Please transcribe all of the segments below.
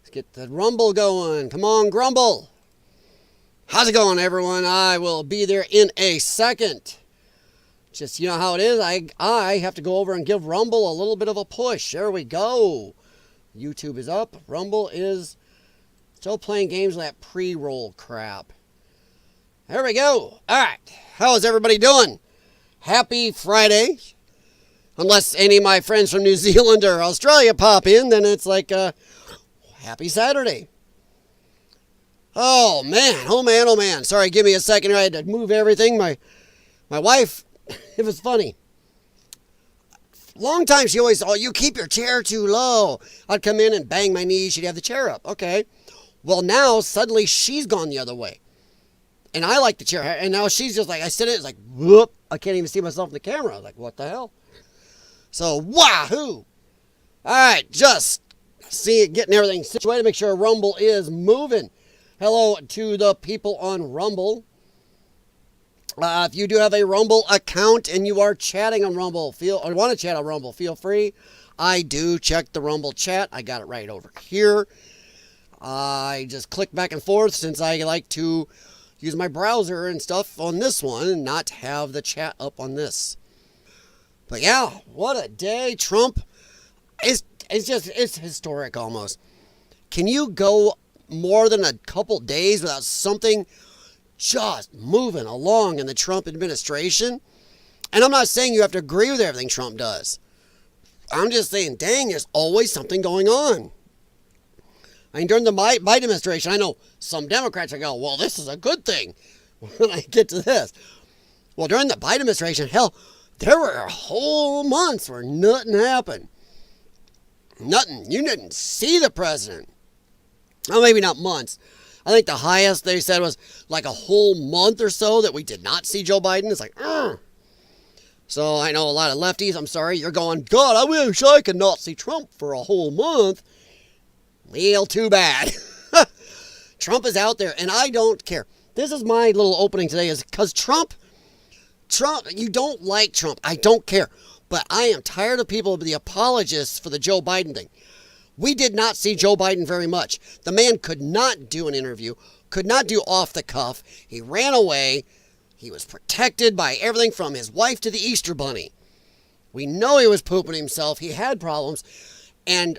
Let's get the rumble going. Come on, grumble. How's it going, everyone? I will be there in a second. Just, you know how it is. I have to go over and give Rumble a little bit of a push. There we go. YouTube is up. Rumble is still playing games with that pre-roll crap. There we go. All right. How's everybody doing? Happy Friday. Unless any of my friends from New Zealand or Australia pop in, then it's like happy Saturday. Oh, man. Oh, man. Oh, man. Sorry, give me a second here. I had to move everything. My wife, it was funny. Long time she always, you keep your chair too low. I'd come in and bang my knees. She'd have the chair up. Okay. Well, now suddenly she's gone the other way. And I like the chair. And now she's just like, I sit in it, it's like, whoop. I can't even see myself in the camera. I was like, what the hell? So, wahoo. All right. Just getting everything situated. Make sure Rumble is moving. Hello to the people on Rumble. If you do have a Rumble account and you are chatting on Rumble, or want to chat on Rumble, feel free. I do check the Rumble chat. I got it right over here. I just click back and forth since I like to use my browser and stuff on this one and not have the chat up on this. But yeah, what a day. Trump is it's historic almost. Can you go more than a couple days without something just moving along in the Trump administration? And I'm not saying you have to agree with everything Trump does. I'm just saying, dang, there's always something going on. I mean, during the Biden administration, I know some Democrats are going, well, this is a good thing when I get to this. Well, during the Biden administration, hell, there were whole months where nothing happened. Nothing. You didn't see the president. Well, maybe not months. I think the highest they said was like a whole month or so that we did not see Joe Biden. It's like, ugh. So I know a lot of lefties, I'm sorry, you're going, God, I wish I could not see Trump for a whole month. Well, too bad. Trump is out there, and I don't care. This is my little opening today, is because Trump, you don't like Trump. I don't care. But I am tired of people, the apologists for the Joe Biden thing. We did not see Joe Biden very much. The man could not do an interview, could not do off the cuff. He ran away. He was protected by everything from his wife to the Easter Bunny. We know he was pooping himself. He had problems. And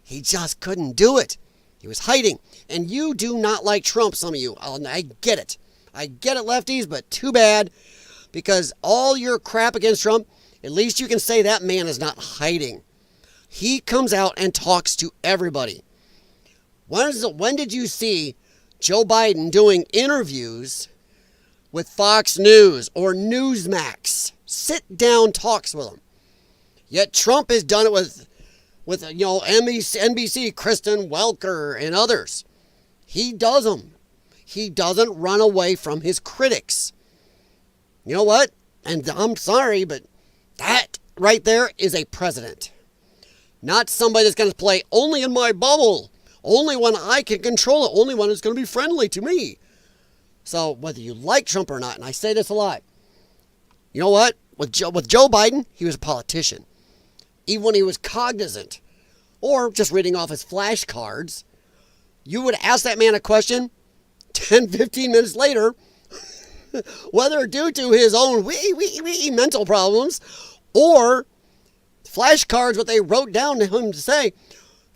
he just couldn't do it. He was hiding. And you do not like Trump, some of you. I get it. I get it, lefties, but too bad. Because all your crap against Trump, at least you can say that man is not hiding. He comes out and talks to everybody. When did you see Joe Biden doing interviews with Fox News or Newsmax? Sit down talks with them. Yet Trump has done it with NBC, Kristen Welker, and others. He does them. He doesn't run away from his critics. You know what? And I'm sorry, but that right there is a president. Not somebody that's going to play only in my bubble. Only when I can control it. Only when it's going to be friendly to me. So whether you like Trump or not, and I say this a lot. You know what? With Joe Biden, he was a politician. Even when he was cognizant. Or just reading off his flashcards. You would ask that man a question 10, 15 minutes later. Whether due to his own mental problems. Or flashcards, what they wrote down to him to say.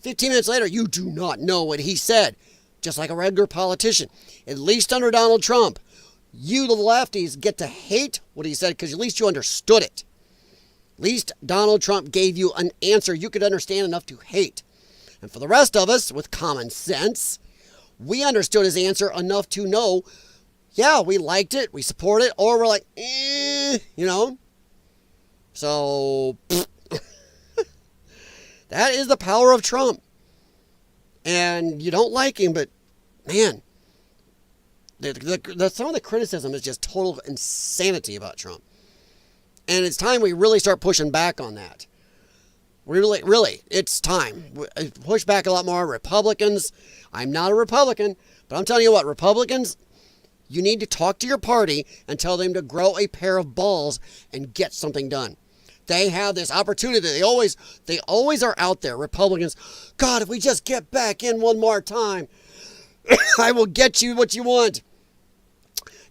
15 minutes later, you do not know what he said. Just like a regular politician. At least under Donald Trump, you, the lefties, get to hate what he said because at least you understood it. At least Donald Trump gave you an answer you could understand enough to hate. And for the rest of us, with common sense, we understood his answer enough to know, yeah, we liked it, we support it, or we're like, you know. So, that is the power of Trump. And you don't like him, but man, some of the criticism is just total insanity about Trump. And it's time we really start pushing back on that. Really, it's time. Push back a lot more. Republicans, I'm not a Republican, but I'm telling you what, Republicans, you need to talk to your party and tell them to grow a pair of balls and get something done. They have this opportunity. They always are out there. Republicans, God, if we just get back in one more time, I will get you what you want.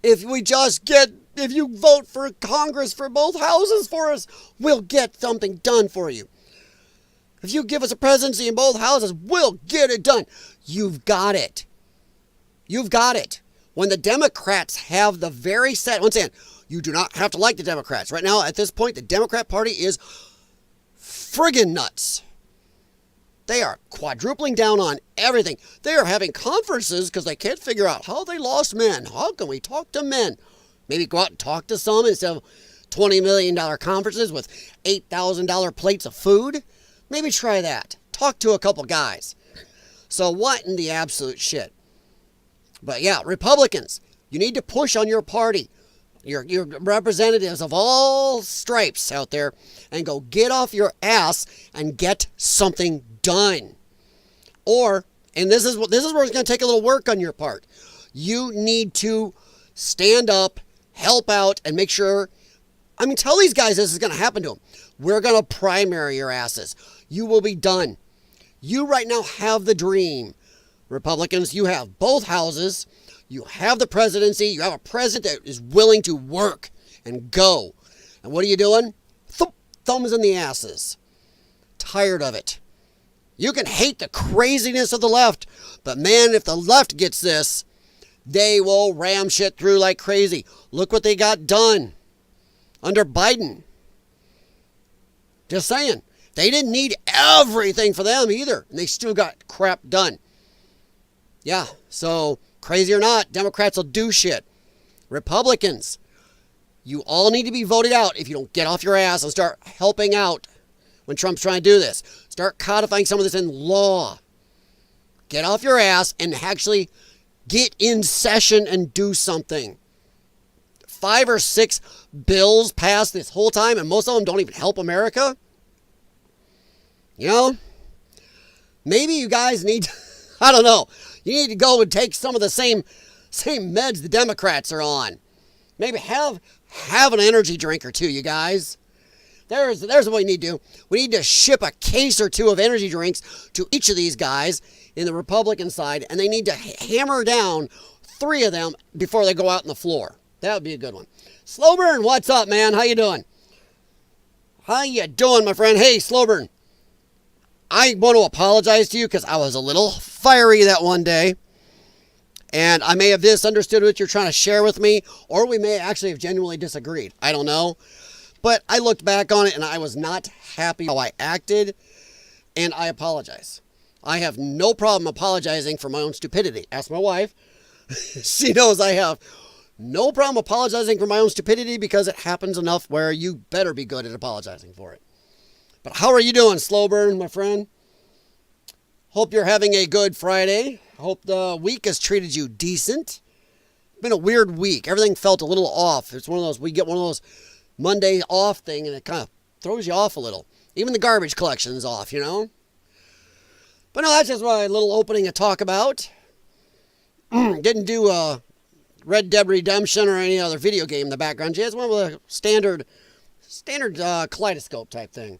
If you vote for Congress for both houses for us, we'll get something done for you. If you give us a presidency in both houses, we'll get it done. You've got it. You've got it. When the Democrats have the very set, once again, you do not have to like the Democrats. Right now, at this point, the Democrat Party is friggin' nuts. They are quadrupling down on everything. They are having conferences because they can't figure out how they lost men. How can we talk to men? Maybe go out and talk to some instead of $20 million conferences with $8,000 plates of food. Maybe try that. Talk to a couple guys. So what in the absolute shit? But yeah, Republicans, you need to push on your party. Your representatives of all stripes out there, and go get off your ass and get something done. Or, and this is where it's going to take a little work on your part. You need to stand up, help out, and make sure. I mean, tell these guys this is going to happen to them. We're going to primary your asses. You will be done. You right now have the dream. Republicans, you have both houses. You have the presidency. You have a president that is willing to work and go. And what are you doing? Thumbs in the asses. Tired of it. You can hate the craziness of the left, but man, if the left gets this, they will ram shit through like crazy. Look what they got done under Biden. Just saying. They didn't need everything for them either, and they still got crap done. Yeah, so crazy or not, Democrats will do shit. Republicans, you all need to be voted out if you don't get off your ass and start helping out when Trump's trying to do this. Start codifying some of this in law. Get off your ass and actually get in session and do something. 5 or 6 bills passed this whole time, and most of them don't even help America. You know, maybe you guys need, I don't know, you need to go and take some of the same meds the Democrats are on. Maybe have an energy drink or two, you guys. There's what we need to do. We need to ship a case or two of energy drinks to each of these guys in the Republican side, and they need to hammer down 3 of them before they go out on the floor. That would be a good one. Slowburn, what's up, man? How you doing? How you doing, my friend? Hey, Slowburn. I want to apologize to you because I was a little fiery that one day. And I may have misunderstood what you're trying to share with me, or we may actually have genuinely disagreed. I don't know. But I looked back on it and I was not happy how I acted, and I apologize. I have no problem apologizing for my own stupidity. Ask my wife. She knows I have no problem apologizing for my own stupidity because it happens enough where you better be good at apologizing for it. But how are you doing, Slowburn, my friend? Hope you're having a good Friday. Hope the week has treated you decent. It's been a weird week. Everything felt a little off. It's one of those, we get one of those Monday off thing and it kind of throws you off a little. Even the garbage collection is off, you know? But no, that's just my little opening to talk about. Didn't do Red Dead Redemption or any other video game in the background. Just one of the standard kaleidoscope type thing.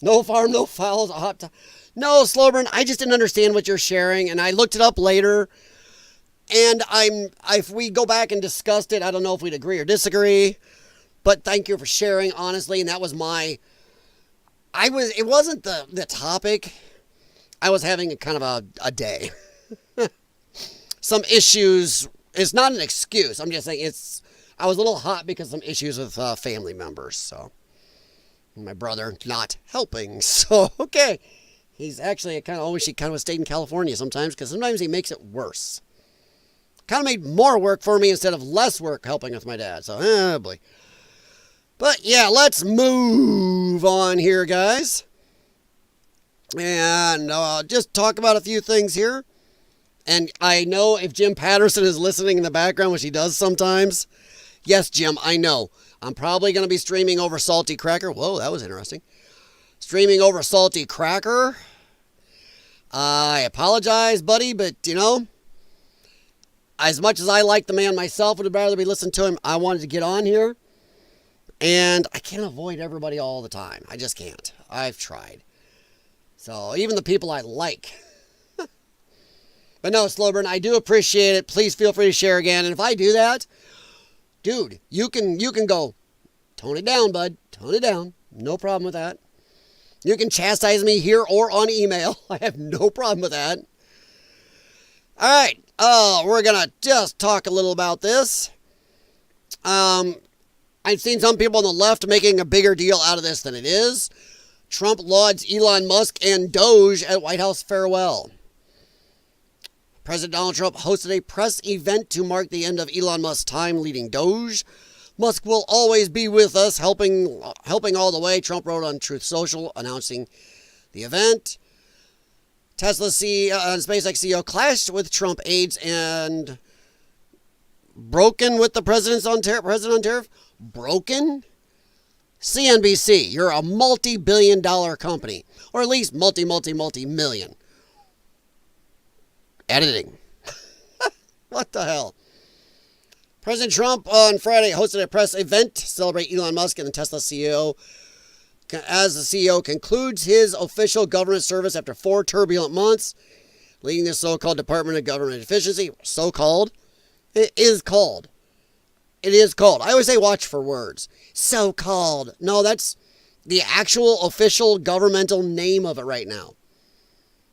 No farm, no fouls, a hot No, Slowburn, I just didn't understand what you're sharing, and I looked it up later, and if we go back and discussed it, I don't know if we'd agree or disagree, but thank you for sharing, honestly, and that was it wasn't the topic. I was having a kind of a day. Some issues, it's not an excuse, I'm just saying I was a little hot because of some issues with family members, so. My brother not helping, so okay. He's actually I wish he kind of stayed in California sometimes, because sometimes he makes it worse. Kind of made more work for me instead of less work helping with my dad, so oh boy. But yeah, let's move on here, guys. And just talk about a few things here. And I know if Jim Patterson is listening in the background, which he does sometimes. Yes, Jim, I know. I'm probably going to be streaming over Salty Cracker. Whoa, that was interesting. Streaming over Salty Cracker. I apologize, buddy, but, you know, as much as I like the man myself, would rather be listening to him, I wanted to get on here. And I can't avoid everybody all the time. I just can't. I've tried. So even the people I like. But no, Slowburn, I do appreciate it. Please feel free to share again. And if I do that, dude, you can go, tone it down, bud. Tone it down. No problem with that. You can chastise me here or on email. I have no problem with that. All right. We're going to just talk a little about this. I've seen some people on the left making a bigger deal out of this than it is. Trump lauds Elon Musk and Doge at White House farewell. President Donald Trump hosted a press event to mark the end of Elon Musk's time leading Doge. Musk will always be with us, helping all the way, Trump wrote on Truth Social, announcing the event. Tesla CEO and SpaceX CEO clashed with Trump aides and broken with the president on tariff. Broken? CNBC, you're a multi-billion-dollar company, or at least multi-million. Editing. What the hell? President Trump on Friday hosted a press event to celebrate Elon Musk and the Tesla CEO as the CEO concludes his official government service after 4 turbulent months, leading the so-called Department of Government Efficiency. So-called? It is called. It is called. I always say watch for words. So-called. No, that's the actual official governmental name of it right now.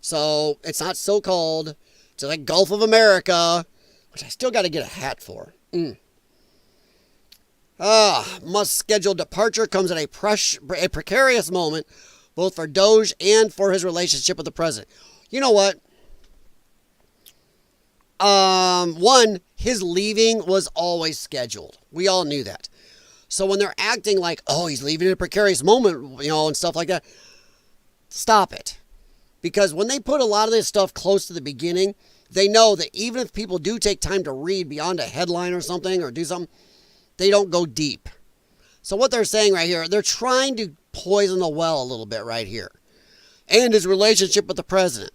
So, it's not so-called. It's like Gulf of America, which I still got to get a hat for. Musk's scheduled departure comes at a precarious moment, both for Doge and for his relationship with the president. You know what? One, his leaving was always scheduled. We all knew that. So when they're acting like, oh, he's leaving at a precarious moment, and stuff like that, stop it. Because when they put a lot of this stuff close to the beginning, they know that even if people do take time to read beyond a headline or something or do something, they don't go deep. So what they're saying right here, they're trying to poison the well a little bit right here. And his relationship with the president.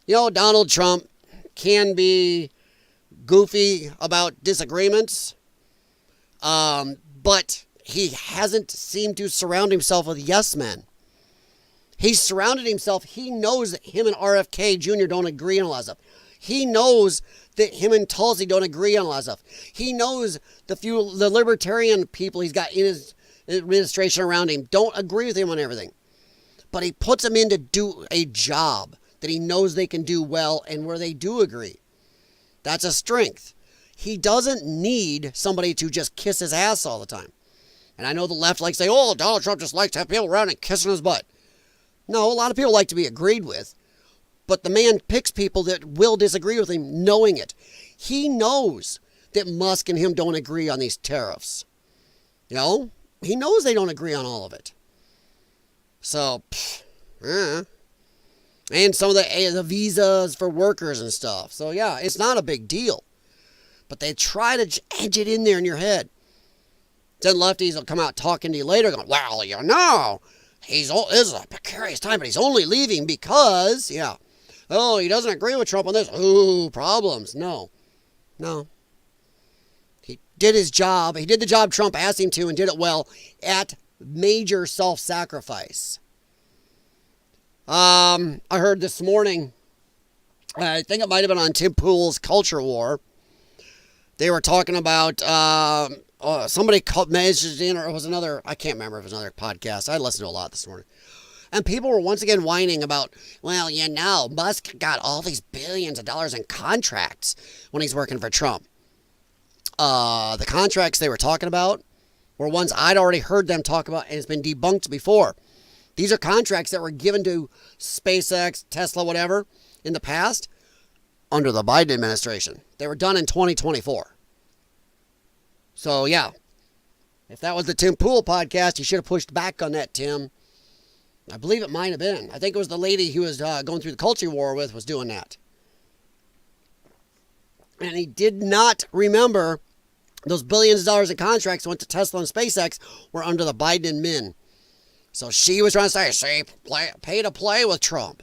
Donald Trump can be goofy about disagreements, but he hasn't seemed to surround himself with yes men. He's surrounded himself. He knows that him and RFK Jr. don't agree on a lot of stuff. He knows that him and Tulsi don't agree on a lot of stuff. He knows the libertarian people he's got in his administration around him don't agree with him on everything. But he puts them in to do a job that he knows they can do well and where they do agree. That's a strength. He doesn't need somebody to just kiss his ass all the time. And I know the left likes to say, oh, Donald Trump just likes to have people around and kissing his butt. No, a lot of people like to be agreed with. But the man picks people that will disagree with him, knowing it. He knows that Musk and him don't agree on these tariffs. He knows they don't agree on all of it. So, and some of the visas for workers and stuff. So, yeah, it's not a big deal. But they try to edge it in there in your head. Then lefties will come out talking to you later going, well, this is a precarious time, but he's only leaving because, he doesn't agree with Trump on this. Ooh, problems. No. He did his job. He did the job Trump asked him to and did it well at major self-sacrifice. I heard this morning, I think it might have been on Tim Pool's Culture War. They were talking about, somebody messaged in, or it was another, I can't remember if it was another podcast. I listened to a lot this morning. And people were once again whining about, Musk got all these billions of dollars in contracts when he's working for Trump. The contracts they were talking about were ones I'd already heard them talk about, and it's been debunked before. These are contracts that were given to SpaceX, Tesla, whatever, in the past, under the Biden administration. They were done in 2024. So, if that was the Tim Pool podcast, you should have pushed back on that, Tim. I believe it might have been. I think it was the lady he was going through the culture war with was doing that. And he did not remember those billions of dollars in contracts that went to Tesla and SpaceX were under the Biden admin. So she was trying to say, pay to play with Trump.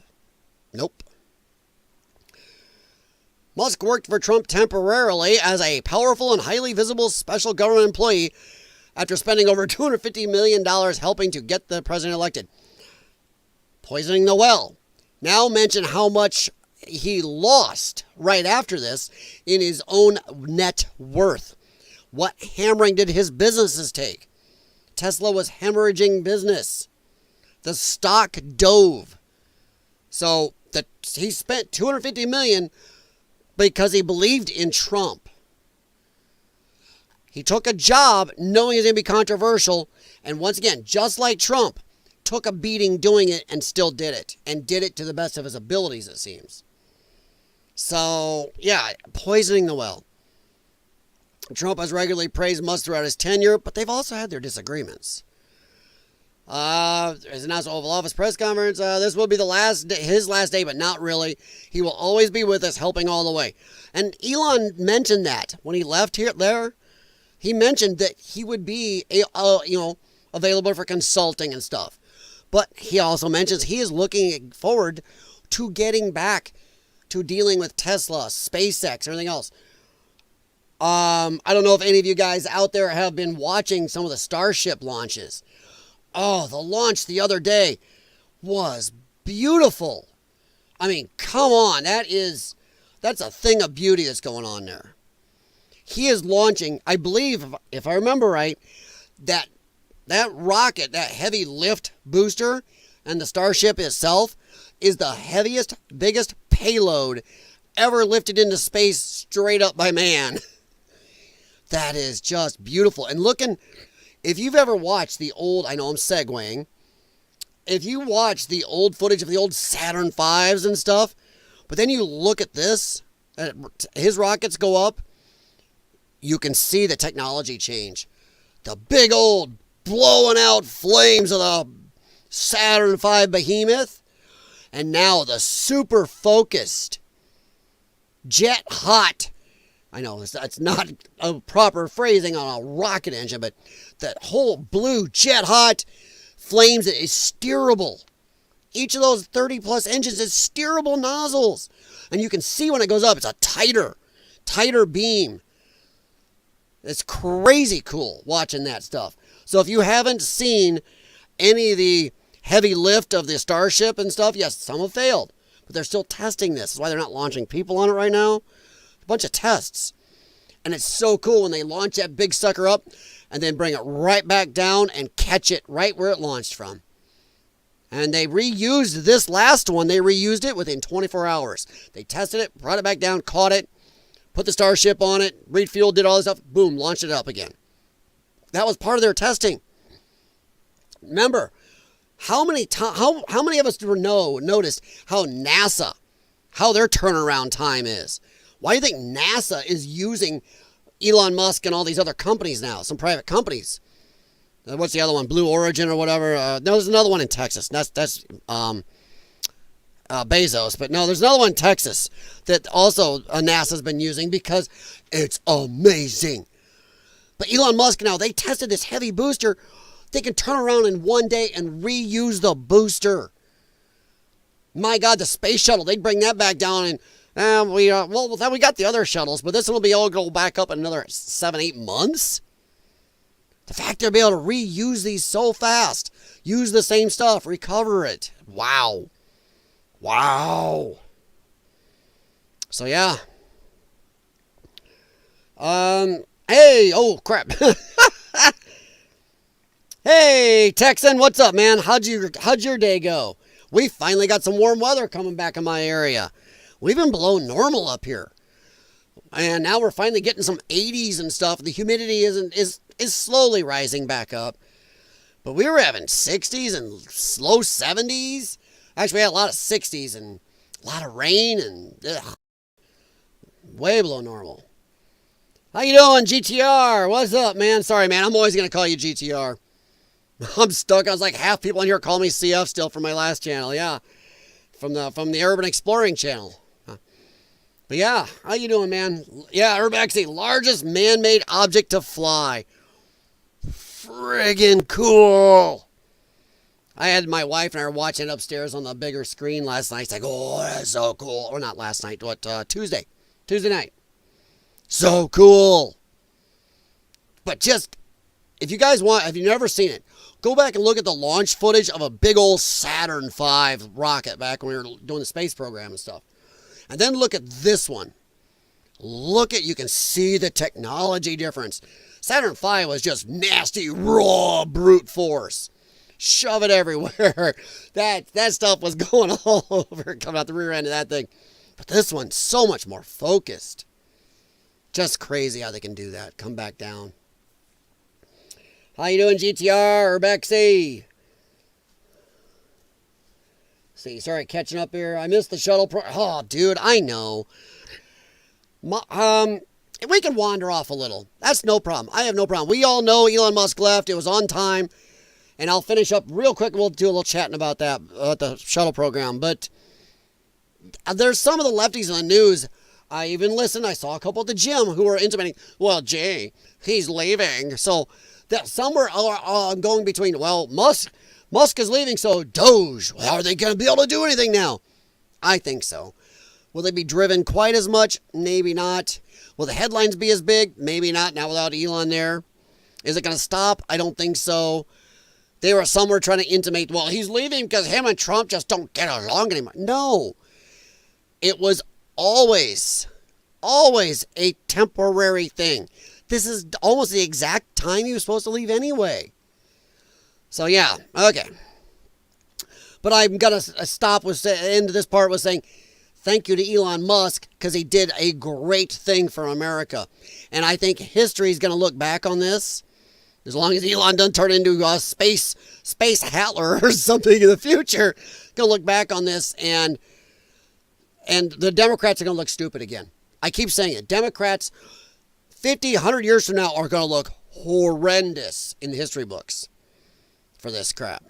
Nope. Musk worked for Trump temporarily as a powerful and highly visible special government employee after spending over $250 million helping to get the president elected. Poisoning the well. Now mention how much he lost right after this in his own net worth. What hammering did his businesses take? Tesla was hemorrhaging business. The stock dove. So he spent $250 million because he believed in Trump. He took a job knowing it was going to be controversial, and once again, just like Trump, took a beating doing it and still did it, and did it to the best of his abilities, it seems. So, yeah, poisoning the well. Trump has regularly praised Musk throughout his tenure, but they've also had their disagreements. As announced at Oval Office press conference, this will be his last day, but not really. He will always be with us, helping all the way. And Elon mentioned that when he left there. He mentioned that he would be, available for consulting and stuff. But he also mentions he is looking forward to getting back to dealing with Tesla, SpaceX, everything else. I don't know if any of you guys out there have been watching some of the Starship launches. Oh, the launch the other day was beautiful. I mean, come on. That's a thing of beauty that's going on there. He is launching, I believe, if I remember right, that rocket, that heavy lift booster, and the Starship itself is the heaviest, biggest payload ever lifted into space straight up by man. That is just beautiful. And if you've ever watched the old, I know I'm segueing, if you watch the old footage of the old Saturn V's and stuff, but then you look at this, his rockets go up, you can see the technology change. The big old blowing out flames of the Saturn V behemoth, and now the super focused, jet hot, I know that's not a proper phrasing on a rocket engine, but that whole blue jet hot flames that is steerable. Each of those 30 plus engines is steerable nozzles. And you can see when it goes up, it's a tighter beam. It's crazy cool watching that stuff. So if you haven't seen any of the heavy lift of the Starship and stuff, yes, some have failed, but they're still testing this. That's why they're not launching people on it right now. A bunch of tests. And it's so cool when they launch that big sucker up and then bring it right back down and catch it right where it launched from. And they reused this last one. They reused it within 24 hours. They tested it, brought it back down, caught it, put the Starship on it, refueled, did all this stuff, boom, launched it up again. That was part of their testing. Remember, how many of us noticed how NASA, how their turnaround time is? Why do you think NASA is using Elon Musk and all these other companies now, some private companies? What's the other one? Blue Origin or whatever? No, there's another one in Texas. That's Bezos. But no, there's another one in Texas that also NASA's been using because it's amazing. But Elon Musk now, they tested this heavy booster. They can turn around in one day and reuse the booster. My God, the space shuttle, they'd bring that back down and we got the other shuttles, but this one will be able to go back up in another 7-8 months. The fact they'll be able to reuse these so fast, use the same stuff, recover it. Wow. So yeah. Hey, oh crap. Hey, Texan, what's up, man? How'd your day go? We finally got some warm weather coming back in my area. We've been below normal up here. And now we're finally getting some 80s and stuff. The humidity is slowly rising back up. But we were having 60s and low 70s. Actually, we had a lot of 60s and a lot of rain and way below normal. How you doing, GTR? What's up, man? Sorry, man. I'm always going to call you GTR. I'm stuck. I was like, half people in here call me CF still from my last channel. Yeah. From the Urban Exploring channel. But yeah, how you doing, man? Yeah, Urbex, the largest man-made object to fly. Friggin' cool. I had my wife and I were watching it upstairs on the bigger screen last night. It's like, oh, that's so cool. Or not last night, Tuesday night. So cool. But just if you guys want, if you've never seen it, go back and look at the launch footage of a big old Saturn V rocket back when we were doing the space program and stuff. And then look at this one. You can see the technology difference. Saturn V was just nasty, raw, brute force. Shove it everywhere. That stuff was going all over, coming out the rear end of that thing. But this one's so much more focused. Just crazy how they can do that. Come back down. How you doing, GTR or Bexy? See, sorry, catching up here. I missed the shuttle oh, dude, I know. We can wander off a little. That's no problem. I have no problem. We all know Elon Musk left. It was on time. And I'll finish up real quick. We'll do a little chatting about that, the shuttle program. But there's some of the lefties in the news. I even listened. I saw a couple at the gym who were intimating, well, Jay, he's leaving. So that some were going between, well, Musk is leaving, so Doge, well, are they going to be able to do anything now? I think so. Will they be driven quite as much? Maybe not. Will the headlines be as big? Maybe not. Now without Elon there. Is it going to stop? I don't think so. They were somewhere trying to intimate, well, he's leaving because him and Trump just don't get along anymore. No. It was always a temporary thing. This is almost the exact time he was supposed to leave anyway. So, yeah. Okay. But I'm going to stop with end of this part with saying thank you to Elon Musk because he did a great thing for America. And I think history is going to look back on this. As long as Elon doesn't turn into a space Hitler or something in the future, going to look back on this and the Democrats are going to look stupid again. I keep saying it. Democrats 50, 100 years from now are going to look horrendous in the history books for this crap.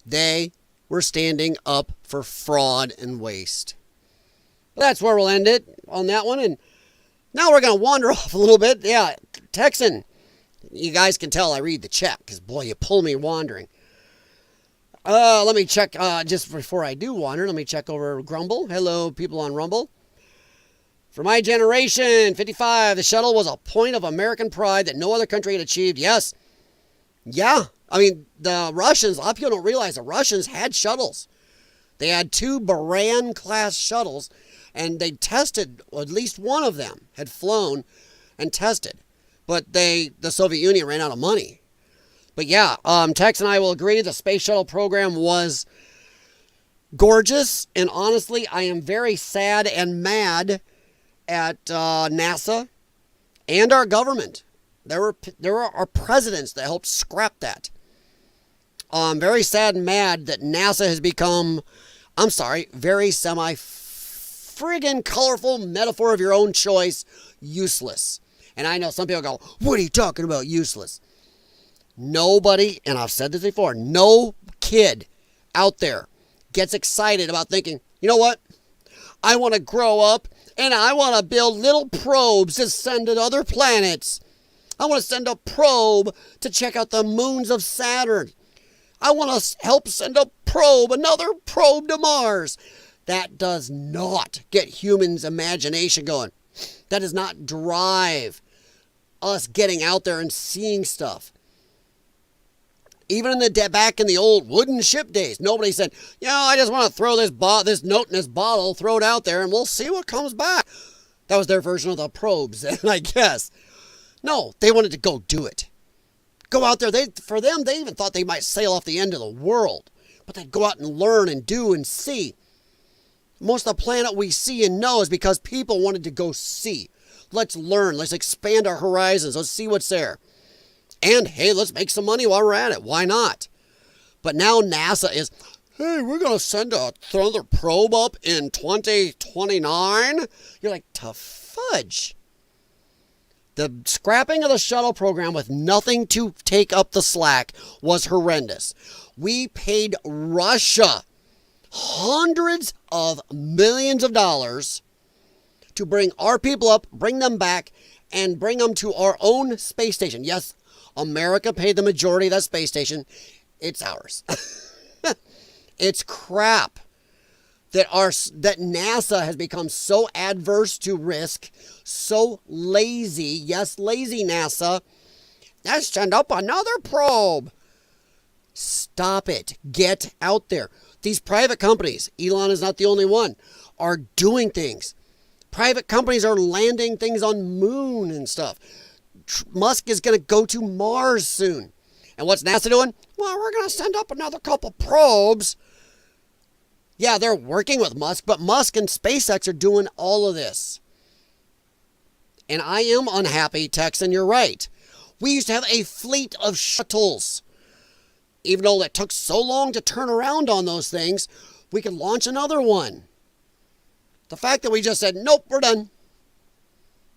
They were standing up for fraud and waste. But that's where we'll end it on that one. And now we're going to wander off a little bit. Yeah, Texan. You guys can tell I read the chat because, boy, you pull me wandering. Let me check, just before I do wander, let me check over Grumble. Hello, people on Rumble. For my generation, 55, the shuttle was a point of American pride that no other country had achieved. Yes. Yeah. I mean, the Russians, a lot of people don't realize the Russians had shuttles. They had 2 Buran-class shuttles, and they tested, at least one of them had flown and tested. But the Soviet Union ran out of money. But yeah, Tex and I will agree the space shuttle program was gorgeous. And honestly, I am very sad and mad at NASA and our government. There were our presidents that helped scrap that. I'm very sad and mad that NASA has become, very friggin' colorful metaphor of your own choice, useless. And I know some people go, what are you talking about, useless? Nobody, and I've said this before, no kid out there gets excited about thinking, you know what? I want to grow up and I want to build little probes to send to other planets. I want to send a probe to check out the moons of Saturn. I want to help send another probe to Mars. That does not get humans' imagination going. That does not drive us getting out there and seeing stuff. Even in back in the old wooden ship days, nobody said, I just want to throw this note in this bottle, throw it out there, and we'll see what comes back. That was their version of the probes, I guess. No, they wanted to go do it. Go out there. For them, they even thought they might sail off the end of the world. But they'd go out and learn and do and see. Most of the planet we see and know is because people wanted to go see. Let's learn. Let's expand our horizons. Let's see what's there. And, hey, let's make some money while we're at it. Why not? But now NASA is, hey, we're going to send another probe up in 2029? You're like, tough fudge. The scrapping of the shuttle program with nothing to take up the slack was horrendous. We paid Russia hundreds of millions of dollars to bring our people up, bring them back, and bring them to our own space station. Yes, America paid the majority of that space station. It's ours. It's crap that NASA has become so adverse to risk, so lazy, yes, lazy NASA, Let's send up another probe. Stop it. Get out there. These private companies, Elon is not the only one, are doing things. Private companies are landing things on moon and stuff. Musk is going to go to Mars soon. And what's NASA doing? Well, we're going to send up another couple probes. Yeah, they're working with Musk, but Musk and SpaceX are doing all of this. And I am unhappy, Texan, you're right. We used to have a fleet of shuttles. Even though it took so long to turn around on those things, we could launch another one. The fact that we just said, nope, we're done,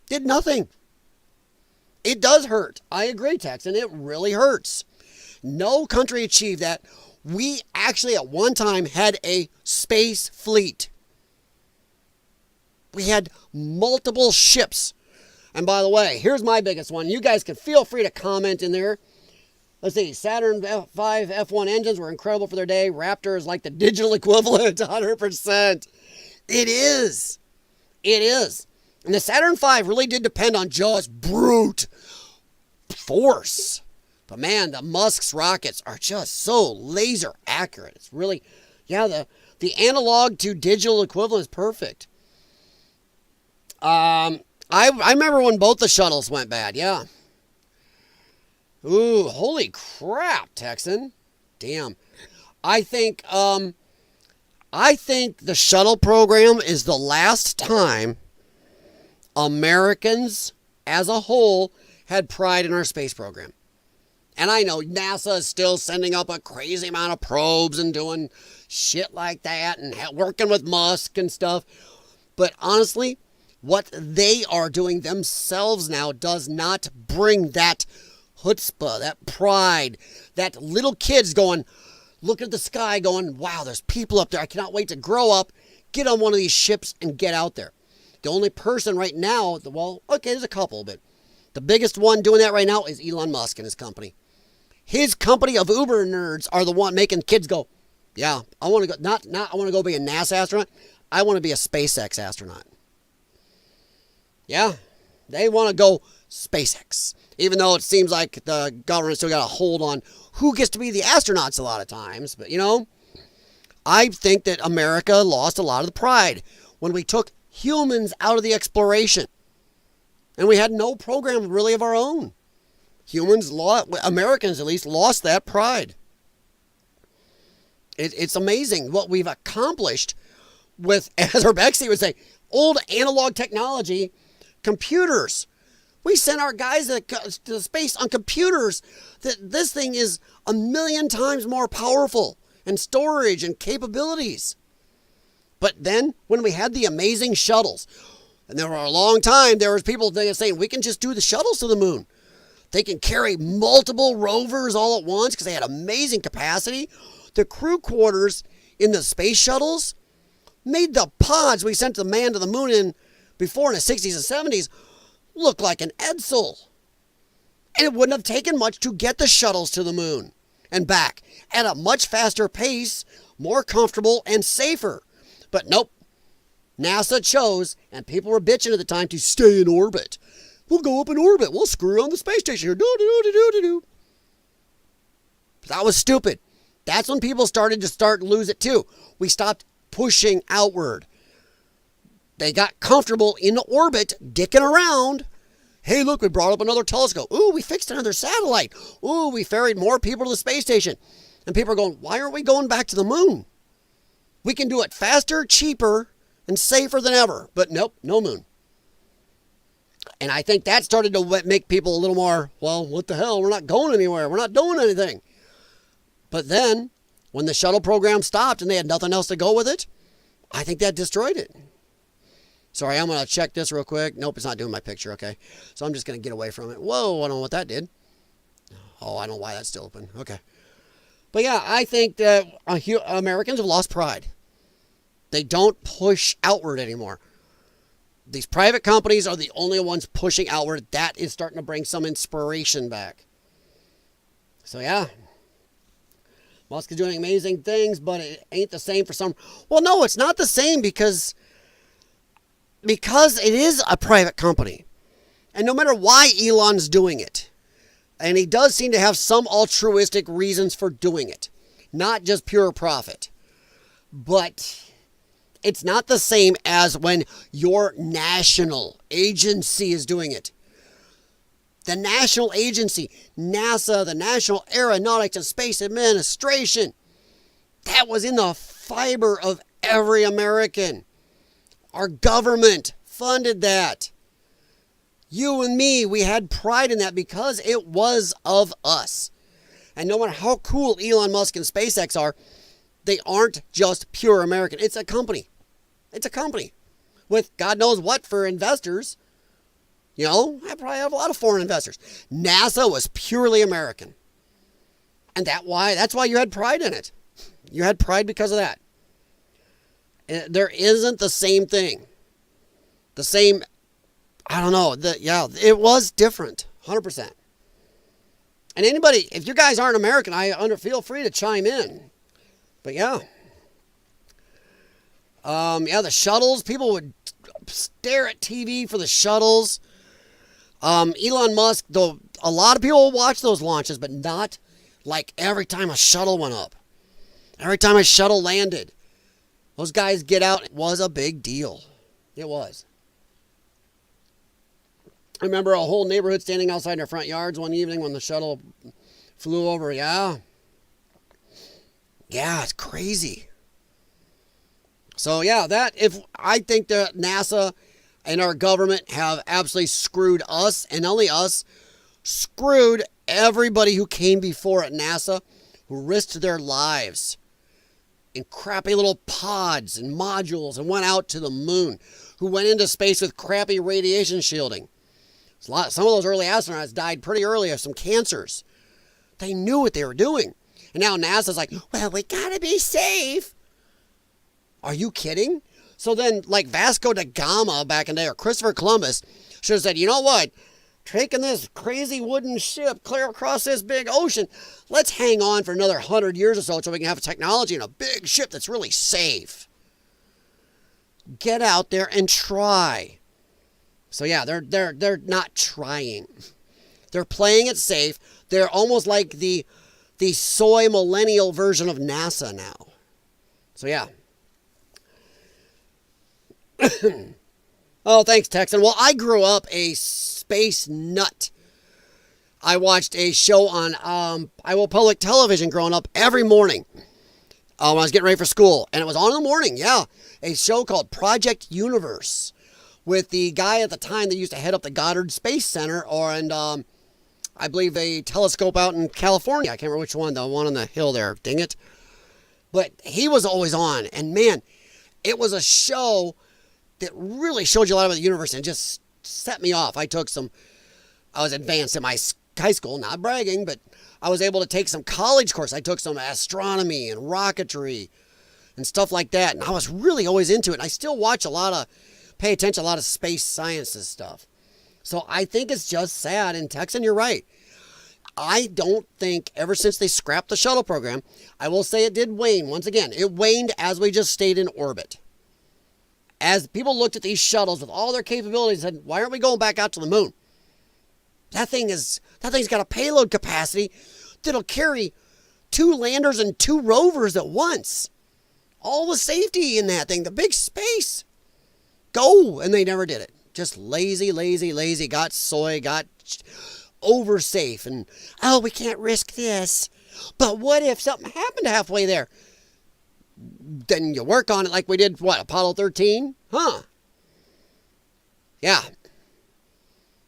did nothing. It does hurt. I agree, Texan. It really hurts. No country achieved that. We actually at one time had a space fleet. We had multiple ships. And by the way, here's my biggest one. You guys can feel free to comment in there. Let's see, Saturn V F1 engines were incredible for their day. Raptor is like the digital equivalent, 100%. It is. It is. And the Saturn V really did depend on just brute force. But man, the Musk's rockets are just so laser accurate. It's really, yeah, the analog to digital equivalent is perfect. I remember when both the shuttles went bad, yeah. Ooh, holy crap, Texan. Damn. I think the shuttle program is the last time Americans as a whole had pride in our space program. And I know NASA is still sending up a crazy amount of probes and doing shit like that and working with Musk and stuff. But honestly, what they are doing themselves now does not bring that chutzpah, that pride, that little kids going, look at the sky going, wow, there's people up there. I cannot wait to grow up, get on one of these ships and get out there. The only person right now, well, okay, there's a couple, but the biggest one doing that right now is Elon Musk and his company. His company of Uber nerds are the one making kids go, yeah, I want to go, not I want to go be a NASA astronaut. I want to be a SpaceX astronaut. Yeah, they want to go SpaceX. Even though it seems like the government still got a hold on who gets to be the astronauts a lot of times. But, you know, I think that America lost a lot of the pride when we took humans out of the exploration. And we had no program really of our own. Americans at least, lost that pride. It's amazing what we've accomplished with, as Rebecca would say, old analog technology, computers. We sent our guys to space on computers. This thing is 1,000,000 times more powerful and storage and capabilities. But then when we had the amazing shuttles, and there were a long time, there was people saying, we can just do the shuttles to the moon. They can carry multiple rovers all at once because they had amazing capacity. The crew quarters in the space shuttles made the pods we sent the man to the moon in before in the 60s and 70s look like an Edsel. And it wouldn't have taken much to get the shuttles to the moon and back at a much faster pace, more comfortable and safer. But nope, NASA chose, and people were bitching at the time, to stay in orbit. We'll go up in orbit. We'll screw on the space station here. Do. That was stupid. That's when people started to lose it too. We stopped pushing outward. They got comfortable in orbit, dicking around. Hey, look, we brought up another telescope. Ooh, we fixed another satellite. Ooh, we ferried more people to the space station. And people are going, why aren't we going back to the moon? We can do it faster, cheaper, and safer than ever. But nope, no moon. And I think that started to make people a little more, well, what the hell? We're not going anywhere. We're not doing anything. But then, when the shuttle program stopped and they had nothing else to go with it, I think that destroyed it. Sorry, I'm going to check this real quick. Nope, it's not doing my picture, okay. So I'm just going to get away from it. Whoa, I don't know what that did. Oh, I don't know why that's still open. Okay. But yeah, I think that Americans have lost pride. They don't push outward anymore. These private companies are the only ones pushing outward. That is starting to bring some inspiration back. So yeah, Musk is doing amazing things, but it ain't the same for some. Well, no, it's not the same because it is a private company. And no matter why Elon's doing it, And he does seem to have some altruistic reasons for doing it. Not just pure profit. But it's not the same as when your national agency is doing it. The national agency, NASA, the National Aeronautics and Space Administration, that was in the fiber of every American. Our government funded that. You and me, we had pride in that because it was of us. And no matter how cool Elon Musk and SpaceX are, they aren't just pure American. It's a company. It's a company with God knows what for investors. You know, I probably have a lot of foreign investors. NASA was purely American. And that's why you had pride in it. You had pride because of that. There isn't the same thing. The same, I don't know. It was different. 100%. And anybody, if you guys aren't American, feel free to chime in. But yeah. The shuttles. People would stare at TV for the shuttles. Elon Musk, though, a lot of people watch those launches, but not like every time a shuttle went up. Every time a shuttle landed. Those guys get out. It was a big deal. It was. I remember a whole neighborhood standing outside their front yards one evening when the shuttle flew over. Yeah. Yeah, it's crazy. So yeah, I think that NASA and our government have absolutely screwed us, and not only us, screwed everybody who came before at NASA, who risked their lives in crappy little pods and modules and went out to the moon, who went into space with crappy radiation shielding. Some of those early astronauts died pretty early of some cancers. They knew what they were doing. And now NASA's like, well, we gotta be safe. Are you kidding? So then, like Vasco da Gama back in the day, or Christopher Columbus, should have said, you know what? Taking this crazy wooden ship clear across this big ocean, let's hang on for another 100 years or so we can have technology and a big ship that's really safe. Get out there and try. So yeah, they're not trying. They're playing it safe. They're almost like the soy millennial version of NASA now. So yeah. Oh, thanks, Texan. Well, I grew up a space nut. I watched a show on Iowa Public Television growing up every morning when I was getting ready for school. And it was on in the morning, yeah. A show called Project Universe with the guy at the time that used to head up the Goddard Space Center, and I believe a telescope out in California. I can't remember which one, the one on the hill there. Dang it. But he was always on. And man, it was a show that really showed you a lot about the universe and just set me off. I was advanced in my high school, not bragging, but I was able to take some college course. I took some astronomy and rocketry and stuff like that. And I was really always into it. I still watch pay attention to a lot of space sciences stuff. So I think it's just sad. And Texan, you're right. I don't think ever since they scrapped the shuttle program, I will say it did wane. Once again, it waned as we just stayed in orbit. As people looked at these shuttles with all their capabilities and said, why aren't we going back out to the moon? That thing's got a payload capacity that'll carry 2 landers and 2 rovers at once. All the safety in that thing, the big space. Go! And they never did it. Just lazy, got over safe. And, oh, we can't risk this. But what if something happened halfway there? Then you work on it like we did, Apollo 13? Huh. Yeah.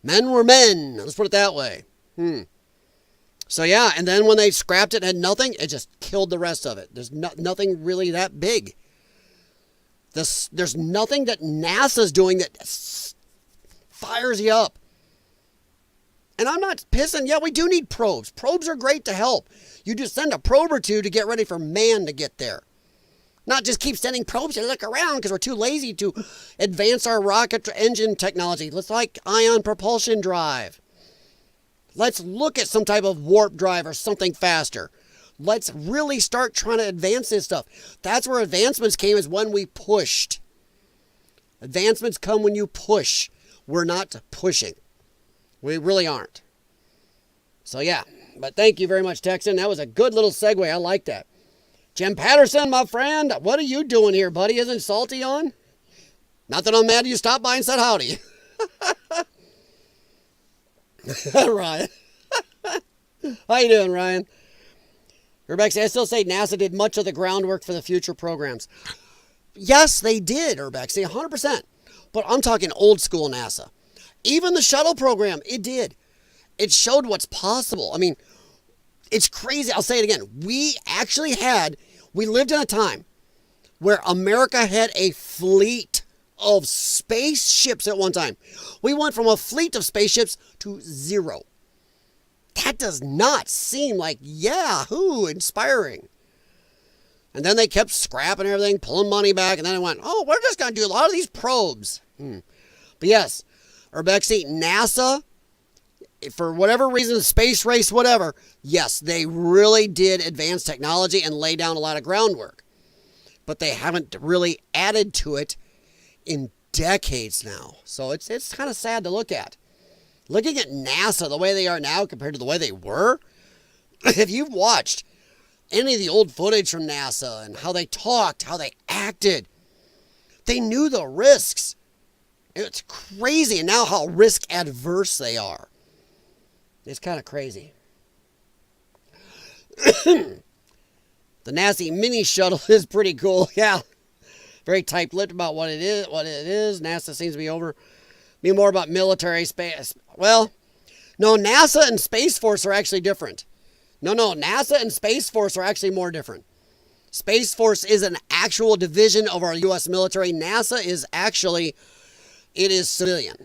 Men were men. Let's put it that way. So yeah, and then when they scrapped it and had nothing, it just killed the rest of it. There's nothing really that big. There's nothing that NASA's doing that fires you up. And I'm not pissing. Yeah, we do need probes. Probes are great to help. You just send a probe or two to get ready for man to get there. Not just keep sending probes to look around because we're too lazy to advance our rocket engine technology. Let's like ion propulsion drive. Let's look at some type of warp drive or something faster. Let's really start trying to advance this stuff. That's where advancements came, is when we pushed. Advancements come when you push. We're not pushing. We really aren't. So, yeah. But thank you very much, Texan. That was a good little segue. I like that. Jim Patterson, my friend, what are you doing here, buddy? Isn't Salty on? Not that I'm mad you stopped by and said howdy. Ryan. How you doing, Ryan? Rebecca, I still say NASA did much of the groundwork for the future programs. Yes, they did, Rebecca, 100%. But I'm talking old school NASA. Even the shuttle program, it did. It showed what's possible. I mean, it's crazy. I'll say it again. We lived in a time where America had a fleet of spaceships at one time. We went from a fleet of spaceships to 0. That does not seem like Yahoo inspiring. And then they kept scrapping everything, pulling money back, and then it went, oh, we're just going to do a lot of these probes. But yes, Urbexy, NASA, for whatever reason, space race, whatever, yes, they really did advance technology and lay down a lot of groundwork. But they haven't really added to it in decades now. So it's kind of sad to look at. Looking at NASA the way they are now compared to the way they were, if you've watched any of the old footage from NASA and how they talked, how they acted, they knew the risks. It's crazy. And now how risk adverse they are. It's kind of crazy. The NASA mini shuttle is pretty cool. Yeah. Very tight-lipped about what it is. NASA seems to be be more about military space. Well, no, NASA and Space Force are actually different. No, NASA and Space Force are actually more different. Space Force is an actual division of our U.S. military. NASA is it is civilian.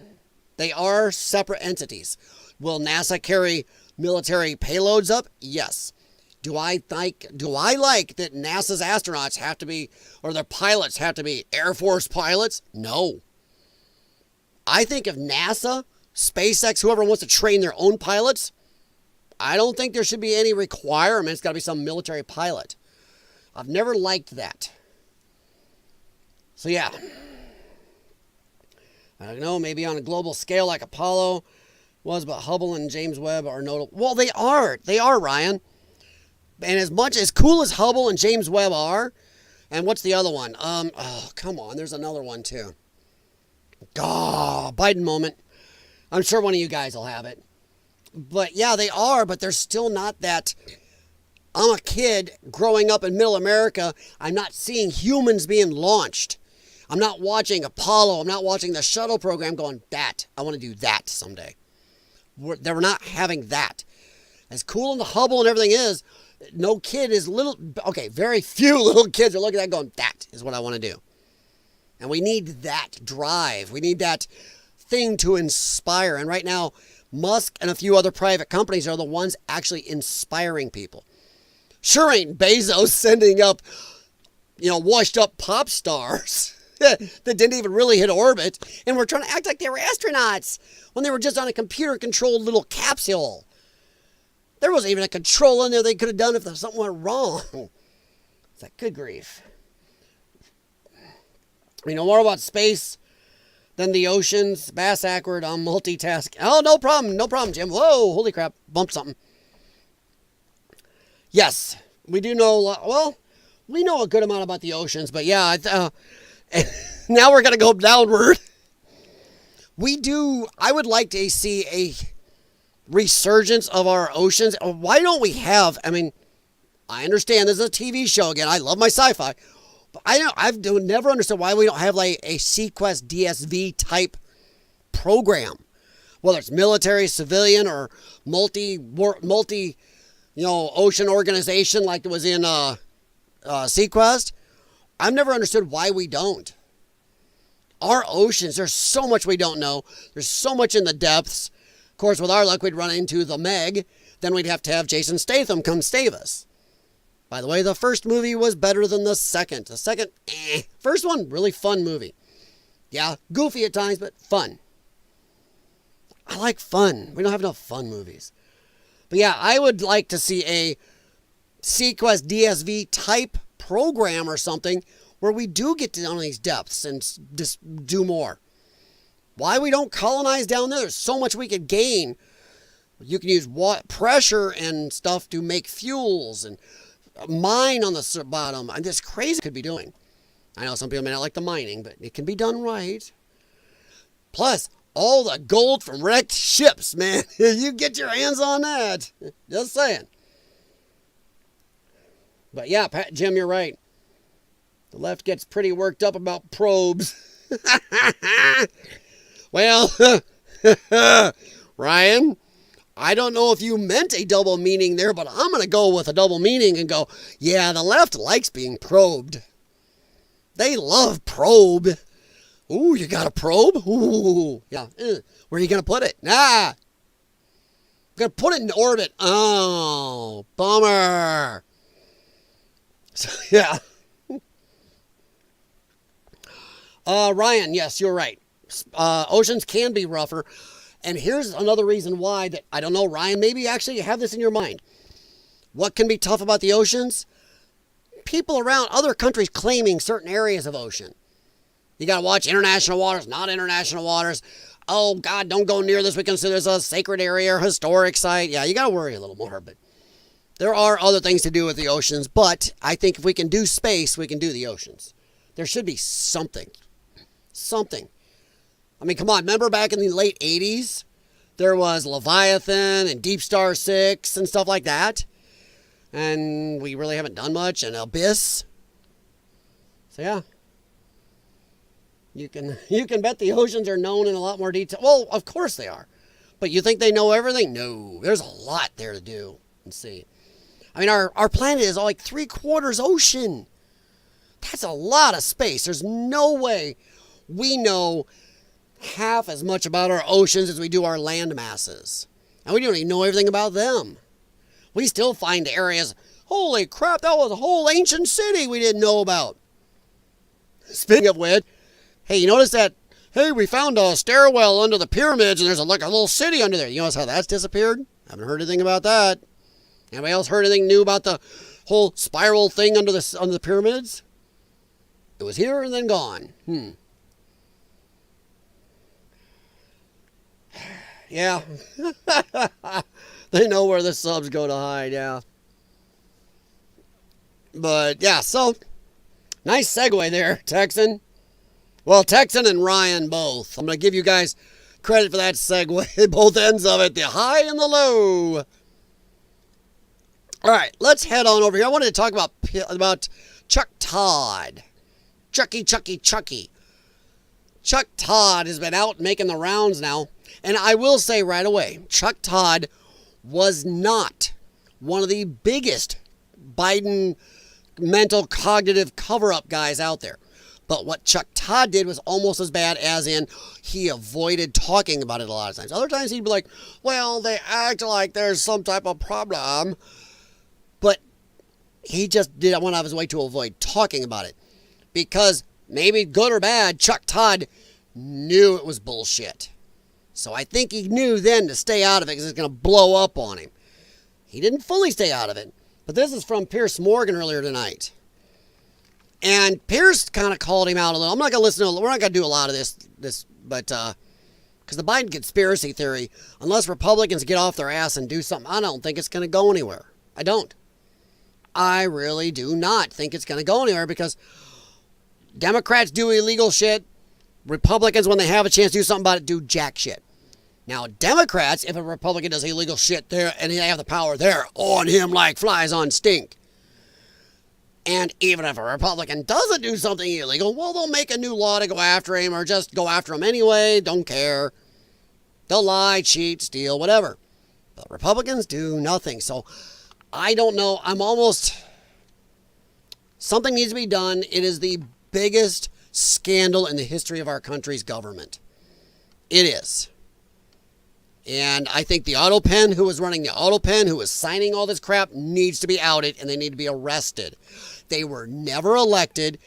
They are separate entities. Will NASA carry military payloads up? Yes. Do I like that NASA's astronauts have to be, or their pilots have to be Air Force pilots? No. I think if NASA, SpaceX, whoever wants to train their own pilots, I don't think there should be any requirement. It's got to be some military pilot. I've never liked that. So yeah. I don't know, maybe on a global scale like Apollo was, but Hubble and James Webb are notable. Well, they are. They are, Ryan. And as cool as Hubble and James Webb are, and what's the other one? Oh, come on. There's another one, too. Biden moment. I'm sure one of you guys will have it. But, yeah, they are, but they're still not that. I'm a kid growing up in middle America. I'm not seeing humans being launched. I'm not watching Apollo. I'm not watching the shuttle program going, I want to do that someday. They're not having that. As cool as the Hubble and everything is, no kid is very few little kids are looking at that going, that is what I want to do. And we need that drive. We need that thing to inspire. And right now, Musk and a few other private companies are the ones actually inspiring people. Sure ain't Bezos sending up, washed up pop stars that didn't even really hit orbit. And we're trying to act like they were astronauts when they were just on a computer-controlled little capsule. There wasn't even a control in there they could have done if something went wrong. It's like, good grief. We know more about space than the oceans. Bass Ackward on multitasking. Oh, no problem, Jim. Whoa, holy crap, bumped something. Yes, we do know, well, we know a good amount about the oceans, but yeah, now we're going to go downward. I would like to see a resurgence of our oceans. Why don't we have, I understand this is a TV show again. I love my sci-fi. But I've never understood why we don't have like a Sequest DSV type program. Whether it's military, civilian, or multi ocean organization like it was in Sequest. I've never understood why we don't. Our oceans, there's so much we don't know. There's so much in the depths. Of course, with our luck, we'd run into the Meg. Then we'd have to have Jason Statham come save us. By the way, the first movie was better than the second. The second, First one, really fun movie. Yeah, goofy at times, but fun. I like fun. We don't have enough fun movies. But yeah, I would like to see a Sequest DSV type program or something where we do get down these depths and just do more. Why we don't colonize down there? There's so much we could gain You can use pressure and stuff to make fuels and mine on the bottom. And this crazy could be doing. I know some people may not like the mining, but it can be done right. Plus, all the gold from wrecked ships, man. You get your hands on that. Just saying. But yeah, Jim, you're right. The left gets pretty worked up about probes. Well, Ryan, I don't know if you meant a double meaning there, but I'm going to go with a double meaning and go, yeah, the left likes being probed. They love probe. Ooh, you got a probe? Ooh, yeah. Where are you going to put it? I'm going to put it in orbit. Oh, bummer. So, yeah. Ryan, yes, you're right. Oceans can be rougher. And here's another reason why that, I don't know, Ryan, maybe actually you have this in your mind. What can be tough about the oceans? People around other countries claiming certain areas of ocean. You got to watch international waters, not international waters. Oh, God, don't go near this. We consider this a sacred area or historic site. Yeah, you got to worry a little more. But there are other things to do with the oceans. But I think if we can do space, we can do the oceans. There should be something. Something. I mean, come on. Remember back in the late 80s? There was Leviathan and Deep Star 6 and stuff like that. And we really haven't done much. And Abyss. So, yeah. You can bet the oceans are known in a lot more detail. Well, of course they are. But you think they know everything? No. There's a lot there to do and see. I mean, our planet is like 3/4 ocean. That's a lot of space. There's no way we know half as much about our oceans as we do our land masses. And we don't even know everything about them. We still find areas, holy crap, that was a whole ancient city we didn't know about. Speaking of which, hey, you notice that, hey, we found a stairwell under the pyramids and there's a little city under there. You notice how that's disappeared? Haven't heard anything about that. Anybody else heard anything new about the whole spiral thing under the pyramids? It was here and then gone. Yeah. They know where the subs go to hide, yeah. But, yeah, so, nice segue there, Texan. Well, Texan and Ryan both. I'm going to give you guys credit for that segue, both ends of it, the high and the low. All right, let's head on over here. I wanted to talk about Chuck Todd. Chucky. Chuck Todd has been out making the rounds now. And I will say right away, Chuck Todd was not one of the biggest Biden mental cognitive cover-up guys out there. But what Chuck Todd did was almost as bad, as in he avoided talking about it a lot of times. Other times he'd be like, well, they act like there's some type of problem. But he just did one of his way to avoid talking about it. Because maybe good or bad, Chuck Todd knew it was bullshit. So I think he knew then to stay out of it because it's going to blow up on him. He didn't fully stay out of it. But this is from Piers Morgan earlier tonight. And Piers kind of called him out a little. I'm not going to listen to it. We're not going to do a lot of this, but because the Biden conspiracy theory, unless Republicans get off their ass and do something, I don't think it's going to go anywhere. I don't. I really do not think it's going to go anywhere because Democrats do illegal shit. Republicans, when they have a chance to do something about it, do jack shit. Now, Democrats, if a Republican does illegal shit there and they have the power, they're on him like flies on stink. And even if a Republican doesn't do something illegal, well, they'll make a new law to go after him or just go after him anyway. Don't care. They'll lie, cheat, steal, whatever. But Republicans do nothing. So I don't know. Something needs to be done. It is the biggest scandal in the history of our country's government. It is. And I think the auto pen who was running the auto pen, who was signing all this crap, needs to be outed and they need to be arrested. They were never elected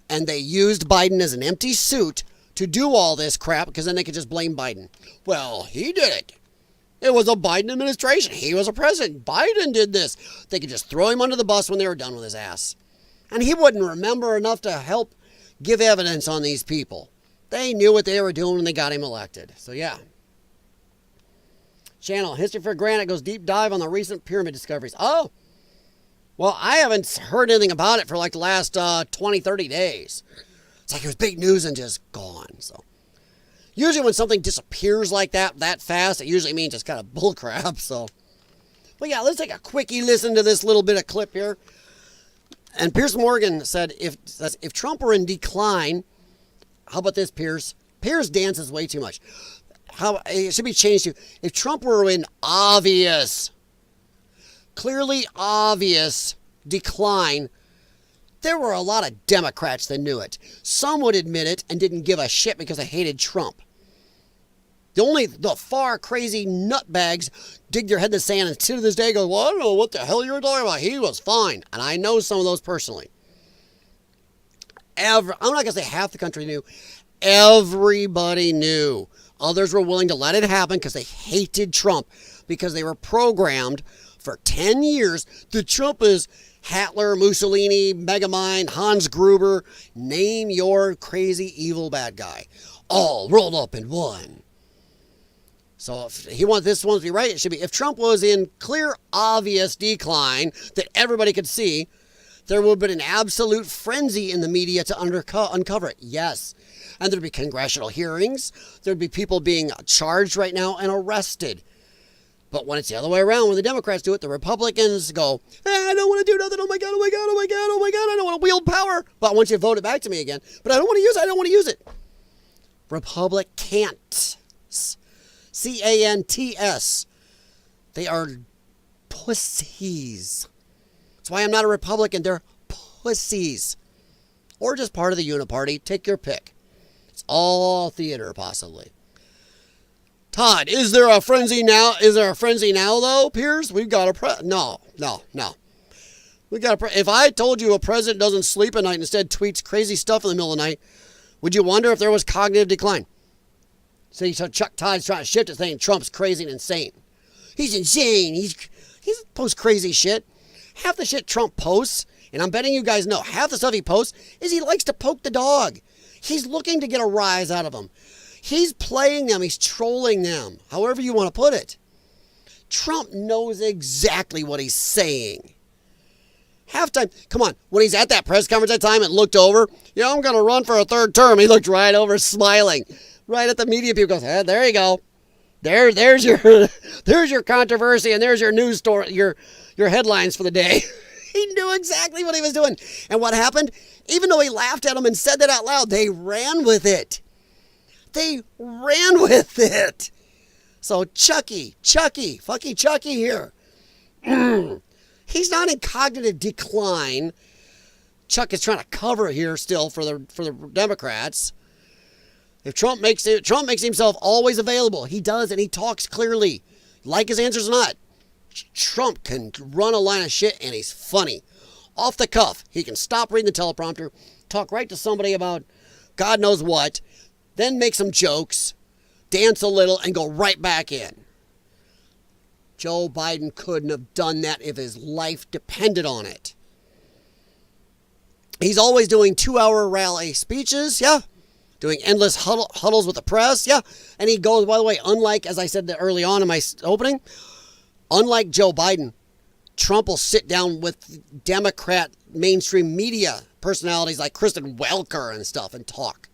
and they used Biden as an empty suit to do all this crap because then they could just blame Biden. Well, he did it. It was a Biden administration. He was a president. Biden did this. They could just throw him under the bus when they were done with his ass. And he wouldn't remember enough to help give evidence on these people. They knew what they were doing when they got him elected. So, yeah. channel, History for Granite, goes deep dive on the recent pyramid discoveries. Oh, well, I haven't heard anything about it for like the last 20, 30 days. It's like it was big news and just gone. So usually when something disappears like that fast, it usually means it's kind of bullcrap. So, but yeah, let's take a quickie listen to this little bit of clip here. And Piers Morgan said, if Trump were in decline, how about this, Piers? Piers dances way too much. It should be changed to, if Trump were in clearly obvious decline, there were a lot of Democrats that knew it. Some would admit it and didn't give a shit because they hated Trump. The far crazy nutbags dig their head in the sand and to this day go, well, I don't know what the hell you were talking about. He was fine. And I know some of those personally. I'm not going to say half the country knew. Everybody knew. Others were willing to let it happen because they hated Trump, because they were programmed for 10 years that Trump is Hitler, Mussolini, Megamind, Hans Gruber, name your crazy evil bad guy, all rolled up in one. So if he wants this one to be right, it should be, if Trump was in clear, obvious decline that everybody could see, there would have been an absolute frenzy in the media to uncover it. Yes. And there'd be congressional hearings. There'd be people being charged right now and arrested. But when it's the other way around, when the Democrats do it, the Republicans go, I don't want to do nothing. Oh my God, oh my God, oh my God, oh my God. I don't want to wield power. But I want you to vote it back to me again. But I don't want to use it. I don't want to use it. Republicans. C-A-N-T-S. They are pussies. That's why I'm not a Republican. They're pussies. Or just part of the uniparty. Take your pick. It's all theater, possibly. Todd, is there a frenzy now? Is there a frenzy now, though, Piers? We've got a No. We got if I told you a president doesn't sleep at night and instead tweets crazy stuff in the middle of the night, would you wonder if there was cognitive decline? So Chuck Todd's trying to shift it, saying Trump's crazy and insane. He's insane. He's posts crazy shit. Half the shit Trump posts, and I'm betting you guys know, half the stuff he posts is he likes to poke the dog. He's looking to get a rise out of them. He's playing them. He's trolling them. However you want to put it. Trump knows exactly what he's saying. Halftime, come on. When he's at that press conference that time and looked over, I'm going to run for a third term. He looked right over, smiling. Right at the media people goes, there you go. There's your controversy, and there's your news story, your headlines for the day. He knew exactly what he was doing. And what happened? Even though he laughed at him and said that out loud, they ran with it. They ran with it. So Chucky here. He's not in cognitive decline. Chuck is trying to cover it here still for the Democrats. If Trump makes himself always available, he does, and he talks clearly. Like his answers or not, Trump can run a line of shit, and he's funny. Off the cuff, he can stop reading the teleprompter, talk right to somebody about God knows what, then make some jokes, dance a little, and go right back in. Joe Biden couldn't have done that if his life depended on it. He's always doing 2-hour rally speeches, yeah. Doing endless huddles with the press, yeah. And he goes, by the way, unlike, as I said early on in my opening, unlike Joe Biden, Trump will sit down with Democrat mainstream media personalities like Kristen Welker and stuff and talk.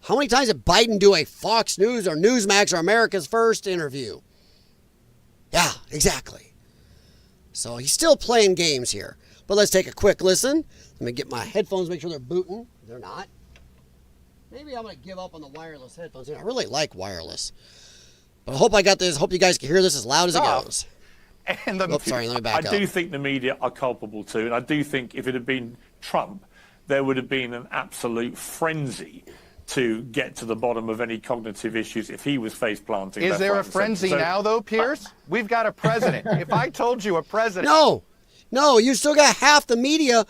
How many times did Biden do a Fox News or Newsmax or America's First interview? Yeah, exactly. So he's still playing games here. But let's take a quick listen. Let me get my headphones, make sure they're booting. They're not. Maybe I'm going to give up on the wireless headphones. I really like wireless. But I hope I got this. Hope you guys can hear this as loud as it goes. And sorry, let me back up. I do think the media are culpable too. And I do think if it had been Trump, there would have been an absolute frenzy to get to the bottom of any cognitive issues if he was face planting. Is there a frenzy now, though, Piers? We've got a president. If I told you a president... No, you still got half the media,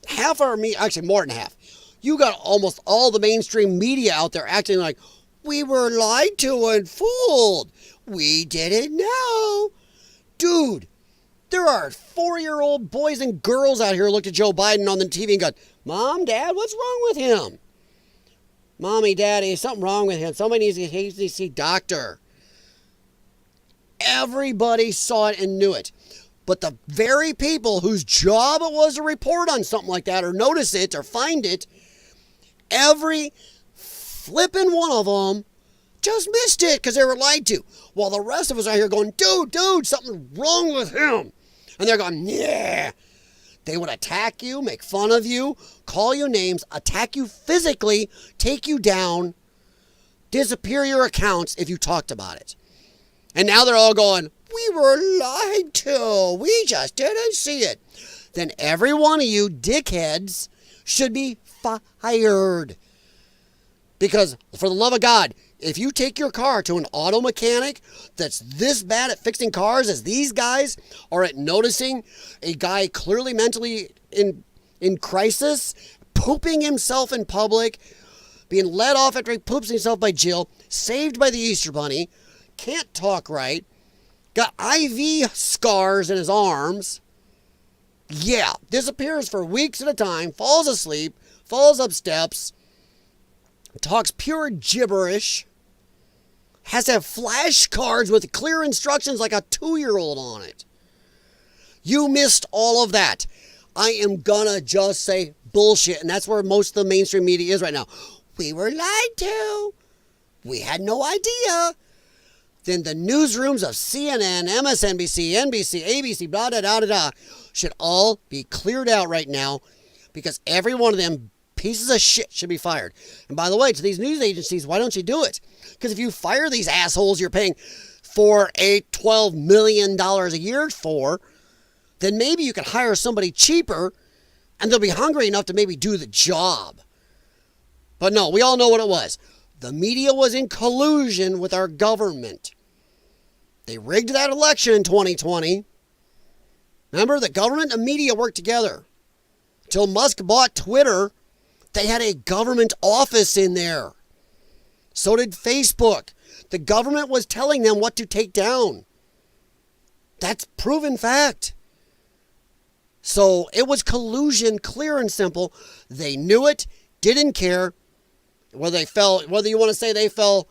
half our media, actually more than half. You got almost all the mainstream media out there acting like, we were lied to and fooled. We didn't know. Dude, there are 4-year-old boys and girls out here who looked at Joe Biden on the TV and go, Mom, Dad, what's wrong with him? Mommy, Daddy, something wrong with him. Somebody needs to see a doctor. Everybody saw it and knew it. But the very people whose job it was to report on something like that or notice it or find it, every flipping one of them just missed it because they were lied to. While the rest of us are here going, dude, something's wrong with him. And they're going, yeah. They would attack you, make fun of you, call you names, attack you physically, take you down, disappear your accounts if you talked about it. And now they're all going, we were lied to. We just didn't see it. Then every one of you dickheads should be fired. Because for the love of God, if you take your car to an auto mechanic that's this bad at fixing cars as these guys are at noticing a guy clearly mentally in crisis, pooping himself in public, being let off after he poops himself by Jill, saved by the Easter Bunny, can't talk right, got IV scars in his arms, disappears for weeks at a time, falls asleep, falls up steps, talks pure gibberish, has to have flashcards with clear instructions like a 2-year-old on it. You missed all of that. I am gonna just say bullshit, and that's where most of the mainstream media is right now. We were lied to. We had no idea. Then the newsrooms of CNN, MSNBC, NBC, ABC, blah, blah, blah, blah, blah, should all be cleared out right now because every one of them pieces of shit should be fired. And by the way, to these news agencies, why don't you do it? Because if you fire these assholes you're paying $4, $8, $12 million a year for, then maybe you could hire somebody cheaper and they'll be hungry enough to maybe do the job. But no, we all know what it was. The media was in collusion with our government. They rigged that election in 2020. Remember, the government and media worked together. Until Musk bought Twitter, they had a government office in there. So did Facebook. The government was telling them what to take down. That's proven fact. So it was collusion, clear and simple. They knew it, didn't care. Whether you want to say they fell,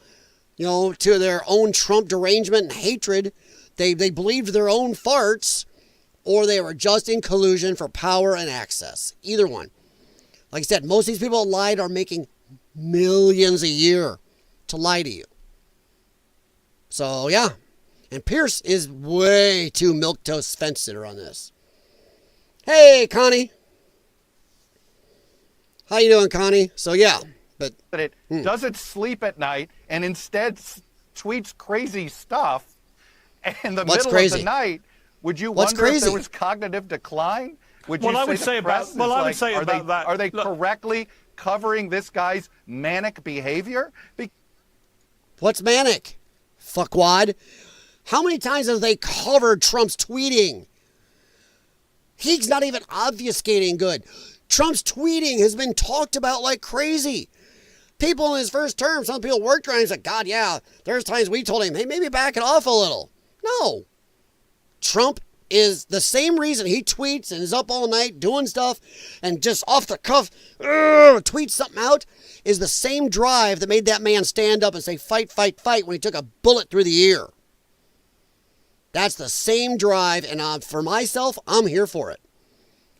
to their own Trump derangement and hatred, they believed their own farts, or they were just in collusion for power and access. Either one. Like I said, most of these people that lied are making millions a year to lie to you. So, yeah. And Pierce is way too milquetoast fence sitter on this. Hey, Connie. How you doing, Connie? So, yeah. But it doesn't sleep at night and instead tweets crazy stuff in the middle of the night. Would you wonder if there was cognitive decline? Would you say that? Are they correctly covering this guy's manic behavior? What's manic? Fuckwad. How many times have they covered Trump's tweeting? He's not even obfuscating good. Trump's tweeting has been talked about like crazy. People in his first term, some people worked around him and said, God, yeah, there's times we told him, hey, maybe back it off a little. No. Trump is the same reason he tweets and is up all night doing stuff and just off the cuff tweets something out is the same drive that made that man stand up and say, fight, fight, fight when he took a bullet through the ear. That's the same drive, and for myself, I'm here for it.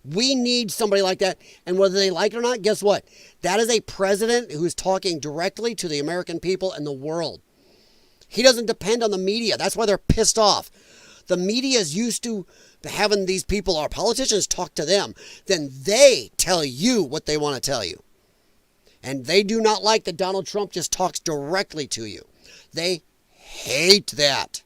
We need somebody like that, and whether they like it or not, guess what? That is a president who's talking directly to the American people and the world. He doesn't depend on the media. That's why they're pissed off. The media is used to having these people, our politicians, talk to them. Then they tell you what they want to tell you. And they do not like that Donald Trump just talks directly to you. They hate that.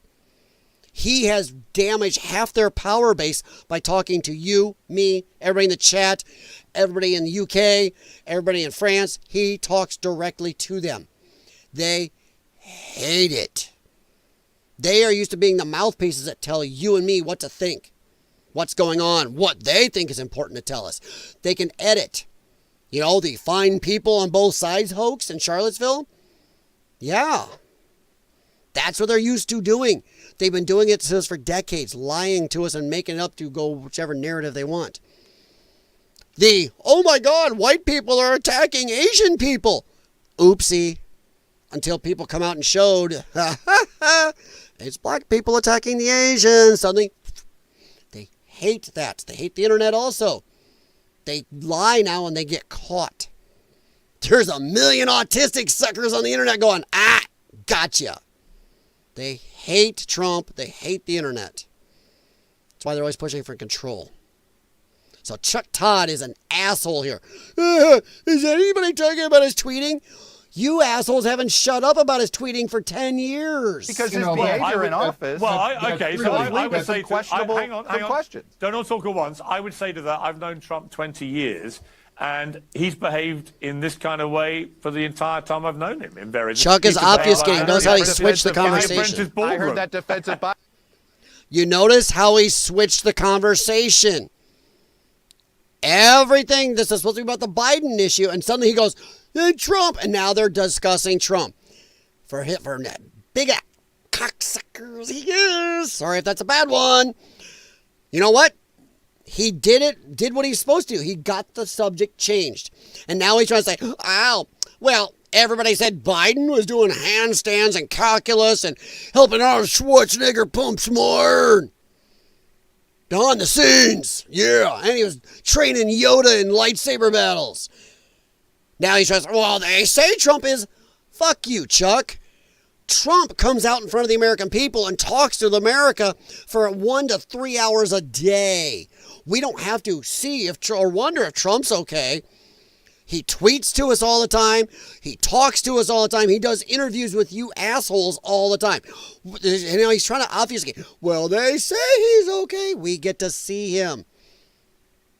He has damaged half their power base by talking to you, me, everybody in the chat, everybody in the UK, everybody in France. He talks directly to them. They hate it. They are used to being the mouthpieces that tell you and me what to think, what's going on, what they think is important to tell us. They can edit. The fine people on both sides hoax in Charlottesville. Yeah. That's what they're used to doing. They've been doing it to us for decades, lying to us and making it up to go whichever narrative they want. Oh my God, white people are attacking Asian people. Oopsie. Until people come out and showed, It's black people attacking the Asians. Suddenly, they hate that. They hate the internet also. They lie now and they get caught. There's a million autistic suckers on the internet going, gotcha. They hate Trump. They hate the internet. That's why they're always pushing for control. So Chuck Todd is an asshole here. Is anybody talking about his tweeting? You assholes haven't shut up about his tweeting for 10 years. Because his behavior in office. Well, I would say questionable. Hang on. Questions. Don't all talk at once. I would say to that, I've known Trump 20 years, and he's behaved in this kind of way for the entire time I've known him. In various. Chuck is obfuscating. Notice how he switched the conversation. I heard that defensive. You notice how he switched the conversation. Everything, this is supposed to be about the Biden issue, and suddenly he goes, Trump, and now they're discussing Trump. For that big cocksuckers he is. Sorry if that's a bad one. You know what? He did what he's supposed to. He got the subject changed. And now he's trying to say, well, everybody said Biden was doing handstands and calculus and helping Arnold Schwarzenegger pump some more. Behind the scenes. Yeah. And he was training Yoda in lightsaber battles. Now he's trying to say, well, they say Trump is. Fuck you, Chuck. Trump comes out in front of the American people and talks to America for 1 to 3 hours a day. We don't have to see or wonder if Trump's okay. He tweets to us all the time. He talks to us all the time. He does interviews with you assholes all the time. You know, he's trying to obfuscate. Well, they say he's okay. We get to see him.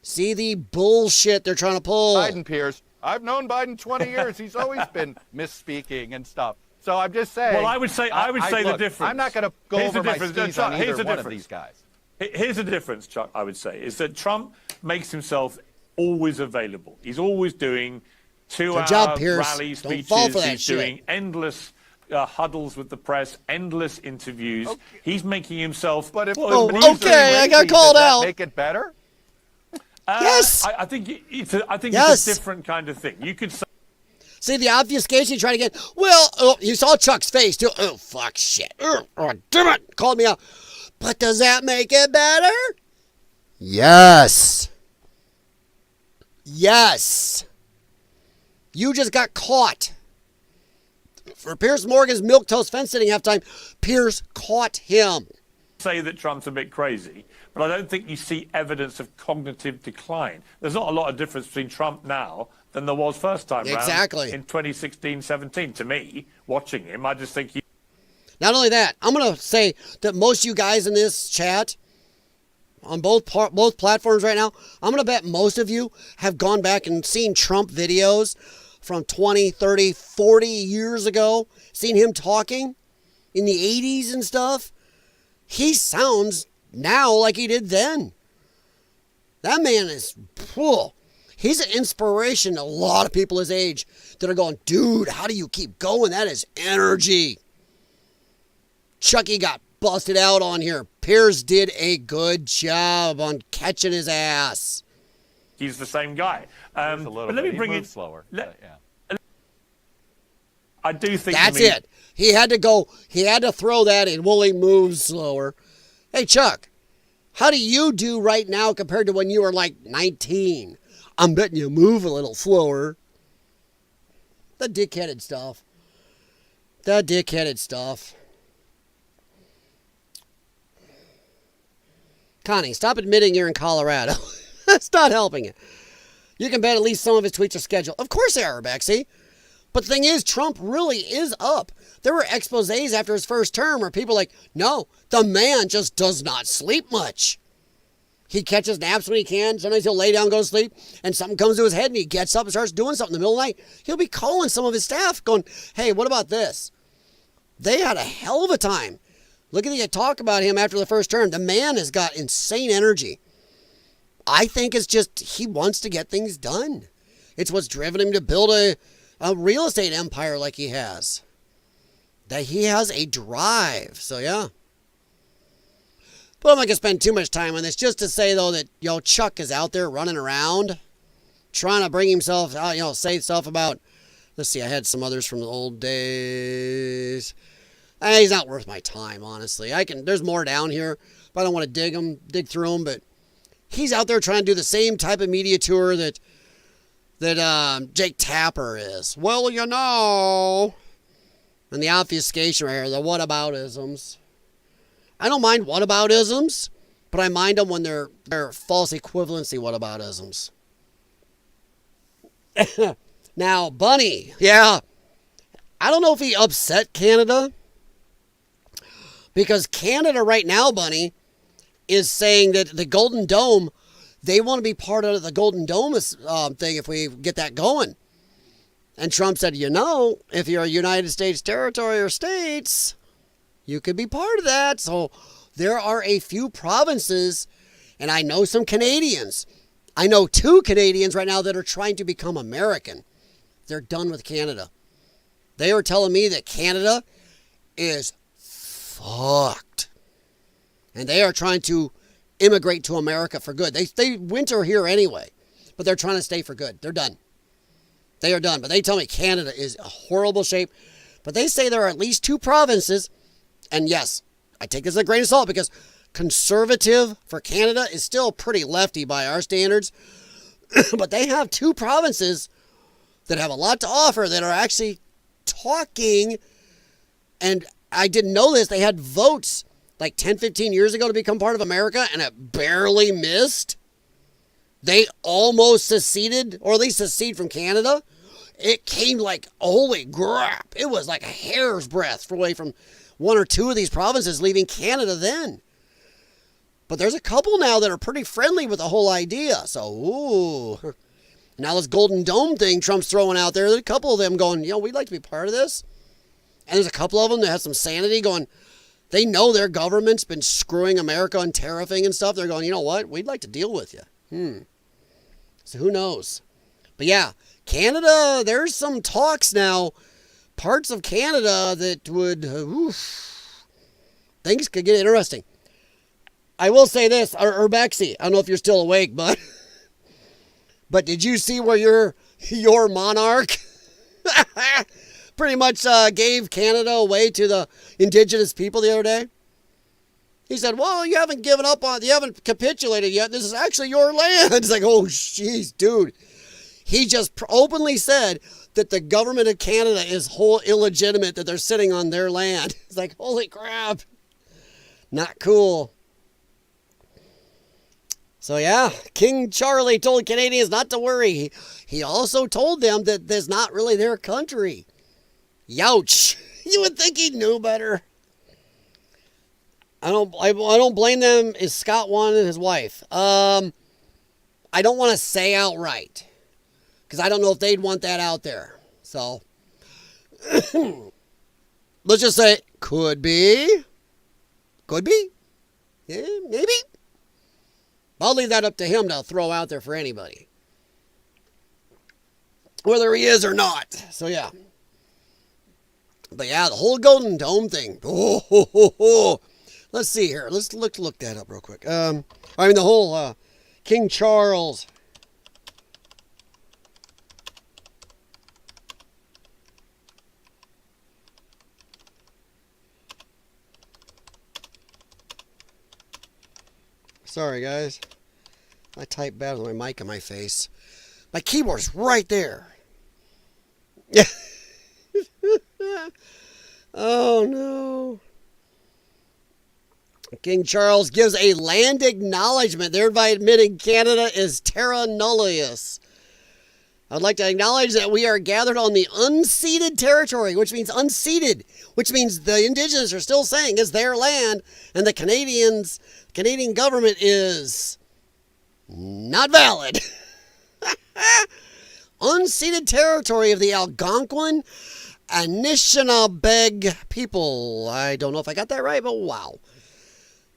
See the bullshit they're trying to pull. Biden peers. I've known Biden 20 years. He's always been misspeaking and stuff. So I'm just saying. Well, I would say the difference. I'm not going to go over my skis on either one of these guys. Here's the difference, Chuck, I would say, is that Trump makes himself always available. He's always doing 2-hour rally speeches. Don't fall for that He's shit. doing endless huddles with the press, endless interviews. Okay. He's making himself. But if I got called out. Make it better. Yes. I think it's a different kind of thing. You could say. See the obfuscation you try to get. Well, you saw Chuck's face too. Oh fuck shit. Oh damn it! Called me out. But does that make it better? Yes. Yes. You just got caught. For Piers Morgan's milquetoast fence sitting halftime, Piers caught him. Say that Trump's a bit crazy, but I don't think you see evidence of cognitive decline. There's not a lot of difference between Trump now than there was first time round in 2016-17. To me, watching him, I just think he... Not only that, I'm going to say that most of you guys in this chat, on both platforms right now, I'm going to bet most of you have gone back and seen Trump videos from 20, 30, 40 years ago, seen him talking in the 80s and stuff. He sounds now like he did then. That man is, he's an inspiration to a lot of people his age that are going, dude, how do you keep going? That is energy. Chucky got busted out on here. Piers did a good job on catching his ass. He's the same guy. But let me bring it slower. I do think that's it. He had to throw that in. Well, he moves slower. Hey, Chuck, how do you do right now compared to when you were like 19? I'm betting you move a little slower. The dickheaded stuff. Connie, stop admitting you're in Colorado. That's not helping it. You can bet at least some of his tweets are scheduled. Of course they are, Bexy. But the thing is, Trump really is up. There were exposés after his first term where people are like, no, the man just does not sleep much. He catches naps when he can. Sometimes he'll lay down and go to sleep, and something comes to his head, and he gets up and starts doing something in the middle of the night. He'll be calling some of his staff going, hey, what about this? They had a hell of a time. Look at the talk about him after the first term. The man has got insane energy. I think it's just he wants to get things done. It's what's driven him to build a real estate empire like he has. That he has a drive. So, yeah. But I'm not going to spend too much time on this. Just to say, though, that, Chuck is out there running around trying to bring himself out, say stuff about, let's see, I had some others from the old days. He's not worth my time, honestly. There's more down here, but I don't want to dig through them. But he's out there trying to do the same type of media tour that Jake Tapper is. Well, you know, and the obfuscation right here, the whataboutisms. I don't mind whataboutisms, but I mind them when they're false equivalency whataboutisms. Now, Bunny, yeah, I don't know if he upset Canada, because Canada right now, Bunny, is saying that the Golden Dome, they want to be part of the Golden Dome thing if we get that going. And Trump said, you know, if you're a United States territory or states, you could be part of that. So there are a few provinces, and I know some Canadians. I know 2 Canadians right now that are trying to become American. They're done with Canada. They were telling me that Canada is fucked. And they are trying to immigrate to America for good. They winter here anyway, but they're trying to stay for good. They're done. They are done. But they tell me Canada is a horrible shape. But they say there are at least 2 provinces. And yes, I take this with a grain of salt because conservative for Canada is still pretty lefty by our standards. But they have 2 provinces that have a lot to offer that are actually talking. And I didn't know this. They had votes like 10, 15 years ago to become part of America, and it barely missed. They almost seceded, or at least seceded from Canada. It came like, holy crap. It was like a hair's breadth away from 1 or 2 of these provinces leaving Canada then. But there's a couple now that are pretty friendly with the whole idea. So, ooh. Now this Golden Dome thing Trump's throwing out there, there's a couple of them going, we'd like to be part of this. And there's a couple of them that have some sanity going, they know their government's been screwing America on tariffing and stuff. They're going, you know what? We'd like to deal with you. So who knows? But yeah, Canada, there's some talks now. Parts of Canada that would, things could get interesting. I will say this, Urbexy, I don't know if you're still awake, but did you see where your monarch pretty much gave Canada away to the indigenous people the other day? He said, well, you haven't given up on, you haven't capitulated yet. This is actually your land. It's like, oh, jeez, dude. He just openly said that the government of Canada is whole illegitimate, that they're sitting on their land. It's like, holy crap. Not cool. So yeah, King Charlie told Canadians not to worry. He also told them that that's not really their country. Youch. You would think he knew better. I don't blame them. Is Scott one and his wife? I don't want to say outright, because I don't know if they'd want that out there. So let's just say could be. Yeah, maybe. I'll leave that up to him to throw out there for anybody, whether he is or not. So yeah. But yeah, the whole Golden Dome thing. Let's see here. Let's look that up real quick. The whole King Charles. Sorry, guys. I type bad with my mic in my face. My keyboard's right there. Yeah. Oh, no. King Charles gives a land acknowledgement, thereby admitting Canada is terra nullius. I'd like to acknowledge that we are gathered on the unceded territory, which means unceded, which means the indigenous are still saying it's their land, and the Canadian government is not valid. Unceded territory of the Algonquin Anishinaabe people. I don't know if I got that right, but wow.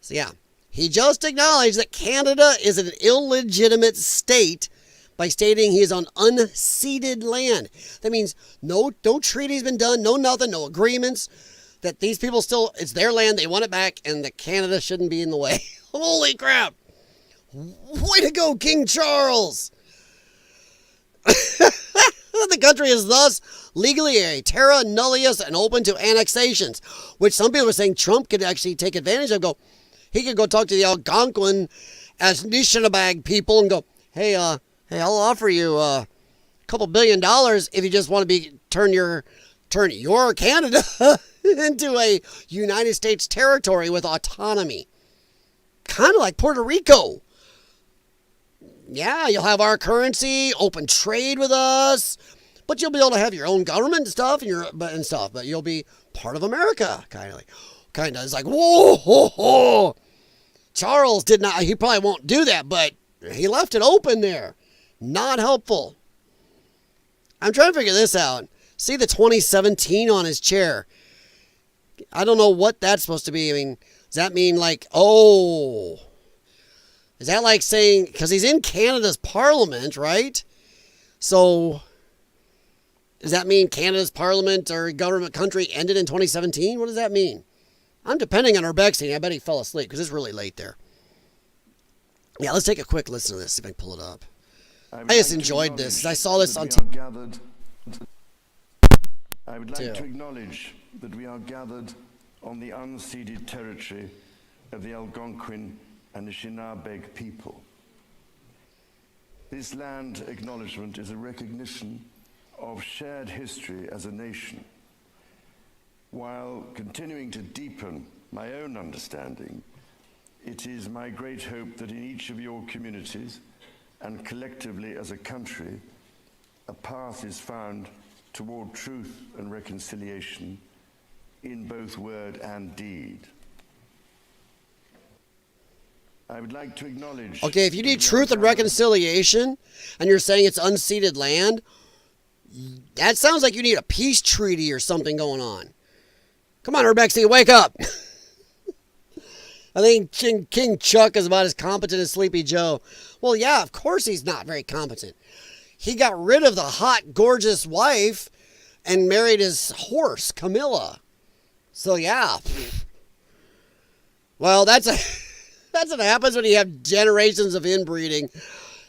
So yeah, he just acknowledged that Canada is an illegitimate state by stating he is on unceded land. That means no treaty's been done, no nothing, no agreements, that these people still, it's their land, they want it back, and that Canada shouldn't be in the way. Holy crap. Way to go, King Charles. The country is thus legally a terra nullius and open to annexations, which some people are saying Trump could actually take advantage of. He could go talk to the Algonquin as Nishinabag people and go, hey, I'll offer you a couple $1 billion if you just want to turn your Canada into a United States territory with autonomy. Kind of like Puerto Rico. Yeah, you'll have our currency, open trade with us, but you'll be able to have your own government and stuff, but you'll be part of America, kind of. It's like, whoa. Charles did not, he probably won't do that, but he left it open there. Not helpful. I'm trying to figure this out. See the 2017 on his chair. I don't know what that's supposed to be. I mean, does that mean like, is that like saying, because he's in Canada's parliament, right? So, does that mean Canada's parliament or government country ended in 2017? What does that mean? I'm depending on Urbexing. I bet he fell asleep because it's really late there. Yeah, let's take a quick listen to this, see if I can pull it up. I just enjoyed this. I saw this on TV. I would like to acknowledge that we are gathered on the unceded territory of the Algonquin and the Shinabeg people. This land acknowledgement is a recognition of shared history as a nation, while continuing to deepen my own understanding. It is my great hope that in each of your communities and collectively as a country, a path is found toward truth and reconciliation in both word and deed. I would like to acknowledge... Okay, if you need truth and reconciliation, and you're saying it's unceded land, that sounds like you need a peace treaty or something going on. Come on, Urbexy, wake up! I think King Chuck is about as competent as Sleepy Joe. Well, yeah, of course he's not very competent. He got rid of the hot, gorgeous wife and married his horse, Camilla. So, yeah. Well, that's what happens when you have generations of inbreeding.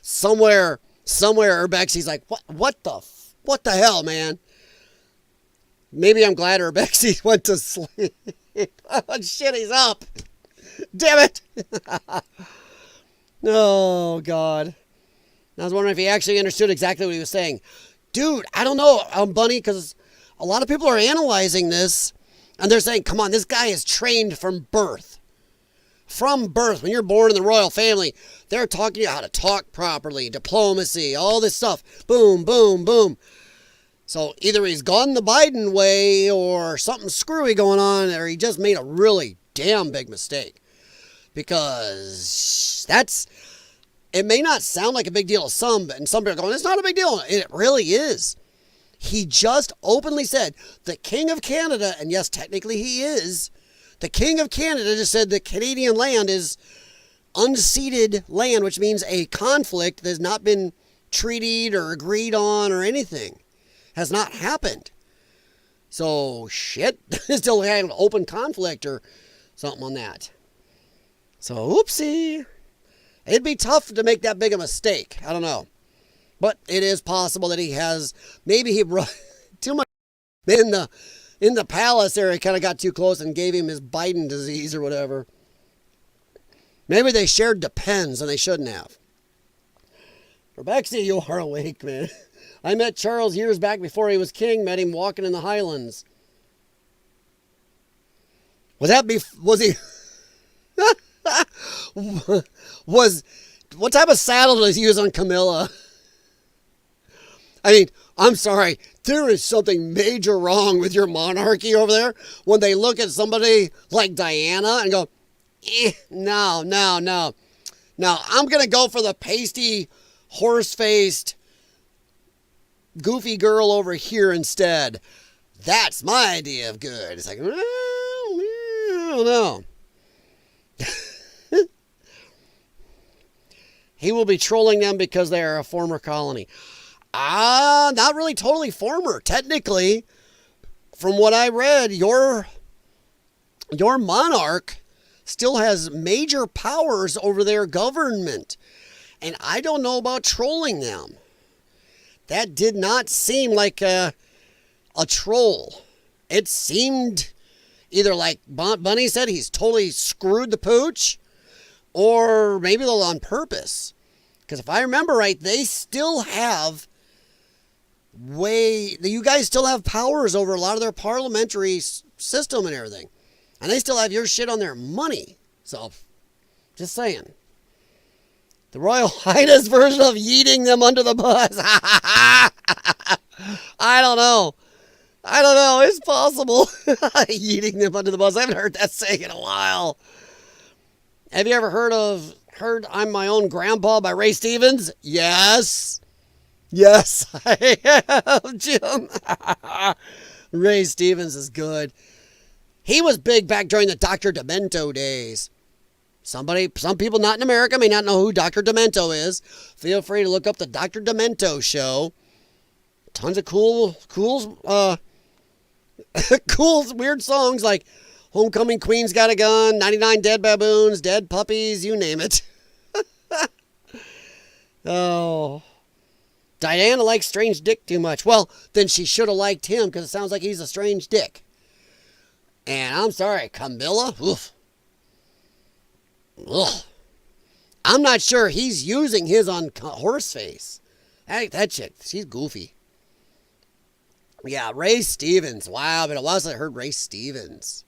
Somewhere, Urbexy's like, what the hell, man? Maybe I'm glad Urbexy went to sleep. Oh, shit, he's up. Damn it. Oh, God. I was wondering if he actually understood exactly what he was saying. Dude, I don't know, Bunny, because a lot of people are analyzing this, and they're saying, come on, this guy is trained from birth. From birth, when you're born in the royal family, they're talking you how to talk properly, diplomacy, all this stuff. Boom, boom, boom. So either he's gone the Biden way or something screwy going on, or he just made a really damn big mistake. Because it may not sound like a big deal to some, but some people are going, it's not a big deal. It really is. He just openly said, the King of Canada, and yes, technically he is, the King of Canada just said the Canadian land is unceded land, which means a conflict that has not been treated or agreed on or anything. Has not happened. So, shit, still had an open conflict or something on that. So, oopsie. It'd be tough to make that big a mistake. I don't know. But it is possible that he has, maybe he brought too much in the palace area, kind of got too close and gave him his Biden disease or whatever. Maybe they shared the pens and they shouldn't have. Rebecca, you are awake, man. I met Charles years back before he was king, met him walking in the Highlands. Was he... what type of saddle does he use on Camilla? I mean, I'm sorry, there is something major wrong with your monarchy over there when they look at somebody like Diana and go, no. No, I'm going to go for the pasty, horse-faced, goofy girl over here instead. That's my idea of good. It's like, I don't know. He will be trolling them because they are a former colony. Not really totally former. Technically, from what I read, your monarch still has major powers over their government. And I don't know about trolling them. that did not seem like a troll. It seemed either like Bunny said, he's totally screwed the pooch, or maybe they're on purpose. Because if I remember right, they still have you guys still have powers over a lot of their parliamentary system and everything. And they still have your shit on their money. So, just saying. The Royal Highness version of yeeting them under the bus. I don't know. It's possible. Yeeting them under the bus. I haven't heard that saying in a while. Have you ever heard I'm My Own Grandpa by Ray Stevens? Yes. Yes, I have, Jim. Ray Stevens is good. He was big back during the Dr. Demento days. Some people not in America may not know who Dr. Demento is. Feel free to look up the Dr. Demento show. Tons of cool, weird songs like Homecoming Queen's Got a Gun, 99 Dead Baboons, Dead Puppies, you name it. Oh. Diana likes Strange Dick too much. Well, then she should have liked him because it sounds like he's a strange dick. And I'm sorry, Camilla? Oof. Ugh. I'm not sure he's using his on Horseface. That chick, she's goofy. Yeah, Ray Stevens. Wow, but it was I heard Ray Stevens.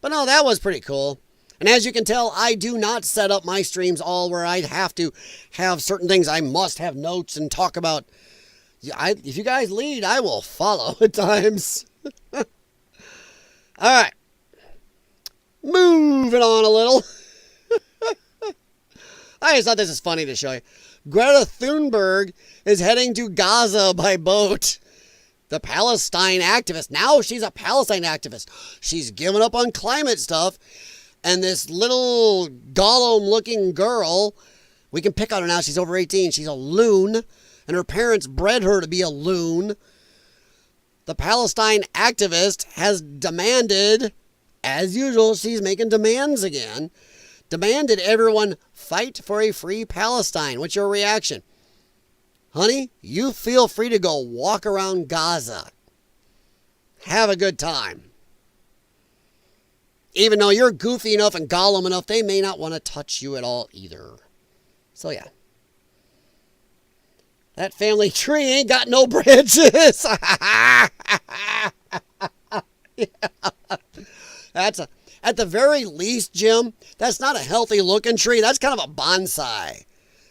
But no, that was pretty cool. And as you can tell, I do not set up my streams all where I'd have to have certain things. I must have notes and talk about. If you guys lead, I will follow at times. All right. Moving on a little. I just thought this is funny to show you. Greta Thunberg is heading to Gaza by boat. The Palestine activist. Now she's a Palestine activist. She's given up on climate stuff. And this little Gollum-looking girl, we can pick on her now. She's over 18. She's a loon. And her parents bred her to be a loon. The Palestine activist has demanded, as usual, she's making demands again, demanded everyone fight for a free Palestine. What's your reaction? Honey, you feel free to go walk around Gaza. Have a good time. Even though you're goofy enough and Gollum enough, they may not want to touch you at all either. So yeah. That family tree ain't got no branches. Yeah. That's at the very least, Jim, that's not a healthy looking tree. That's kind of a bonsai.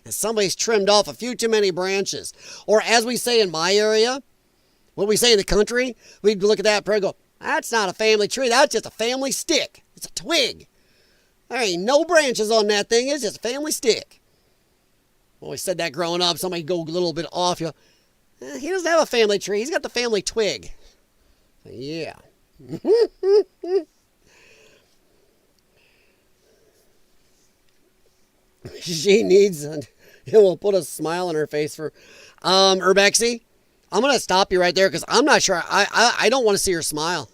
And somebody's trimmed off a few too many branches. Or as we say in my area, what we say in the country, we'd look at that and go, that's not a family tree. That's just a family stick. It's a twig. There ain't no branches on that thing. It's just a family stick. Always said that growing up. Somebody go a little bit off. You go, he doesn't have a family tree. He's got the family twig. Yeah. She needs, it will put a smile on her face for, Urbexy. I'm going to stop you right there because I'm not sure. I don't want to see her smile.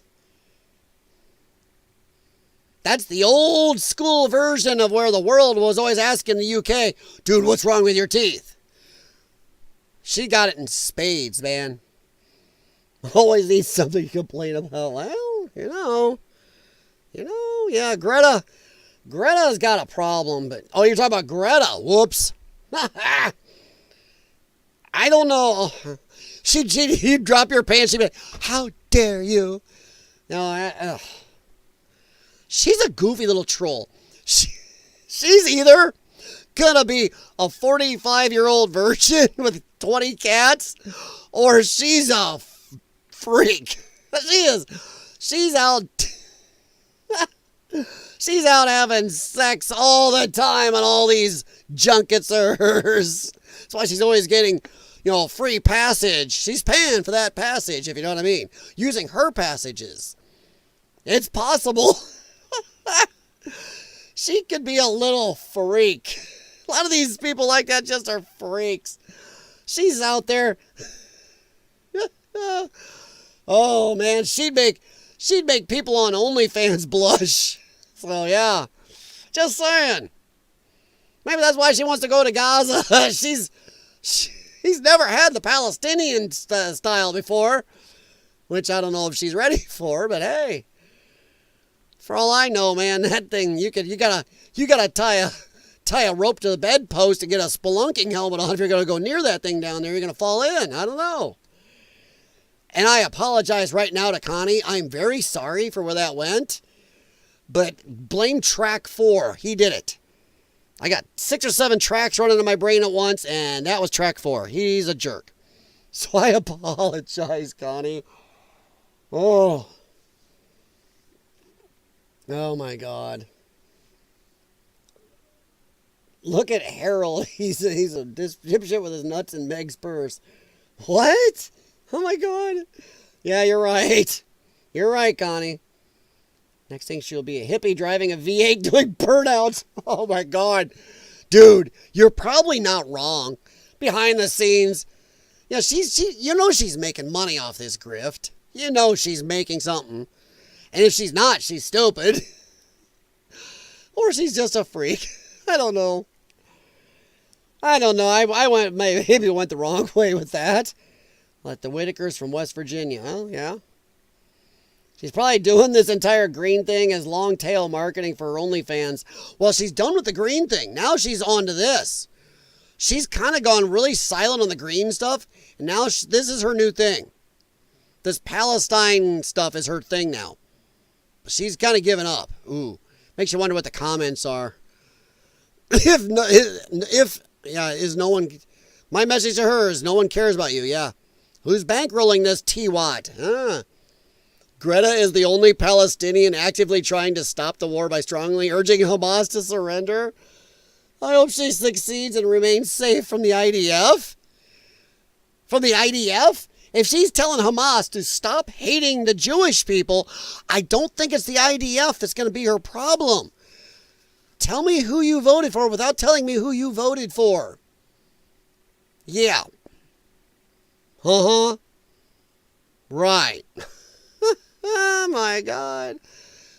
That's the old school version of where the world was always asking the UK, dude, what's wrong with your teeth? She got it in spades, man. Always needs something to complain about. Well, yeah, Greta's got a problem, but, oh, you're talking about Greta. Whoops. I don't know. You'd drop your pants, she'd be like, how dare you? No, she's a goofy little troll. She's either gonna be a 45-year-old virgin with 20 cats, or she's a freak. She is. She's out. She's out having sex all the time on all these junkets of hers. That's why she's always getting, free passage. She's paying for that passage, if you know what I mean. Using her passages. It's possible. She could be a little freak. A lot of these people like that just are freaks. She's out there. Oh, man. She'd make people on OnlyFans blush. So, yeah. Just saying. Maybe that's why she wants to go to Gaza. He's never had the Palestinian style before, which I don't know if she's ready for, but hey, for all I know, man, that thing, you gotta tie a rope to the bedpost and get a spelunking helmet on if you're gonna go near that thing down there. You're gonna fall in. I don't know. And I apologize right now to Connie. I'm very sorry for where that went, but blame track 4. He did it. I got 6 or 7 tracks running in my brain at once, and that was track 4. He's a jerk. So I apologize, Connie. Oh my God. Look at Harold. He's a dipshit with his nuts in Meg's purse. What? Oh my God. Yeah, you're right. You're right, Connie. Next thing, she'll be a hippie driving a V8 doing burnouts. Oh my God. Dude, you're probably not wrong. Behind the scenes, she's making money off this grift. You know she's making something. And if she's not, she's stupid. Or she's just a freak. I don't know. I maybe went the wrong way with that. Like the Whitakers from West Virginia. Well, yeah. She's probably doing this entire green thing as long tail marketing for her OnlyFans. Well, she's done with the green thing. Now she's on to this. She's kind of gone really silent on the green stuff. And now this is her new thing. This Palestine stuff is her thing now. She's kind of given up. Ooh. Makes you wonder what the comments are. My message to her is no one cares about you. Yeah. Who's bankrolling this T-Watt? Greta is the only Palestinian actively trying to stop the war by strongly urging Hamas to surrender. I hope she succeeds and remains safe from the IDF. From the IDF? If she's telling Hamas to stop hating the Jewish people, I don't think it's the IDF that's going to be her problem. Tell me who you voted for without telling me who you voted for. Yeah. Right. Oh my God.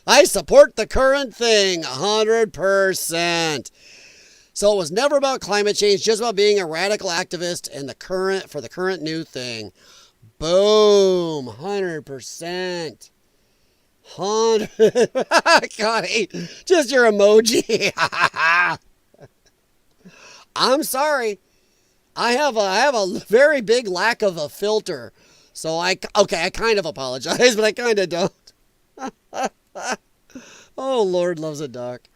I support the current thing 100%. So it was never about climate change, just about being a radical activist and for the current new thing. Boom. 100%. 100. Connie, just your emoji. I'm sorry. I have a very big lack of a filter. So I kind of apologize, but I kind of don't. Oh, Lord loves a duck.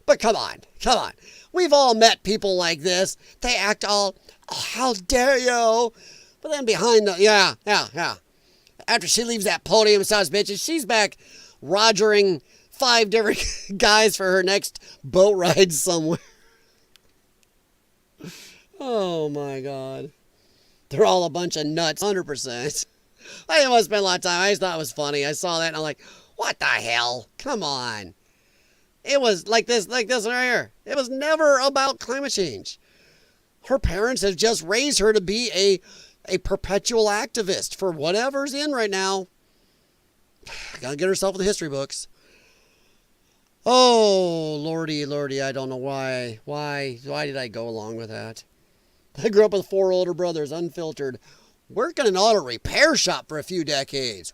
But come on. We've all met people like this. They act all, oh, how dare you? But then behind the, yeah. After she leaves that podium and starts bitching, she's back rogering 5 different guys for her next boat ride somewhere. Oh, my God. They're all a bunch of nuts, 100%. I didn't want to spend a lot of time. I just thought it was funny. I saw that and I'm like, what the hell? Come on. It was like this right here. It was never about climate change. Her parents have just raised her to be a perpetual activist for whatever's in right now. Gotta get herself in the history books. Oh, lordy, I don't know why. Why did I go along with that? I grew up with 4 older brothers, unfiltered, working in an auto repair shop for a few decades.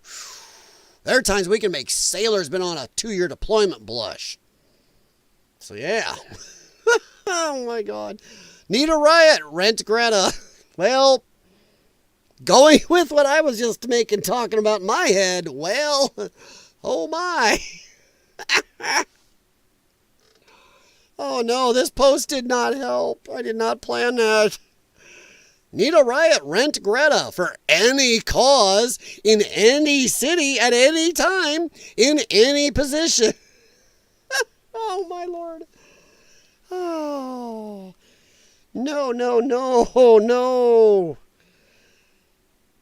There are times we can make sailors been on a 2-year deployment blush. So yeah. Oh my God. Need a riot, rent Greta. Well, going with what I was just talking about in my head, well, oh my. Oh no, this post did not help. I did not plan that. Need a riot, rent Greta for any cause, in any city, at any time, in any position. Oh, my Lord. Oh. No.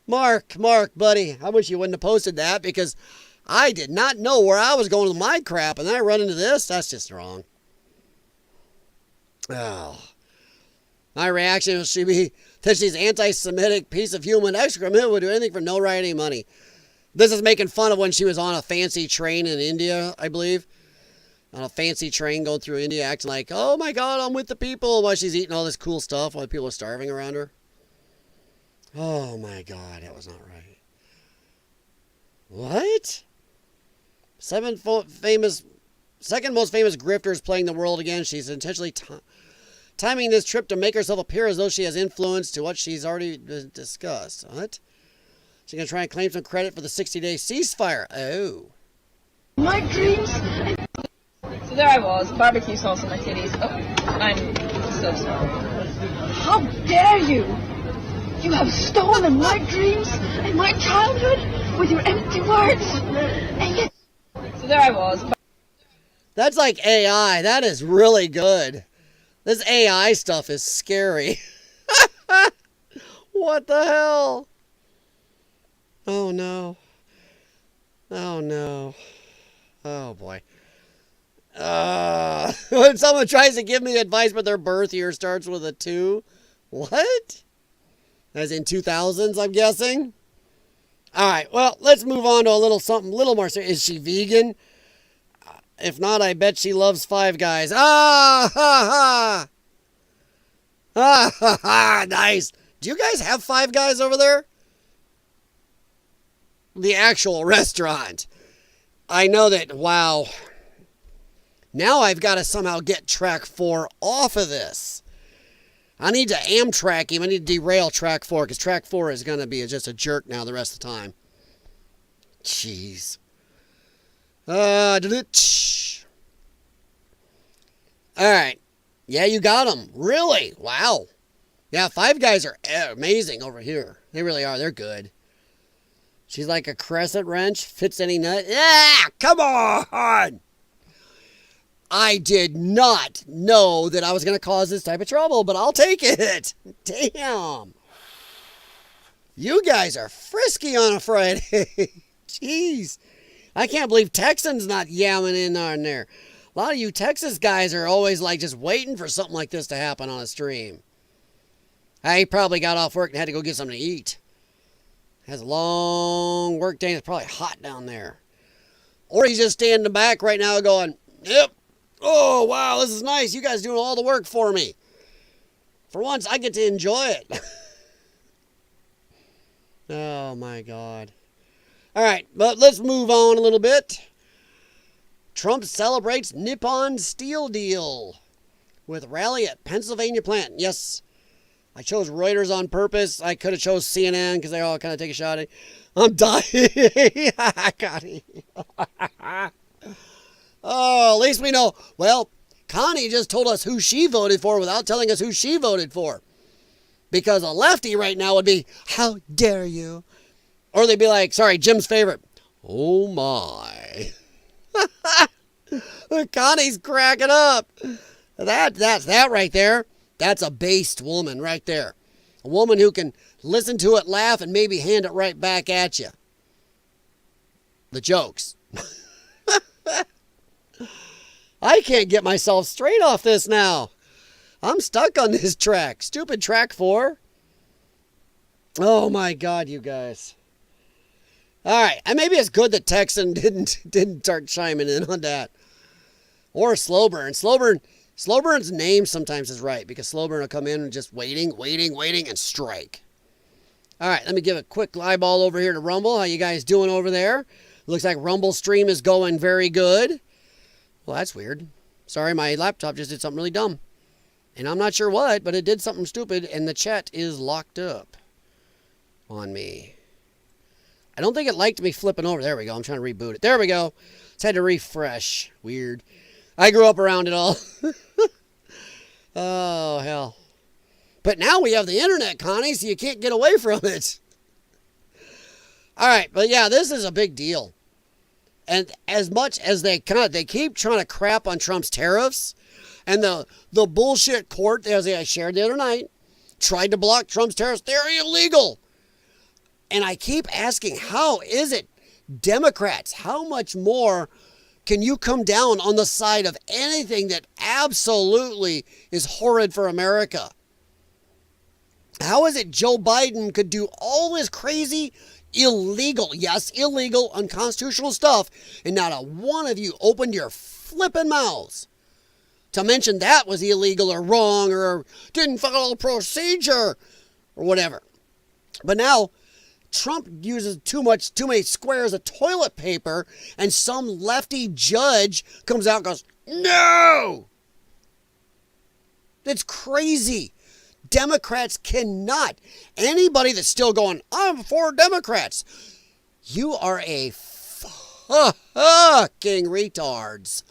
Mark, buddy, I wish you wouldn't have posted that because I did not know where I was going with my crap, and then I run into this. That's just wrong. Oh. My reaction should be that she's anti-Semitic piece of human excrement would do anything for no rioting money. This is making fun of when she was on a fancy train in India, I believe. On a fancy train going through India, acting like, oh my God, I'm with the people, while she's eating all this cool stuff while people are starving around her. Oh my God, that was not right. What? Second most famous grifter is playing the world again. She's intentionally timing this trip to make herself appear as though she has influence to what she's already discussed. What? She's going to try and claim some credit for the 60-day ceasefire. Oh. My dreams. So there I was, barbecue sauce on my titties. Oh, I'm so sorry. How dare you! You have stolen my dreams and my childhood with your empty words. And yet... So there I was. That's like AI. That is really good. This AI stuff is scary. What the hell? Oh no. Oh no. Oh boy. When someone tries to give me advice but their birth year starts with a 2. What? As in 2000s, I'm guessing? Alright, well, let's move on to a little something, little more serious. Is she vegan? If not, I bet she loves Five Guys. Ah, ha, ha. Ah, ha, ha. Nice. Do you guys have Five Guys over there? The actual restaurant. I know that, wow. Now I've got to somehow get track 4 off of this. I need to Amtrak him. I need to derail track 4 because track 4 is going to be just a jerk now the rest of the time. Jeez. All right. Yeah, you got them. Really? Wow. Yeah, Five Guys are amazing over here. They really are. They're good. She's like a crescent wrench. Fits any nut. Yeah, come on. I did not know that I was going to cause this type of trouble, but I'll take it. Damn. You guys are frisky on a Friday. Jeez. I can't believe Texans not yamming in on there. A lot of you Texas guys are always like just waiting for something like this to happen on a stream. He probably got off work and had to go get something to eat. Has a long work day and it's probably hot down there. Or he's just standing back right now going, yep. Oh, wow, this is nice. You guys doing all the work for me. For once, I get to enjoy it. Oh, my God. All right, but let's move on a little bit. Trump celebrates Nippon steel deal with rally at Pennsylvania plant. Yes, I chose Reuters on purpose. I could have chose CNN because they all kind of take a shot at it. I'm dying. I got it. Oh, at least we know. Well, Connie just told us who she voted for without telling us who she voted for. Because a lefty right now would be, how dare you? Or they'd be like, sorry, Jim's favorite. Oh, my. Connie's cracking up. That's that right there. That's a based woman right there. A woman who can listen to it, laugh, and maybe hand it right back at you. The jokes. I can't get myself straight off this now. I'm stuck on this track. Stupid track 4. Oh my God, you guys. All right, and maybe it's good that Texan didn't start chiming in on that. Or Slowburn. Slowburn's name sometimes is right because Slowburn will come in and just waiting, and strike. All right, let me give a quick eyeball over here to Rumble. How you guys doing over there? Looks like Rumble stream is going very good. Well, that's weird. Sorry, my laptop just did something really dumb. And I'm not sure what, but it did something stupid, and the chat is locked up on me. I don't think it liked me flipping over. There we go. I'm trying to reboot it. There we go. It's had to refresh. Weird. I grew up around it all. Oh, hell. But now we have the internet, Connie, so you can't get away from it. All right, but yeah, this is a big deal. And as much as they keep trying to crap on Trump's tariffs, and the bullshit court, as I shared the other night, tried to block Trump's tariffs. They're illegal. And I keep asking, how is it, Democrats, how much more can you come down on the side of anything that absolutely is horrid for America? How is it Joe Biden could do all this crazy, illegal, yes, illegal, unconstitutional stuff, and not a one of you opened your flipping mouths to mention that was illegal or wrong or didn't follow procedure or whatever? But now Trump uses too many squares of toilet paper, and some lefty judge comes out and goes, no! That's crazy. Democrats cannot. Anybody that's still going, I'm for Democrats, you are a fucking retards.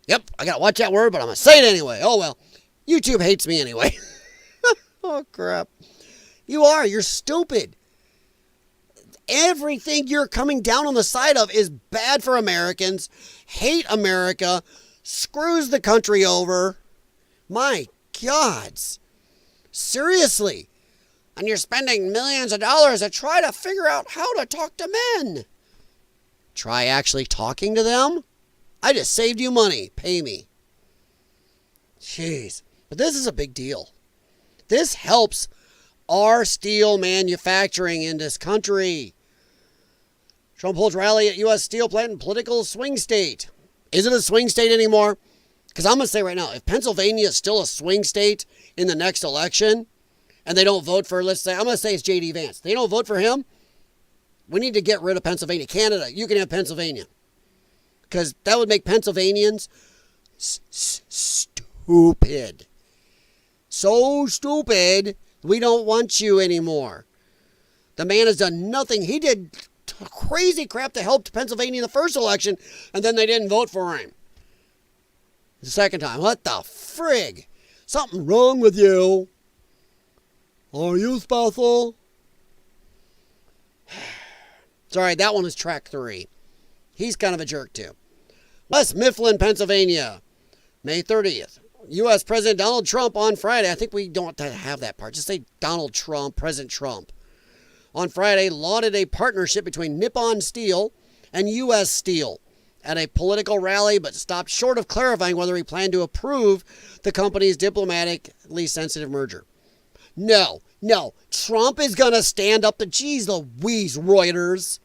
Yep, I gotta watch that word, but I'm gonna say it anyway. Oh well, YouTube hates me anyway. Oh crap. You're stupid. Everything you're coming down on the side of is bad for Americans, hate America, screws the country over. My gods. Seriously. And you're spending millions of dollars to try to figure out how to talk to men. Try actually talking to them? I just saved you money. Pay me. Jeez. But this is a big deal. This helps our steel manufacturing in this country. Trump holds rally at U.S. steel plant in political swing state. Is it a swing state anymore? Because I'm going to say right now, if Pennsylvania is still a swing state in the next election, and they don't vote for, let's say, I'm going to say it's J.D. Vance. They don't vote for him, we need to get rid of Pennsylvania. Canada, you can have Pennsylvania. Because that would make Pennsylvanians stupid. So stupid, we don't want you anymore. The man has done nothing. He did crazy crap to help Pennsylvania in the first election, and then they didn't vote for him. The second time. What the frig? Something wrong with you. Are you special? Sorry, that one is track 3. He's kind of a jerk too. West Mifflin, Pennsylvania, May 30th. U.S. President Donald Trump on Friday. I think we don't have that part. Just say Donald Trump, President Trump. On Friday, lauded a partnership between Nippon Steel and U.S. Steel at a political rally, but stopped short of clarifying whether he planned to approve the company's diplomatically sensitive merger. No. Trump is going to stand up to, geez Louise, Reuters.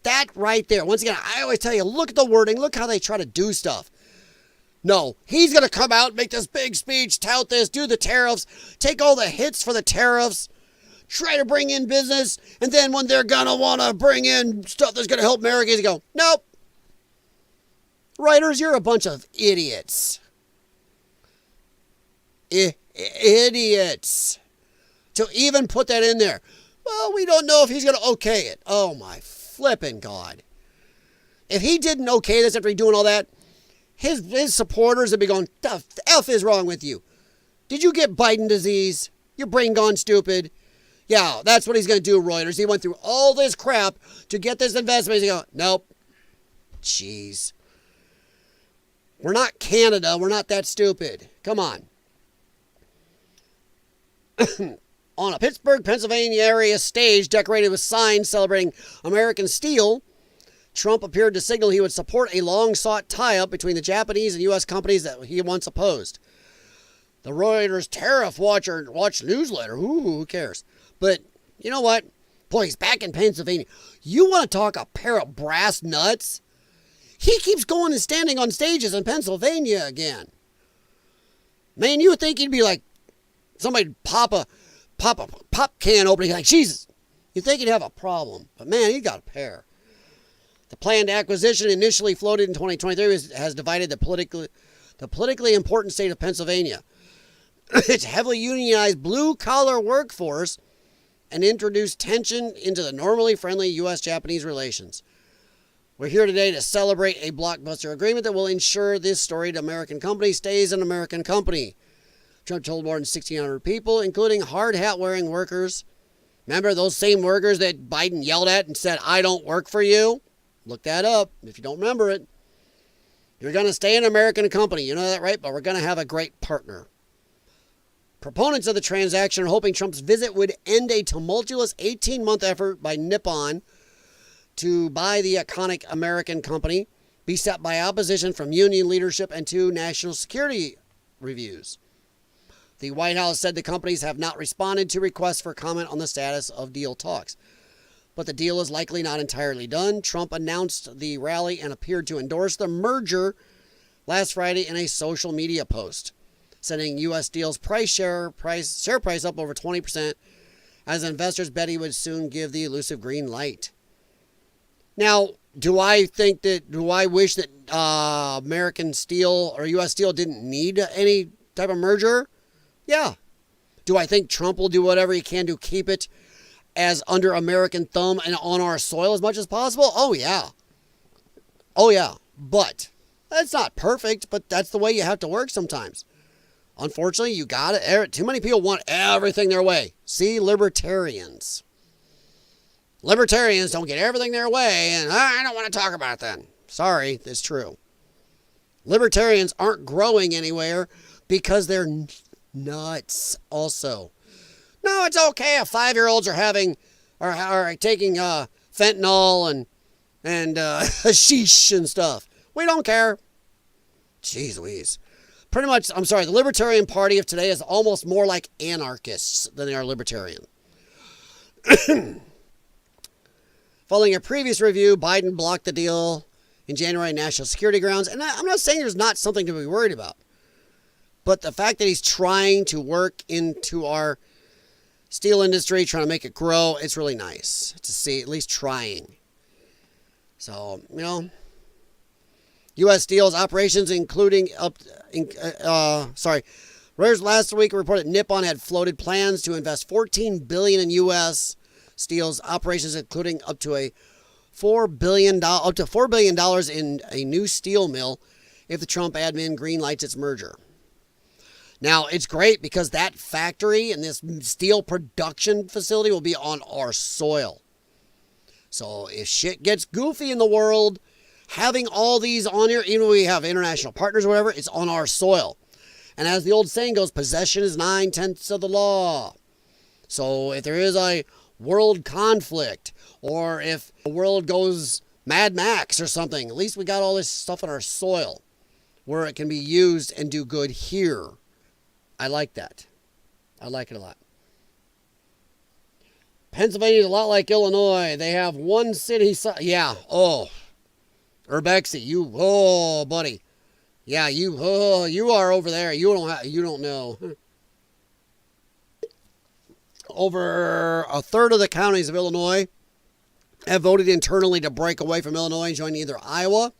That right there. Once again, I always tell you, look at the wording. Look how they try to do stuff. No, he's going to come out, make this big speech, tout this, do the tariffs, take all the hits for the tariffs, try to bring in business, and then when they're going to want to bring in stuff that's going to help Americans, go, nope. Writers, you're a bunch of idiots. Idiots. To even put that in there. Well, we don't know if he's going to okay it. Oh, my flipping God. If he didn't okay this after doing all that, his supporters would be going, the F is wrong with you? Did you get Biden disease? Your brain gone stupid? Yeah, that's what he's going to do, Reuters. He went through all this crap to get this investment. He's going, nope. Jeez. We're not Canada. We're not that stupid. Come on. On a Pittsburgh, Pennsylvania area stage decorated with signs celebrating American steel, Trump appeared to signal he would support a long-sought tie-up between the Japanese and U.S. companies that he once opposed. The Reuters Tariff Watch newsletter, who cares? But you know what? Boy, he's back in Pennsylvania. You want to talk a pair of brass nuts? He keeps going and standing on stages in Pennsylvania again. Man, you would think he'd be like, somebody pop a pop can opening, like, Jesus. You'd think he'd have a problem. But man, he got a pair. The planned acquisition, initially floated in 2023, has divided the politically important state of Pennsylvania. Its heavily unionized blue-collar workforce and introduced tension into the normally friendly U.S.-Japanese relations. We're here today to celebrate a blockbuster agreement that will ensure this storied American company stays an American company. Trump told more than 1,600 people, including hard hat-wearing workers. Remember those same workers that Biden yelled at and said, I don't work for you? Look that up if you don't remember it. You're going to stay an American company. You know that, right? But we're going to have a great partner. Proponents of the transaction are hoping Trump's visit would end a tumultuous 18-month effort by Nippon to buy the iconic American company, beset by opposition from union leadership and 2 national security reviews. The White House said the companies have not responded to requests for comment on the status of deal talks. But the deal is likely not entirely done. Trump announced the rally and appeared to endorse the merger last Friday in a social media post, sending U.S. Steel's share price up over 20% as investors bet he would soon give the elusive green light. Now, do I wish that American steel or U.S. steel didn't need any type of merger? Yeah. Do I think Trump will do whatever he can to keep it as under American thumb and on our soil as much as possible? Oh, yeah. Oh, yeah. But that's not perfect, but that's the way you have to work sometimes. Unfortunately, you got it. Too many people want everything their way. See, libertarians. Libertarians don't get everything their way, and I don't want to talk about it then. Sorry, that's true. Libertarians aren't growing anywhere because they're nuts also. No, it's okay if 5-year-olds are taking fentanyl and hashish and stuff. We don't care. Jeez Louise. Pretty much, I'm sorry, the Libertarian Party of today is almost more like anarchists than they are libertarian. Following a previous review, Biden blocked the deal in January on national security grounds. And I'm not saying there's not something to be worried about. But the fact that he's trying to work into our steel industry, trying to make it grow, it's really nice to see at least trying. So, U.S. Steel's operations, including Reuters last week reported Nippon had floated plans to invest $14 billion in U.S. Steel's operations, including up to $4 billion in a new steel mill if the Trump admin greenlights its merger. Now, it's great because that factory and this steel production facility will be on our soil. So if shit gets goofy in the world, having all these on here, even when we have international partners or whatever, it's on our soil. And as the old saying goes, possession is 9/10 of the law. So if there is a world conflict, or if the world goes Mad Max or something, at least we got all this stuff on our soil where it can be used and do good here. I like that. I like it a lot. Pennsylvania is a lot like Illinois. They have one city. Yeah. Oh. Urbexy, buddy. Yeah, you are over there. You don't know. Over a third of the counties of Illinois have voted internally to break away from Illinois and join either Iowa,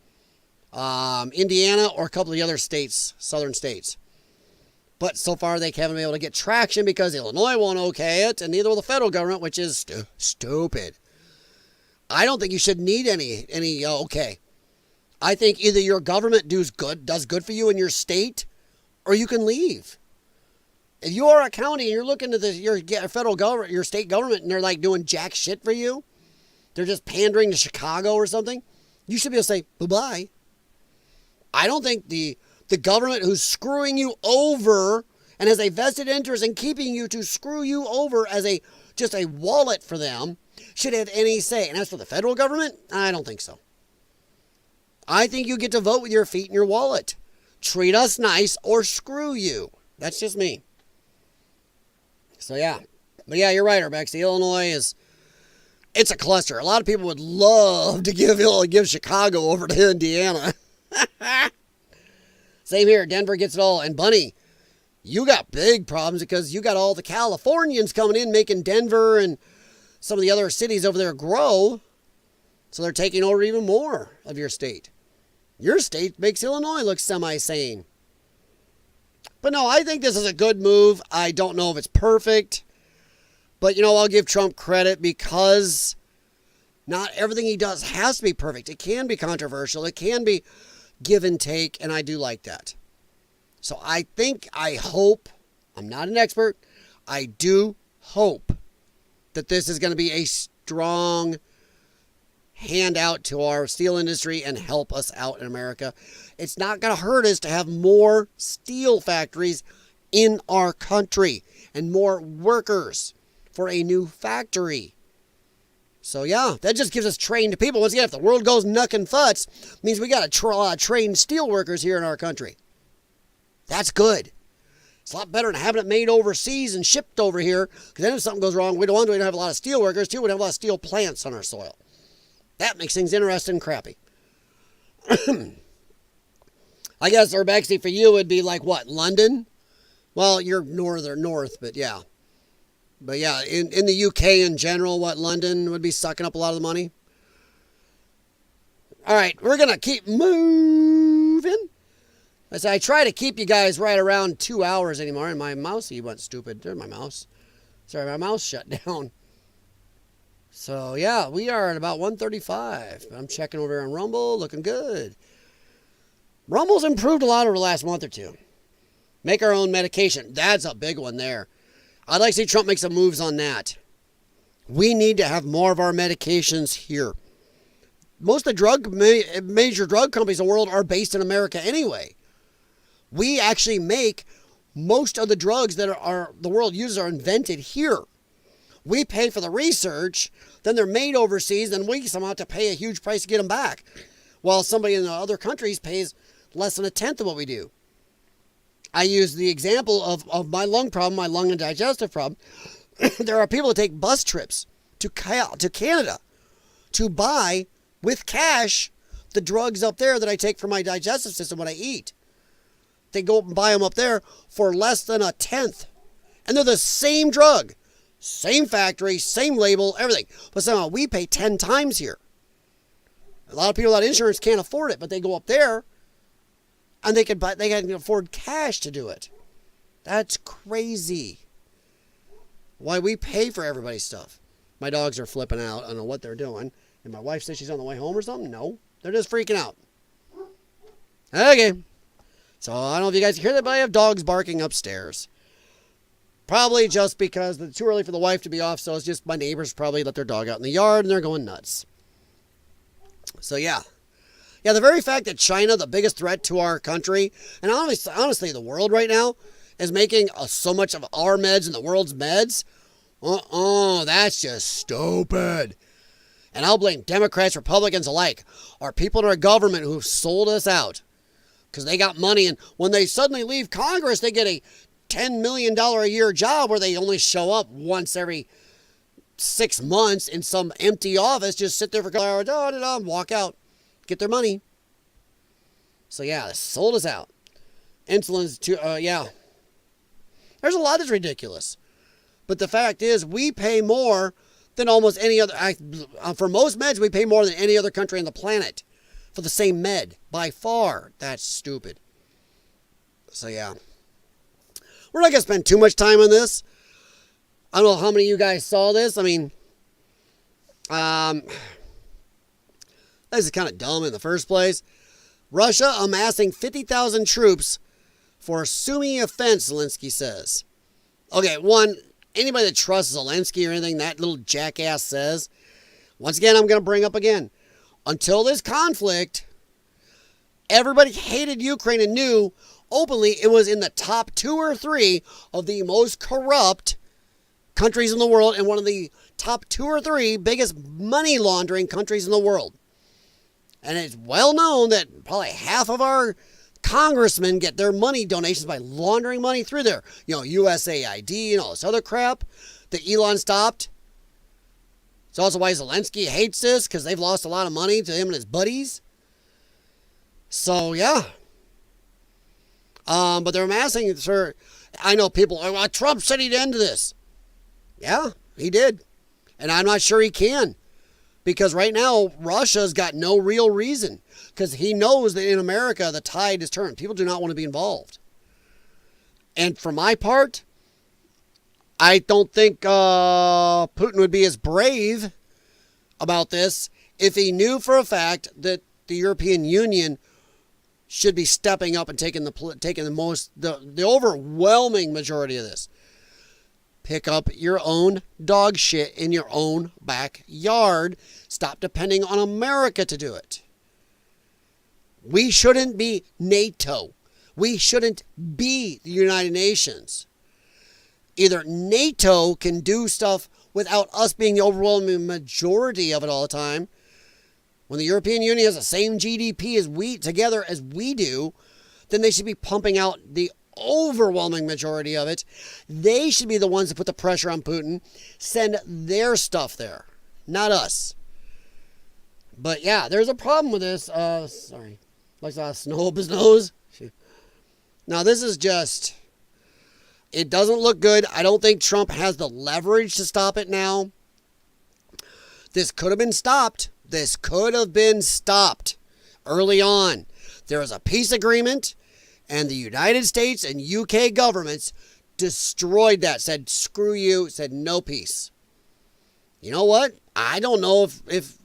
Indiana, or a couple of the other states, southern states. But so far they haven't been able to get traction because Illinois won't okay it, and neither will the federal government, which is stupid. I don't think you should need any okay. I think either your government does good for you in your state, or you can leave. If you are a county and you're looking to your federal government, your state government, and they're like doing jack shit for you, they're just pandering to Chicago or something, you should be able to say bye-bye. I don't think the government who's screwing you over and has a vested interest in keeping you to screw you over as just a wallet for them should have any say. And as for the federal government, I don't think so. I think you get to vote with your feet in your wallet. Treat us nice or screw you. That's just me. So yeah. But yeah, you're right, Rebecca. Illinois it's a cluster. A lot of people would love to give Chicago over to Indiana. Same here. Denver gets it all. And Bunny, you got big problems because you got all the Californians coming in making Denver and some of the other cities over there grow. So they're taking over even more of your state. Your state makes Illinois look semi-sane. But no, I think this is a good move. I don't know if it's perfect. But, I'll give Trump credit because not everything he does has to be perfect. It can be controversial. It can be give and take, and I do like that. So I hope, I'm not an expert, I do hope that this is going to be a strong handout to our steel industry and help us out in America. It's not going to hurt us to have more steel factories in our country and more workers for a new factory. So yeah, that just gives us trained people. Once again, if the world goes nuck and futz, means we got to train steel workers here in our country. That's good. It's a lot better than having it made overseas and shipped over here. Because then if something goes wrong, we don't have a lot of steel workers. Two, we don't have a lot of steel plants on our soil. That makes things interesting and crappy. I guess Urbexy for you would be like what, London? Well, you're north, but yeah. But yeah, in the UK in general, London would be sucking up a lot of the money. All right, we're going to keep moving. I try to keep you guys right around 2 hours anymore, and my mousey went stupid. There's my mouse. Sorry, my mouse shut down. So, yeah, we are at about 1:35. I'm checking over on Rumble, looking good. Rumble's improved a lot over the last month or two. Make our own medication. That's a big one there. I'd like to see Trump make some moves on that. We need to have more of our medications here. Most of the major drug companies in the world are based in America anyway. We actually make most of the drugs that the world uses are invented here. We pay for the research, then they're made overseas, then we somehow have to pay a huge price to get them back. While somebody in the other countries pays less than a tenth of what we do. I use the example of my lung problem, my lung and digestive problem. There are people that take bus trips to Canada to buy, with cash, the drugs up there that I take for my digestive system when I eat. They go and buy them up there for less than a tenth. And they're the same drug. Same factory, same label, everything. But somehow we pay 10 times here. A lot of people without insurance can't afford it, but they go up there and they can afford cash to do it. That's crazy. Why we pay for everybody's stuff. My dogs are flipping out. I don't know what they're doing. And my wife says she's on the way home or something? No. They're just freaking out. Okay. So I don't know if you guys can hear that, but I have dogs barking upstairs. Probably just because it's too early for the wife to be off, so it's just my neighbors probably let their dog out in the yard and they're going nuts. So yeah. Yeah, the very fact that China, the biggest threat to our country, and honestly the world right now, is making so much of our meds and the world's meds, that's just stupid. And I'll blame Democrats, Republicans alike, or people in our government who've sold us out. Because they got money, and when they suddenly leave Congress, they get a $10 million a year job where they only show up once every 6 months in some empty office, just sit there for a couple hours, walk out, get their money. So yeah, they sold us out. Insulin's too, yeah. There's a lot that's ridiculous. But the fact is, we pay more than almost any other, for most meds, we pay more than any other country on the planet for the same med, by far. That's stupid. So yeah. We're not going to spend too much time on this. I don't know how many of you guys saw this. I mean, this is kind of dumb in the first place. Russia amassing 50,000 troops for a Sumy offense, Zelensky says. Okay, one, anybody that trusts Zelensky or anything that little jackass says, once again, I'm going to bring up again. Until this conflict, everybody hated Ukraine and knew openly it was in the top 2 or 3 of the most corrupt countries in the world and one of the top 2 or 3 biggest money laundering countries in the world. And it's well known that probably half of our congressmen get their money donations by laundering money through there. USAID and all this other crap that Elon stopped. It's also why Zelensky hates this, because they've lost a lot of money to him and his buddies. So, yeah. But they're amassing, sir. I know people, Trump said he'd end this. Yeah, he did. And I'm not sure he can. Because right now, Russia's got no real reason. Because he knows that in America, the tide is turned. People do not want to be involved. And for my part, I don't think Putin would be as brave about this if he knew for a fact that the European Union should be stepping up and taking the overwhelming majority of this. Pick up your own dog shit in your own backyard. Stop depending on America to do it. We shouldn't be NATO. We shouldn't be the United Nations. Either NATO can do stuff without us being the overwhelming majority of it all the time. When the European Union has the same GDP as we do, then they should be pumping out the overwhelming majority of it. They should be the ones that put the pressure on Putin, send their stuff there, not us. But yeah, there's a problem with this. Sorry. Like snow up his nose. Now this is just, It doesn't look good. I don't think Trump has the leverage to stop it now. This could have been stopped. This could have been stopped early on. There was a peace agreement, and the United States and UK governments destroyed that, said screw you, said no peace. You know what? I don't know if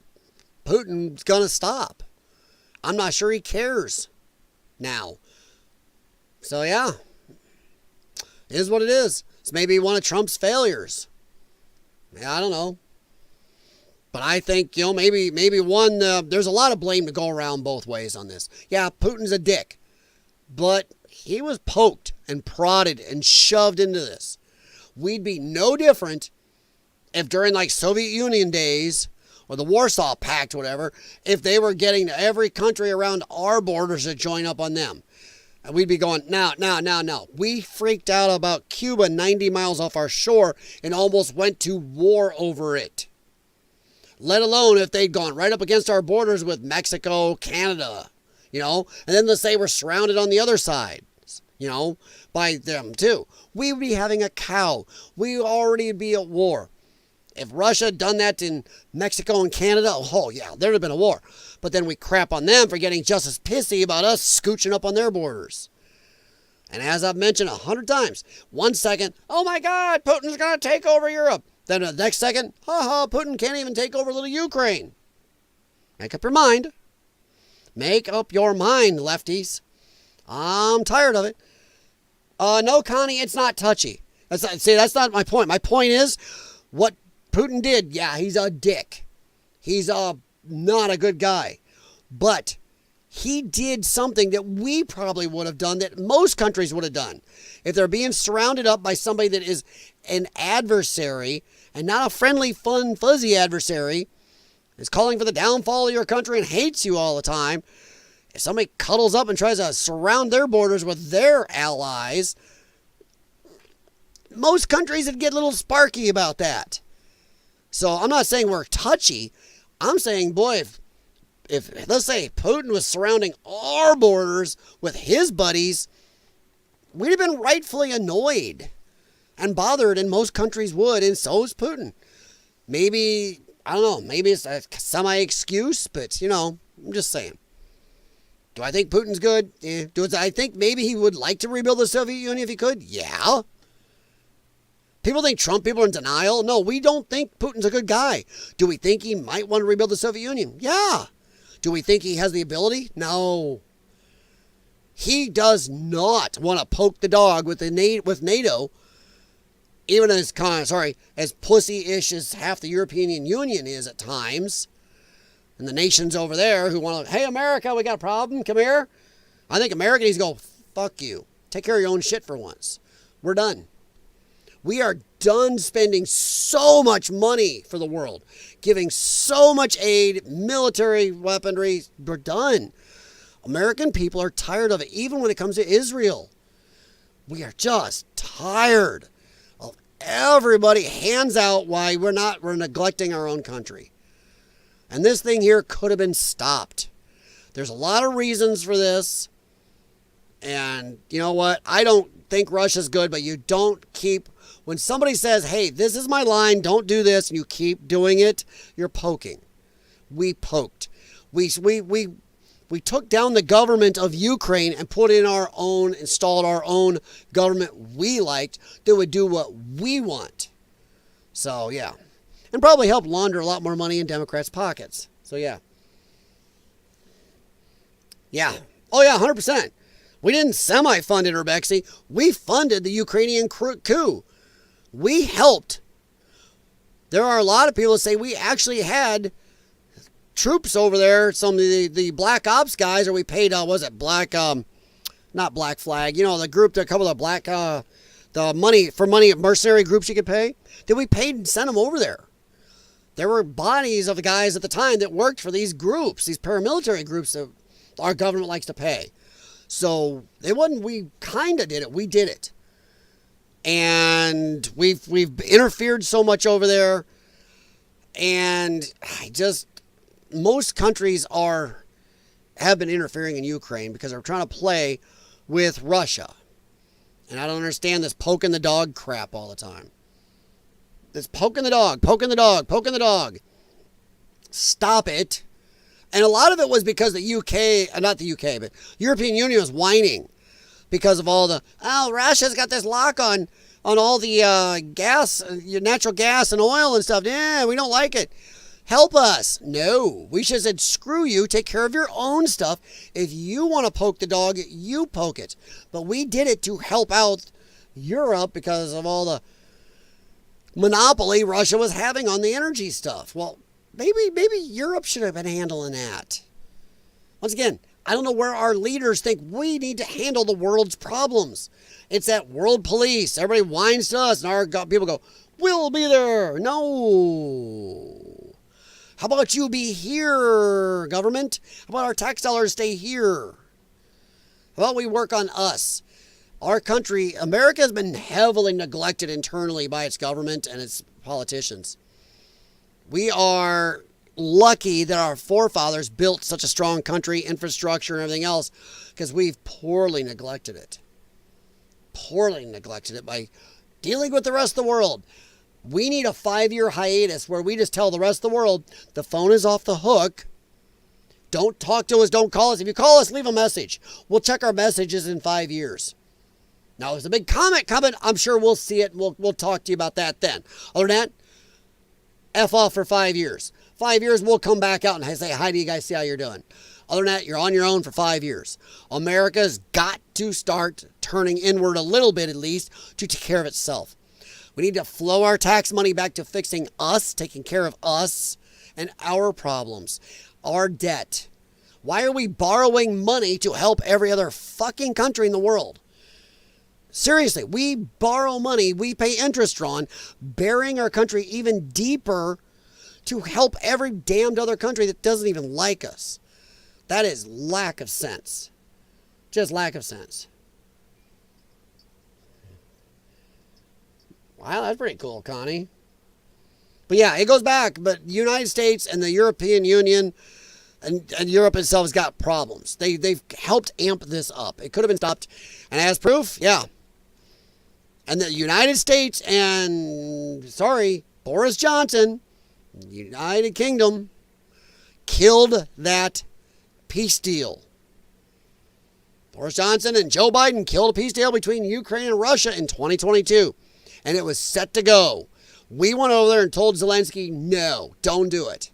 Putin's going to stop. I'm not sure he cares now. So yeah, it is what it is. It's maybe one of Trump's failures. Yeah, I don't know. But I think, maybe one, there's a lot of blame to go around both ways on this. Yeah, Putin's a dick. But he was poked and prodded and shoved into this. We'd be no different if during like Soviet Union days or the Warsaw Pact, whatever, if they were getting every country around our borders to join up on them. And we'd be going, no. We freaked out about Cuba 90 miles off our shore and almost went to war over it. Let alone if they'd gone right up against our borders with Mexico, Canada, and then let's say we're surrounded on the other side, by them too. We would be having a cow. We already be at war. If Russia had done that in Mexico and Canada, oh yeah, there'd have been a war. But then we crap on them for getting just as pissy about us scooching up on their borders. And as I've mentioned 100 times, 1 second, oh my God, Putin's going to take over Europe. Then the next second, Putin can't even take over little Ukraine. Make up your mind. Make up your mind, lefties. I'm tired of it. No, Connie, it's not touchy. That's not my point. My point is, what Putin did, yeah, he's a dick. He's not a good guy. But he did something that we probably would have done, that most countries would have done. If they're being surrounded up by somebody that is an adversary, and not a friendly, fun, fuzzy adversary, is calling for the downfall of your country and hates you all the time. If somebody cuddles up and tries to surround their borders with their allies, most countries would get a little sparky about that. So I'm not saying we're touchy. I'm saying, boy, if let's say Putin was surrounding our borders with his buddies, we'd have been rightfully annoyed and bothered, and most countries would, and so is Putin. Maybe, I don't know, maybe it's a semi-excuse, but, I'm just saying. Do I think Putin's good? Do I think maybe he would like to rebuild the Soviet Union if he could? Yeah. People think Trump people are in denial. No, we don't think Putin's a good guy. Do we think he might want to rebuild the Soviet Union? Yeah. Do we think he has the ability? No. He does not want to poke the dog with NATO, even as as pussy-ish as half the European Union is at times. And the nations over there who want to, hey, America, we got a problem, come here. I think America needs to go, fuck you. Take care of your own shit for once. We're done. We are done spending so much money for the world, giving so much aid, military weaponry. We're done. American people are tired of it, even when it comes to Israel. We are just tired of everybody hands out why we're neglecting our own country. And this thing here could have been stopped. There's a lot of reasons for this. And you know what? I don't think Russia's good, but you don't keep, when somebody says, hey, this is my line, don't do this, and you keep doing it, you're poking. We poked. We took down the government of Ukraine and installed our own government we liked that would do what we want. So, yeah. And probably help launder a lot more money in Democrats' pockets. So, yeah. Yeah. Oh, yeah, 100%. We didn't semi-fund it, Rebexy. We funded the Ukrainian coup. We helped. There are a lot of people that say we actually had troops over there, some of the Black Ops guys, or we paid, not Black Flag, the group, a couple of black, the money mercenary groups you could pay, that we paid and sent them over there. There were bodies of the guys at the time that worked for these groups, these paramilitary groups that our government likes to pay. So it wasn't, we kind of did it, we did it. And we've interfered so much over there, and most countries have been interfering in Ukraine because they're trying to play with Russia. And I don't understand this poking the dog crap all the time. This poking the dog, poking the dog, poking the dog. Stop it. And a lot of it was because the UK, not the UK, but European Union was whining because of all the, Russia's got this lock on all the gas, natural gas and oil and stuff. Yeah, we don't like it. Help us. No, we should have said, screw you, take care of your own stuff. If you want to poke the dog, you poke it. But we did it to help out Europe because of all the monopoly Russia was having on the energy stuff. Well, maybe Europe should have been handling that. Once again, I don't know where our leaders think we need to handle the world's problems. It's that world police. Everybody whines to us, and our people go, we'll be there. No. How about you be here, government? How about our tax dollars stay here? How about we work on us? Our country, America, has been heavily neglected internally by its government and its politicians. We are lucky that our forefathers built such a strong country, infrastructure, and everything else, because we've poorly neglected it. Poorly neglected it by dealing with the rest of the world. We need a 5-year hiatus where we just tell the rest of the world the phone is off the hook. Don't talk to us. Don't call us. If you call us, leave a message. We'll check our messages in 5 years. Now, there's a big comment coming. I'm sure we'll see it. We'll talk to you about that then. Other than that, F off for 5 years. 5 years, we'll come back out and say, hi, do you guys see how you're doing? Other than that, you're on your own for 5 years. America's got to start turning inward a little bit, at least, to take care of itself. We need to flow our tax money back to fixing us, taking care of us and our problems, our debt. Why are we borrowing money to help every other fucking country in the world? Seriously, we borrow money, we pay interest on, burying our country even deeper to help every damned other country that doesn't even like us. That is lack of sense. Just lack of sense. Wow, that's pretty cool, Connie. But yeah, it goes back. But the United States and the European Union and Europe itself has got problems. They've helped amp this up. It could have been stopped. And as proof, yeah. And the United States and, Boris Johnson, United Kingdom, killed that peace deal. Boris Johnson and Joe Biden killed a peace deal between Ukraine and Russia in 2022. And it was set to go. We went over there and told Zelensky, no, don't do it.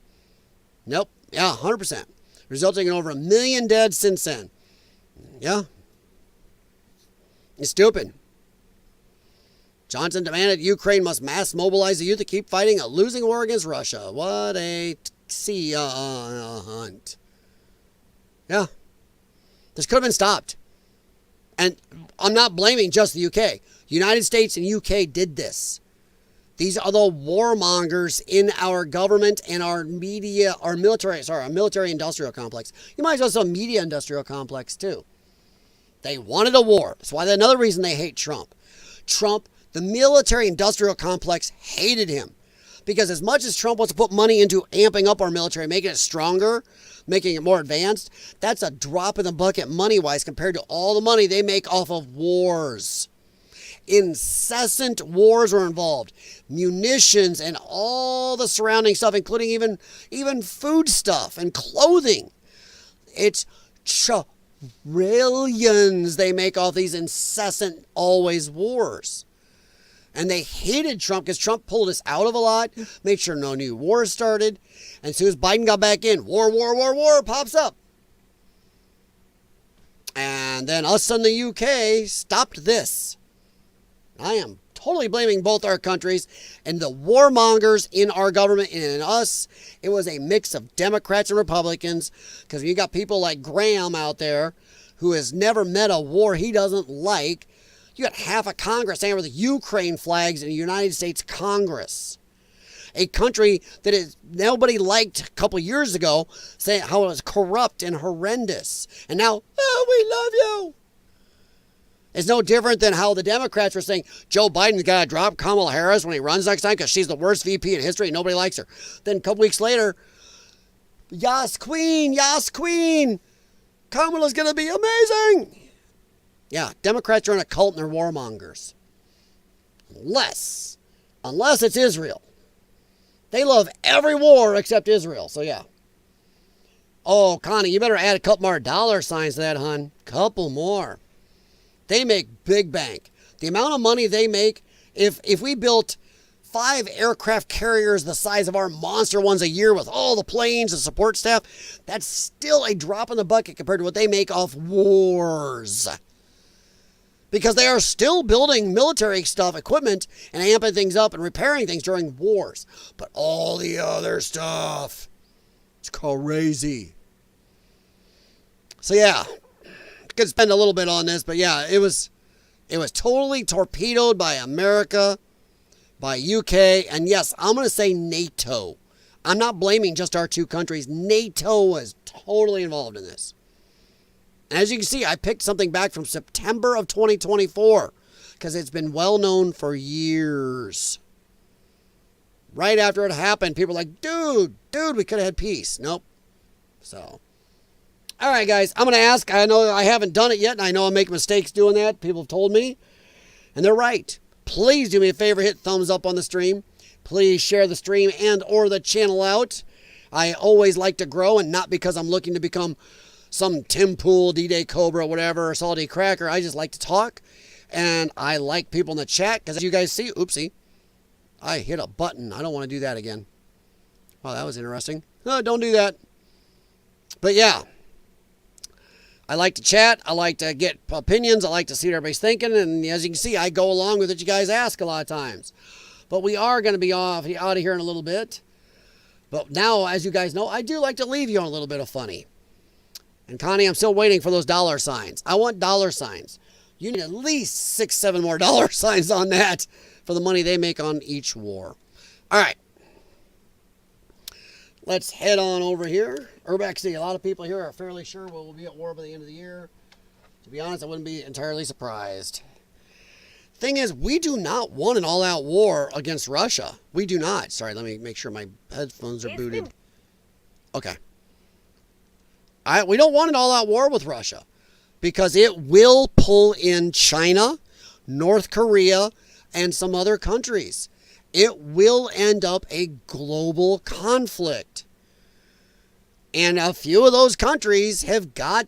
Nope. Yeah, 100%. Resulting in over 1 million dead since then. Yeah. It's stupid. Johnson demanded Ukraine must mass mobilize the youth to keep fighting a losing war against Russia. What a hunt. Yeah. This could have been stopped. And I'm not blaming just the UK. United States and UK did this. These are the warmongers in our government and our media, our military industrial complex. You might as well say a media industrial complex too. They wanted a war. That's why another reason they hate Trump. Trump, the military industrial complex hated him. Because as much as Trump wants to put money into amping up our military, making it stronger, making it more advanced, that's a drop in the bucket money-wise compared to all the money they make off of wars. Incessant wars were involved. Munitions and all the surrounding stuff, including even food stuff and clothing. It's trillions they make off these incessant, always wars. And they hated Trump because Trump pulled us out of a lot, made sure no new wars started. And as soon as Biden got back in, war pops up. And then us in the UK stopped this. I am totally blaming both our countries and the warmongers in our government and in us. It was a mix of Democrats and Republicans, because you got people like Graham out there who has never met a war he doesn't like. You got half of Congress saying with Ukraine flags in the United States Congress. A country that is nobody liked a couple years ago, saying how it was corrupt and horrendous. And now, we love you. It's no different than how the Democrats were saying Joe Biden's got to drop Kamala Harris when he runs next time because she's the worst VP in history and nobody likes her. Then a couple weeks later, Yas Queen, Kamala's going to be amazing. Yeah, Democrats are in a cult and they're warmongers. Unless it's Israel. They love every war except Israel, so yeah. Oh, Connie, you better add a couple more dollar signs to that, hon. Couple more. They make big bank. The amount of money they make, if we built 5 aircraft carriers the size of our monster ones a year with all the planes and support staff, that's still a drop in the bucket compared to what they make off wars. Because they are still building military stuff, equipment, and amping things up and repairing things during wars. But all the other stuff, it's crazy. So yeah, could spend a little bit on this, but yeah, it was totally torpedoed by America, by UK, and yes, I'm going to say NATO. I'm not blaming just our 2 countries. NATO was totally involved in this. And as you can see, I picked something back from September of 2024 because it's been well known for years. Right after it happened, people were like, dude, we could have had peace. Nope. So, all right, guys, I'm going to ask. I know I haven't done it yet, and I know I make mistakes doing that. People have told me, and they're right. Please do me a favor, hit thumbs up on the stream. Please share the stream and or the channel out. I always like to grow, and not because I'm looking to become some Tim Pool, D-Day Cobra, whatever, or Salty Cracker. I just like to talk, and I like people in the chat, because as you guys see, oopsie, I hit a button. I don't want to do that again. Wow, that was interesting. No, don't do that. But yeah, I like to chat. I like to get opinions. I like to see what everybody's thinking, and as you can see, I go along with what you guys ask a lot of times. But we are going to be out of here in a little bit. But now, as you guys know, I do like to leave you on a little bit of funny. And Connie, I'm still waiting for those dollar signs. I want dollar signs. You need at least 6, 7 more dollar signs on that for the money they make on each war. All right. Let's head on over here. Urbex City. A lot of people here are fairly sure we'll be at war by the end of the year. To be honest, I wouldn't be entirely surprised. Thing is, we do not want an all-out war against Russia. We do not. Sorry, let me make sure my headphones are booted. Okay. We don't want an all-out war with Russia because it will pull in China, North Korea, and some other countries. It will end up a global conflict. And a few of those countries have got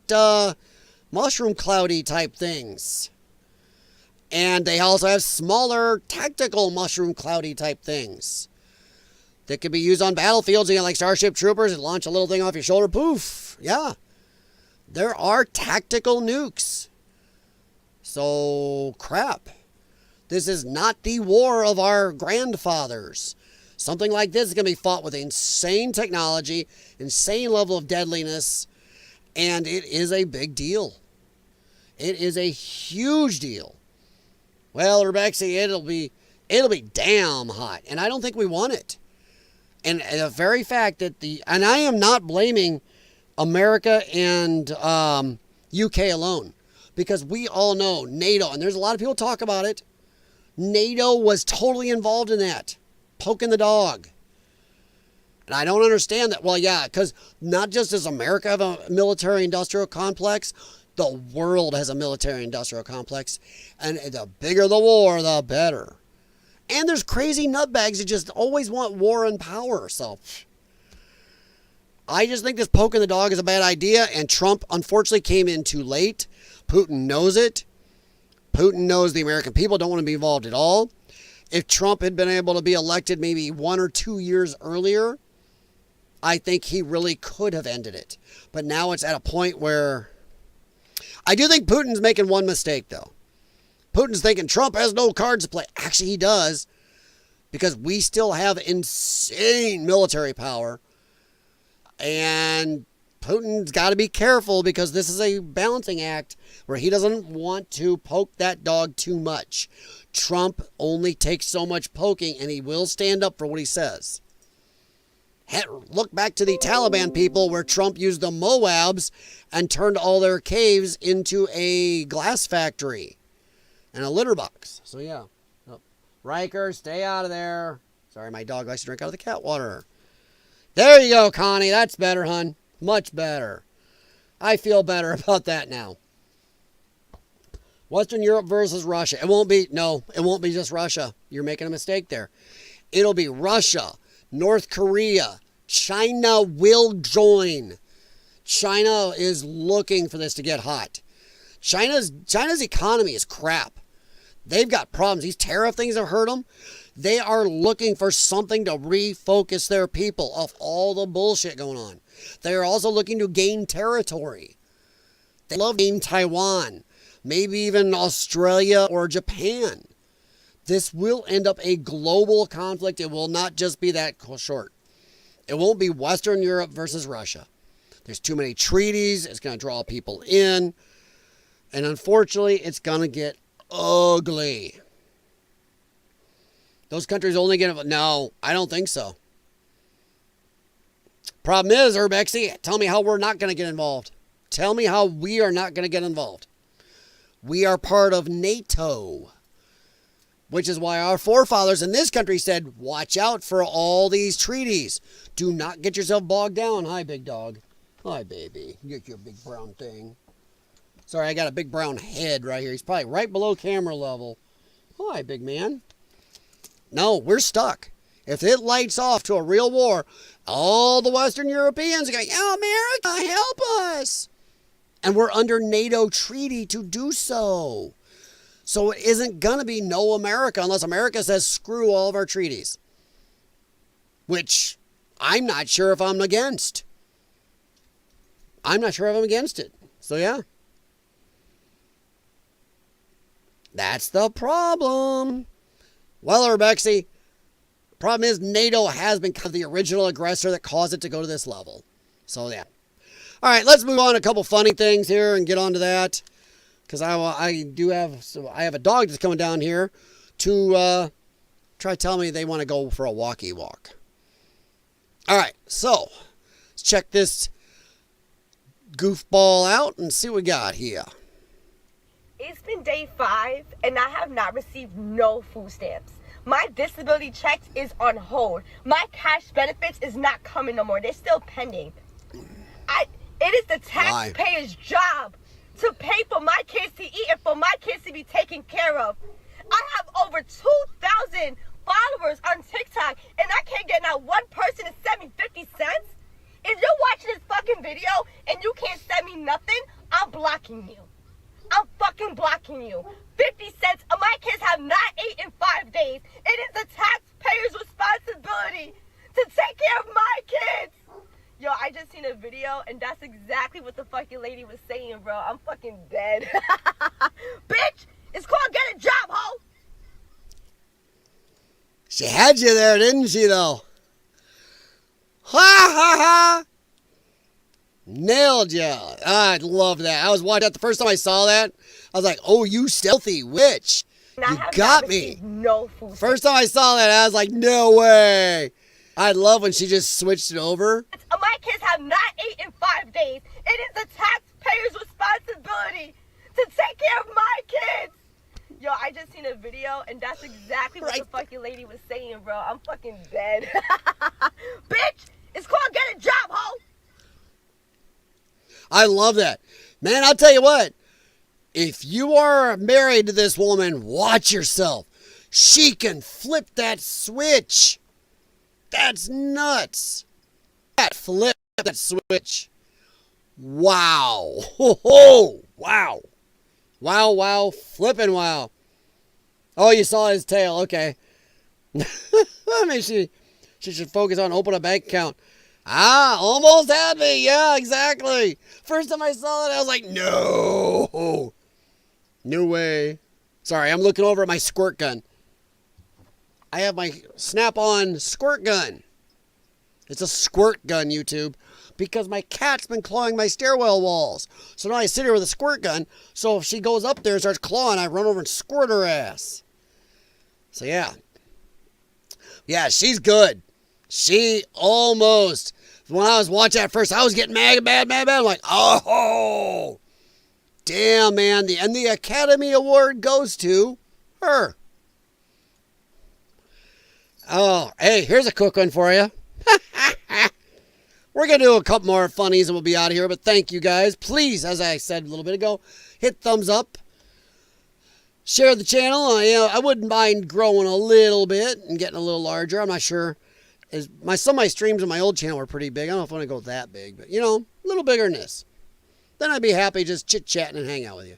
mushroom cloudy type things. And they also have smaller tactical mushroom cloudy type things that could be used on battlefields, like Starship Troopers, and launch a little thing off your shoulder. Poof. Yeah. There are tactical nukes. So, crap. This is not the war of our grandfathers. Something like this is going to be fought with insane technology, insane level of deadliness, and it is a big deal. It is a huge deal. Well, Rebecca, it'll be damn hot, and I don't think we want it. And the very fact that and I am not blaming America and UK alone, because we all know NATO, and there's a lot of people talk about it. NATO was totally involved in that, poking the dog. And I don't understand that. Well, yeah, because not just does America have a military-industrial complex, the world has a military-industrial complex. And the bigger the war, the better. And there's crazy nutbags that just always want war and power. So I just think this poking the dog is a bad idea. And Trump, unfortunately, came in too late. Putin knows it. Putin knows the American people don't want to be involved at all. If Trump had been able to be elected maybe 1 or 2 years earlier, I think he really could have ended it. But now it's at a point where I do think Putin's making one mistake, though. Putin's thinking Trump has no cards to play. Actually, he does, because we still have insane military power. And Putin's got to be careful, because this is a balancing act where he doesn't want to poke that dog too much. Trump only takes so much poking, and he will stand up for what he says. Look back to the Taliban people, where Trump used the Moabs and turned all their caves into a glass factory and a litter box. So yeah. Oh. Riker, stay out of there. Sorry, my dog likes to drink out of the cat water. There you go, Connie. That's better, hun. Much better. I feel better about that now. Western Europe versus Russia. It won't be just Russia. You're making a mistake there. It'll be Russia, North Korea, China will join. China is looking for this to get hot. China's economy is crap. They've got problems. These tariff things have hurt them. They are looking for something to refocus their people off all the bullshit going on. They are also looking to gain territory. They love gaining Taiwan, maybe even Australia or Japan. This will end up a global conflict. It will not just be that short. It won't be Western Europe versus Russia. There's too many treaties. It's going to draw people in. And unfortunately, it's going to get ugly. Those countries only get... No, I don't think so. Problem is, Urbexy, tell me how we're not going to get involved. Tell me how we are not going to get involved. We are part of NATO. Which is why our forefathers in this country said, watch out for all these treaties. Do not get yourself bogged down. Hi, big dog. Hi, baby. You get your big brown thing. Sorry, I got a big brown head right here. He's probably right below camera level. Hi, big man. No, we're stuck. If it lights off to a real war, all the Western Europeans are going, oh, America, help us. And we're under NATO treaty to do so. So it isn't going to be no America unless America says screw all of our treaties. Which I'm not sure if I'm against. I'm not sure if I'm against it. So yeah. That's the problem. Well, Urbexy, problem is NATO has been kind of the original aggressor that caused it to go to this level. So yeah. All right, let's move on to a couple funny things here and get on to that. Because I have a dog that's coming down here to try to tell me they want to go for a walkie walk. All right, so let's check this goofball out and see what we got here. It's been day 5 and I have not received no food stamps. My disability checks is on hold. My cash benefits is not coming no more. They're still pending. It is the taxpayer's job to pay for my kids to eat and for my kids to be taken care of. I have over 2,000 followers on TikTok and I can't get not one person to send me 50 cents. If you're watching this fucking video and you can't send me nothing, I'm blocking you. I'm fucking blocking you. 50 cents. My kids have not ate in 5 days. It is the taxpayer's responsibility to take care of my kids. Yo, I just seen a video and that's exactly what the fucking lady was saying, bro. I'm fucking dead. Bitch, it's called get a job, ho. She had you there, didn't she, though? Ha ha ha. Nailed ya. I love that. I was watching that the first time I saw that. I was like, oh, you stealthy witch. You got me. No food. First time I saw that, I was like, no way. I love when she just switched it over. My kids have not ate in 5 days. It is the taxpayer's responsibility to take care of my kids. Yo, I just seen a video and that's exactly what the fucking lady was saying, bro. I'm fucking dead. Bitch, it's called get a job, ho. I love that. Man, I'll tell you what. If you are married to this woman, watch yourself. She can flip that switch. That's nuts. Flip that switch. Wow. Oh, wow. Wow, wow. Flipping wow. Oh, you saw his tail. Okay. I mean, she should focus on open a bank account. Ah, almost had me. Yeah, exactly. First time I saw that, I was like, no. No way. Sorry, I'm looking over at my squirt gun. I have my Snap-on squirt gun. It's a squirt gun, YouTube, because my cat's been clawing my stairwell walls. So now I sit here with a squirt gun, so if she goes up there and starts clawing, I run over and squirt her ass. So yeah. Yeah, she's good. She almost... When I was watching that first, I was getting mad. I'm like, oh, damn, man. And the Academy Award goes to her. Oh, hey, here's a quick one for you. We're going to do a couple more funnies and we'll be out of here. But thank you guys. Please, as I said a little bit ago, hit thumbs up. Share the channel. I wouldn't mind growing a little bit and getting a little larger. I'm not sure. Some of my streams on my old channel were pretty big. I don't know if I want to go that big, but a little bigger than this. Then I'd be happy just chit-chatting and hang out with you.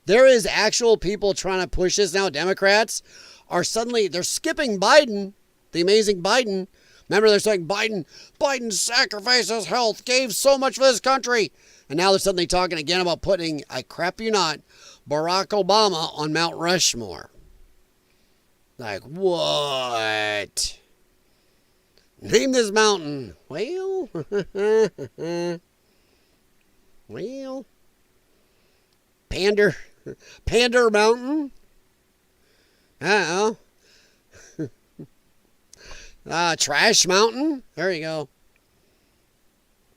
There is actual people trying to push this now. Democrats are they're skipping Biden, the amazing Biden. Remember, they're saying Biden sacrificed his health, gave so much for this country. And now they're suddenly talking again about putting, I crap you not, Barack Obama on Mount Rushmore. Like, what? Name this mountain. Well, Pander Mountain. I don't know. Trash Mountain. There you go.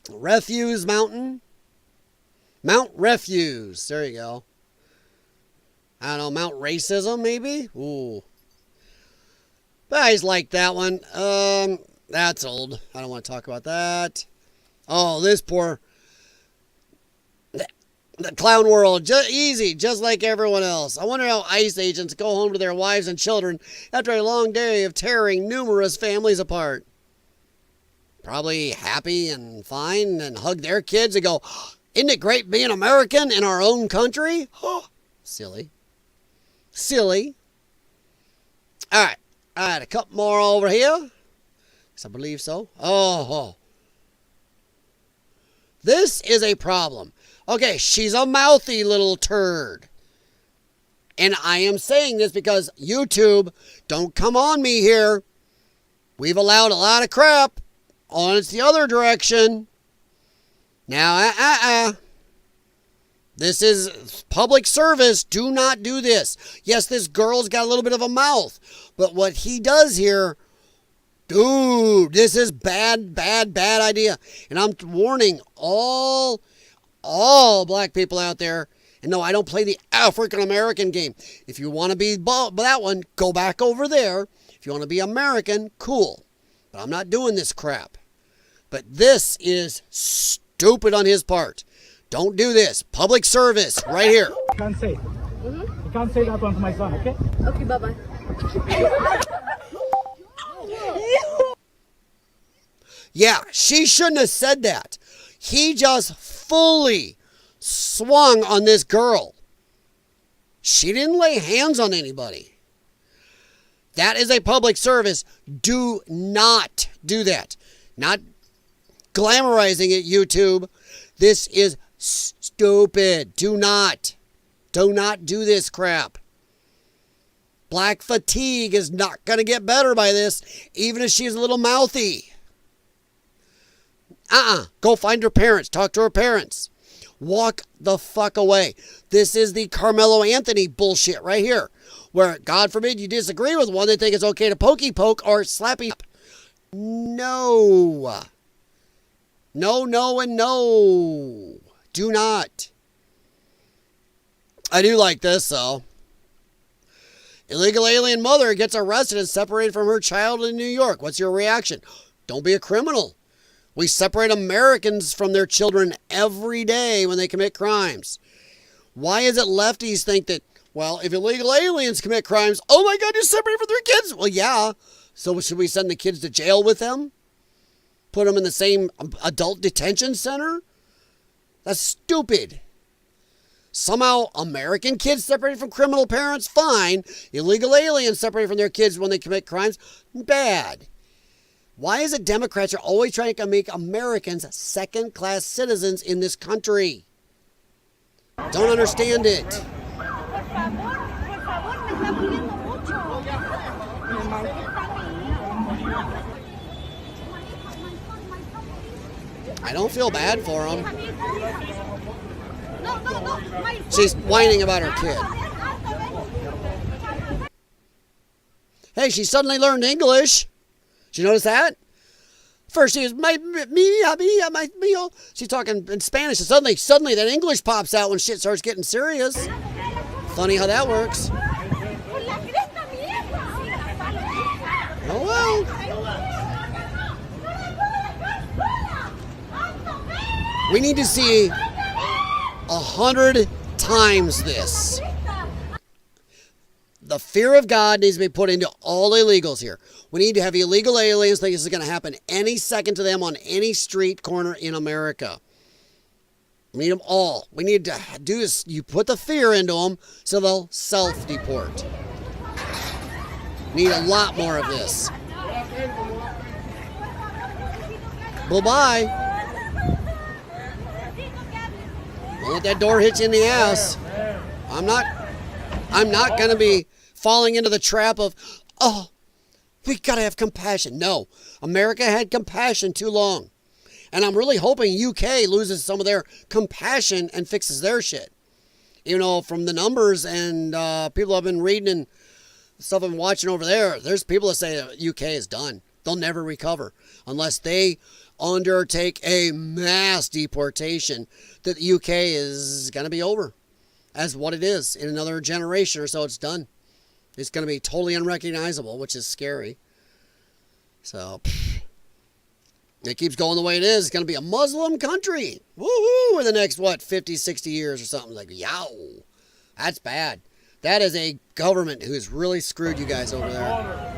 Refuse Mountain. Mount Refuse. There you go. I don't know. Mount Racism, maybe? Ooh. But I just like that one. That's old. I don't want to talk about that. Oh, this poor... The clown world, easy, just like everyone else. I wonder how ICE agents go home to their wives and children after a long day of tearing numerous families apart. Probably happy and fine and hug their kids and go, isn't it great being American in our own country? Silly. Silly. All right. I had a couple more over here. I believe so. Oh. This is a problem. Okay, she's a mouthy little turd. And I am saying this because YouTube, don't come on me here. We've allowed a lot of crap on it's the other direction. Now, This is public service. Do not do this. Yes, this girl's got a little bit of a mouth. But what he does here, dude, this is bad idea. And I'm warning all black people out there. And no, I don't play the African American game. If you want to be that one, go back over there. If you want to be American, cool. But I'm not doing this crap. But this is stupid on his part. Don't do this. Public service right here. You can't say. Mm-hmm. You can't say that one to my son, okay? Okay, bye-bye. Yeah, she shouldn't have said that. He just fully swung on this girl. She didn't lay hands on anybody. That is a public service. Do not do that. Not glamorizing it, YouTube. This is stupid. Do not do this crap. Black fatigue is not going to get better by this, even if she's a little mouthy. Go find her parents. Talk to her parents. Walk the fuck away. This is the Carmelo Anthony bullshit right here, where, God forbid, you disagree with one, they think it's okay to pokey poke or slappy. No. No, and no. Do not. I do like this, though. Illegal alien mother gets arrested and separated from her child in New York. What's your reaction? Don't be a criminal. We separate Americans from their children every day when they commit crimes. Why is it lefties think that, well, if illegal aliens commit crimes, oh my God, you're separated from their kids? Well, yeah. So should we send the kids to jail with them? Put them in the same adult detention center? That's stupid. Somehow American kids separated from criminal parents, fine. Illegal aliens separated from their kids when they commit crimes, bad. Why is it Democrats are always trying to make Americans second-class citizens in this country? Don't understand it. I don't feel bad for him. She's whining about her kid. Hey, she suddenly learned English. Did you notice that? First she was she's talking in Spanish, and suddenly that English pops out when shit starts getting serious. Funny how that works. Oh well. We need to see 100 times this. The fear of God needs to be put into all illegals here. We need to have illegal aliens think this is going to happen any second to them on any street corner in America. We need them all. We need to do this. You put the fear into them so they'll self-deport. Need a lot more of this. Bye-bye. Don't let that door hit you in the ass. I'm not going to be falling into the trap of, oh, we got to have compassion. No, America had compassion too long. And I'm really hoping UK loses some of their compassion and fixes their shit. You know, from the numbers and people I've been reading and stuff I've been watching over there, there's people that say that UK is done. They'll never recover unless they undertake a mass deportation, that the UK is going to be over as what it is. In another generation or so, it's done. It's going to be totally unrecognizable, which is scary. So, it keeps going the way it is. It's going to be a Muslim country. Woohoo! In the next, 50, 60 years or something. Like, yow. That's bad. That is a government who's really screwed you guys over there.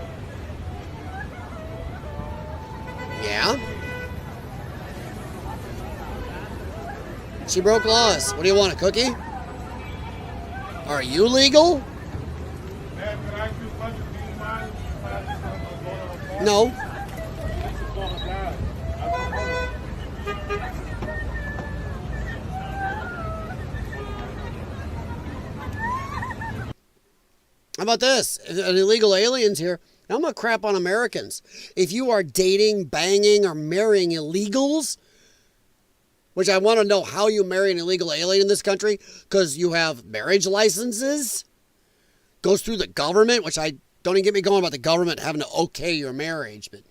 Yeah? She broke laws. What do you want, a cookie? Are you legal? No. How about this? An illegal alien's here. Now, I'm going to crap on Americans. If you are dating, banging, or marrying illegals, which I want to know how you marry an illegal alien in this country, because you have marriage licenses, goes through the government, which I don't even get me going about the government having to okay your marriage, but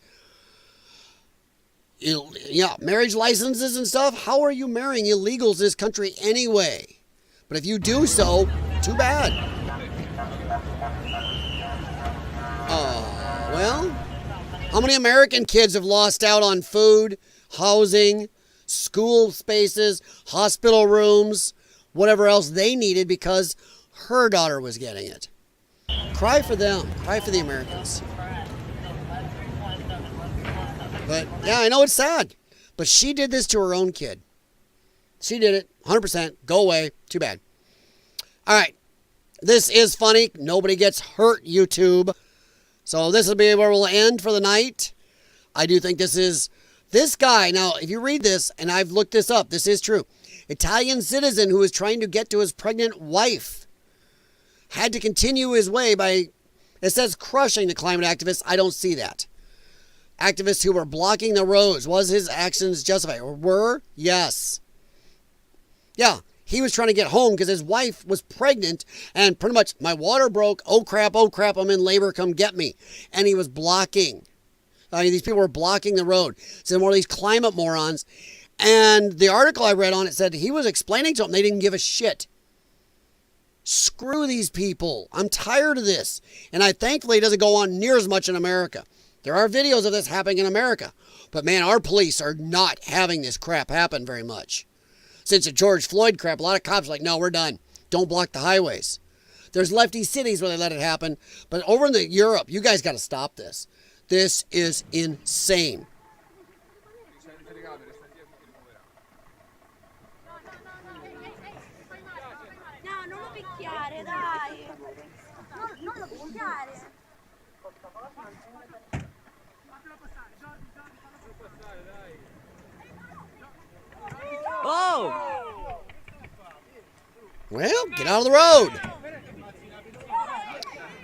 yeah, marriage licenses and stuff. How are you marrying illegals in this country anyway? But if you do so, too bad. Well, how many American kids have lost out on food, housing, school spaces, hospital rooms, whatever else they needed because her daughter was getting it? Cry for them. Cry for the Americans. But, yeah, I know it's sad. But she did this to her own kid. She did it. 100%. Go away. Too bad. All right. This is funny. Nobody gets hurt, YouTube. So this will be where we'll end for the night. I do think this guy, now, if you read this, and I've looked this up, this is true. Italian citizen who was trying to get to his pregnant wife had to continue his way by, it says crushing the climate activists. I don't see that. Activists who were blocking the roads. Was his actions justified? Or were? Yes. Yeah, he was trying to get home because his wife was pregnant and pretty much, my water broke. Oh crap, I'm in labor, come get me. And he was blocking. These people were blocking the road. So more of these climate morons. And the article I read on it said he was explaining to them they didn't give a shit. Screw these people. I'm tired of this. And thankfully it doesn't go on near as much in America. There are videos of this happening in America. But man, our police are not having this crap happen very much. Since the George Floyd crap, a lot of cops are like, no, we're done. Don't block the highways. There's lefty cities where they let it happen. But over in Europe, you guys got to stop this. This is insane. Oh! Well, get out of the road.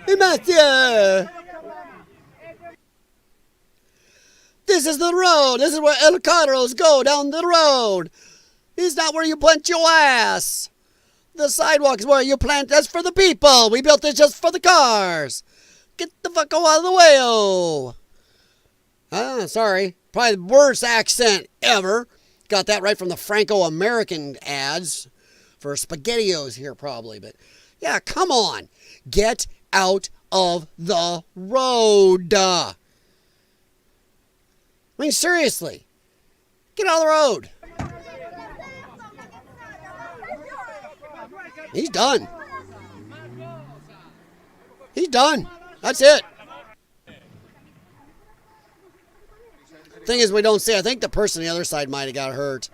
Hey, Matthew. This is the road. This is where El Carros go down the road. This is not where you plant your ass. The sidewalk is where you plant. That's for the people. We built this just for the cars. Get the fuck out of the way. Oh. Sorry. Probably the worst accent ever. Got that right from the Franco-American ads for SpaghettiOs here probably. But yeah, come on. Get out of the road. I mean, seriously. Get out of the road. He's done. He's done. That's it. Thing is, we don't see. I think the person on the other side might have got hurt.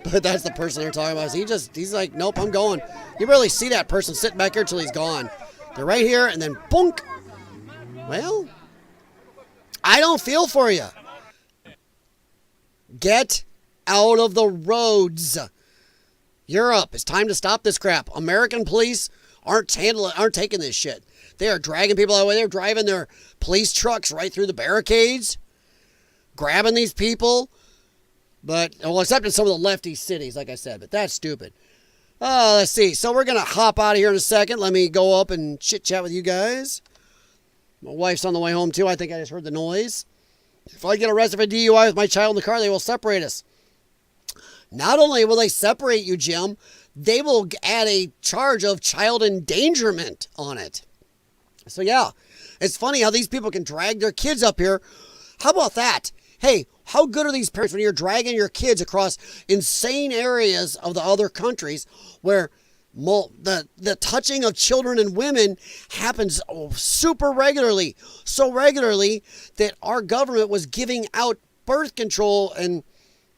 But that's the person they're talking about. He's like, nope, I'm going. You really see that person sitting back here till he's gone. They're right here, and then boonk. Well, I don't feel for you. Get out of the roads. Europe, it's time to stop this crap. American police aren't taking this shit. They are dragging people away. They're driving their police trucks right through the barricades, grabbing these people. But, well, except in some of the lefty cities, like I said. But that's stupid. Let's see. So we're going to hop out of here in a second. Let me go up and chit-chat with you guys. My wife's on the way home, too. I think I just heard the noise. If I get arrested for DUI with my child in the car, they will separate us. Not only will they separate you, Jim, they will add a charge of child endangerment on it. So, yeah, it's funny how these people can drag their kids up here. How about that? Hey, how good are these parents when you're dragging your kids across insane areas of the other countries where the touching of children and women happens super regularly, so regularly that our government was giving out birth control and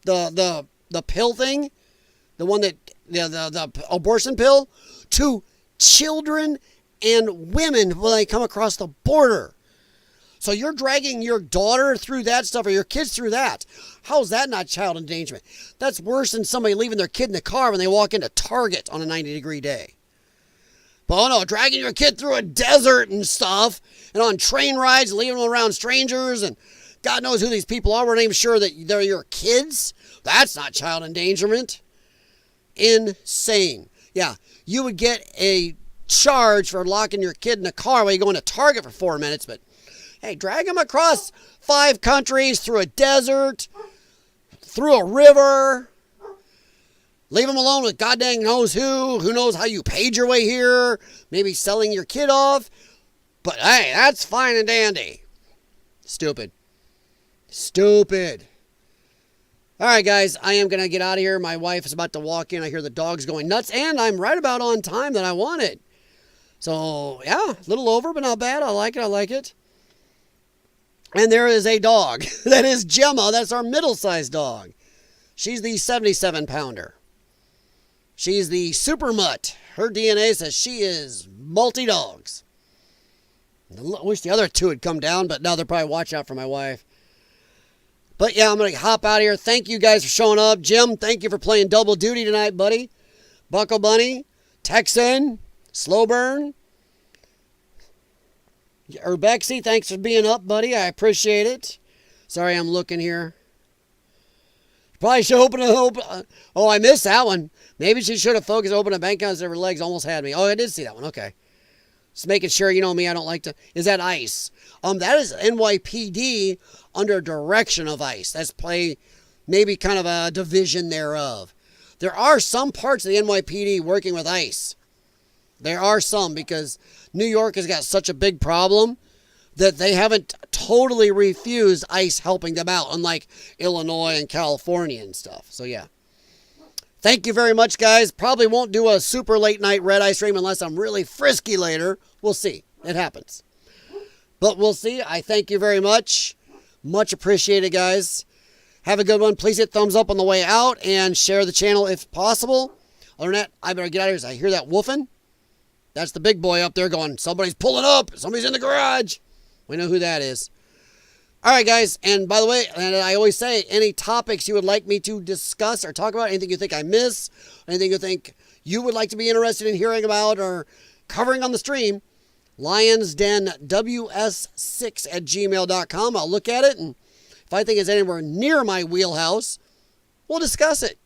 the pill thing, the one that the abortion pill, to children and women when they come across the border. So you're dragging your daughter through that stuff or your kids through that. How is that not child endangerment? That's worse than somebody leaving their kid in the car when they walk into Target on a 90-degree day. But oh no, dragging your kid through a desert and stuff and on train rides, leaving them around strangers and God knows who these people are. We're not even sure that they're your kids. That's not child endangerment. Insane. Yeah, you would get a charge for locking your kid in a car while you go into Target for 4 minutes, but hey, drag them across 5 countries, through a desert, through a river. Leave them alone with God dang knows who. Who knows how you paid your way here. Maybe selling your kid off. But hey, that's fine and dandy. Stupid. Stupid. All right, guys, I am going to get out of here. My wife is about to walk in. I hear the dogs going nuts, and I'm right about on time that I wanted. So, yeah, a little over, but not bad. I like it. I like it. And there is a dog. That is Gemma. That's our middle-sized dog. She's the 77-pounder. She's the super mutt. Her DNA says she is multi-dogs. I wish the other 2 had come down, but now they're probably watching out for my wife. But yeah, I'm going to hop out of here. Thank you guys for showing up. Jim, thank you for playing double duty tonight, buddy. Buckle Bunny, Texan, Slow Burn. Urbexy, thanks for being up, buddy. I appreciate it. Sorry, I'm looking here. Probably should open oh, I missed that one. Maybe she should have focused on opening a bank account. Her legs almost had me. Oh, I did see that one. Okay. Just making sure, you know me, I don't like to. Is that ICE? That is NYPD under direction of ICE. That's maybe kind of a division thereof. There are some parts of the NYPD working with ICE. There are some because New York has got such a big problem that they haven't totally refused ICE helping them out, unlike Illinois and California and stuff. So, yeah. Thank you very much, guys. Probably won't do a super late night red eye stream unless I'm really frisky later. We'll see. It happens. But we'll see. I thank you very much. Much appreciated, guys. Have a good one. Please hit thumbs up on the way out and share the channel if possible. Other than that, I better get out of here. I hear that woofing. That's the big boy up there going, somebody's pulling up. Somebody's in the garage. We know who that is. All right, guys. And by the way, and I always say, any topics you would like me to discuss or talk about, anything you think I miss, anything you think you would like to be interested in hearing about or covering on the stream, LYON'sDenWS6@gmail.com. I'll look at it, and if I think it's anywhere near my wheelhouse, we'll discuss it.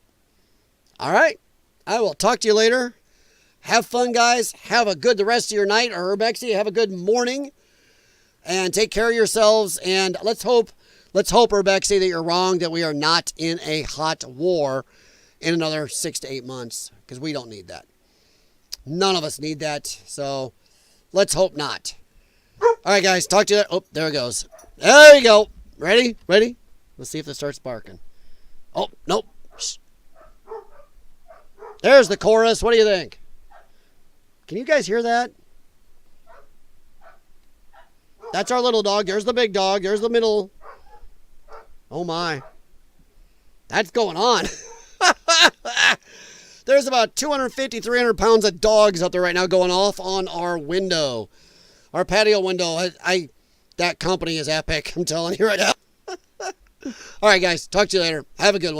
All right. I will talk to you later. Have fun, guys. Have a good the rest of your night, or Bexy, have a good morning. And take care of yourselves. And let's hope, Rebexy, that you're wrong, that we are not in a hot war in another 6 to 8 months, because we don't need that. None of us need that. So let's hope not. All right, guys. Talk to you. Oh, there it goes. There you go. Ready? Ready? Let's see if it starts barking. Oh, nope. Shh. There's the chorus. What do you think? Can you guys hear that? That's our little dog. There's the big dog. There's the middle. Oh, my. That's going on. There's about 250, 300 pounds of dogs out there right now going off on our window. Our patio window. That company is epic. I'm telling you right now. All right, guys. Talk to you later. Have a good one.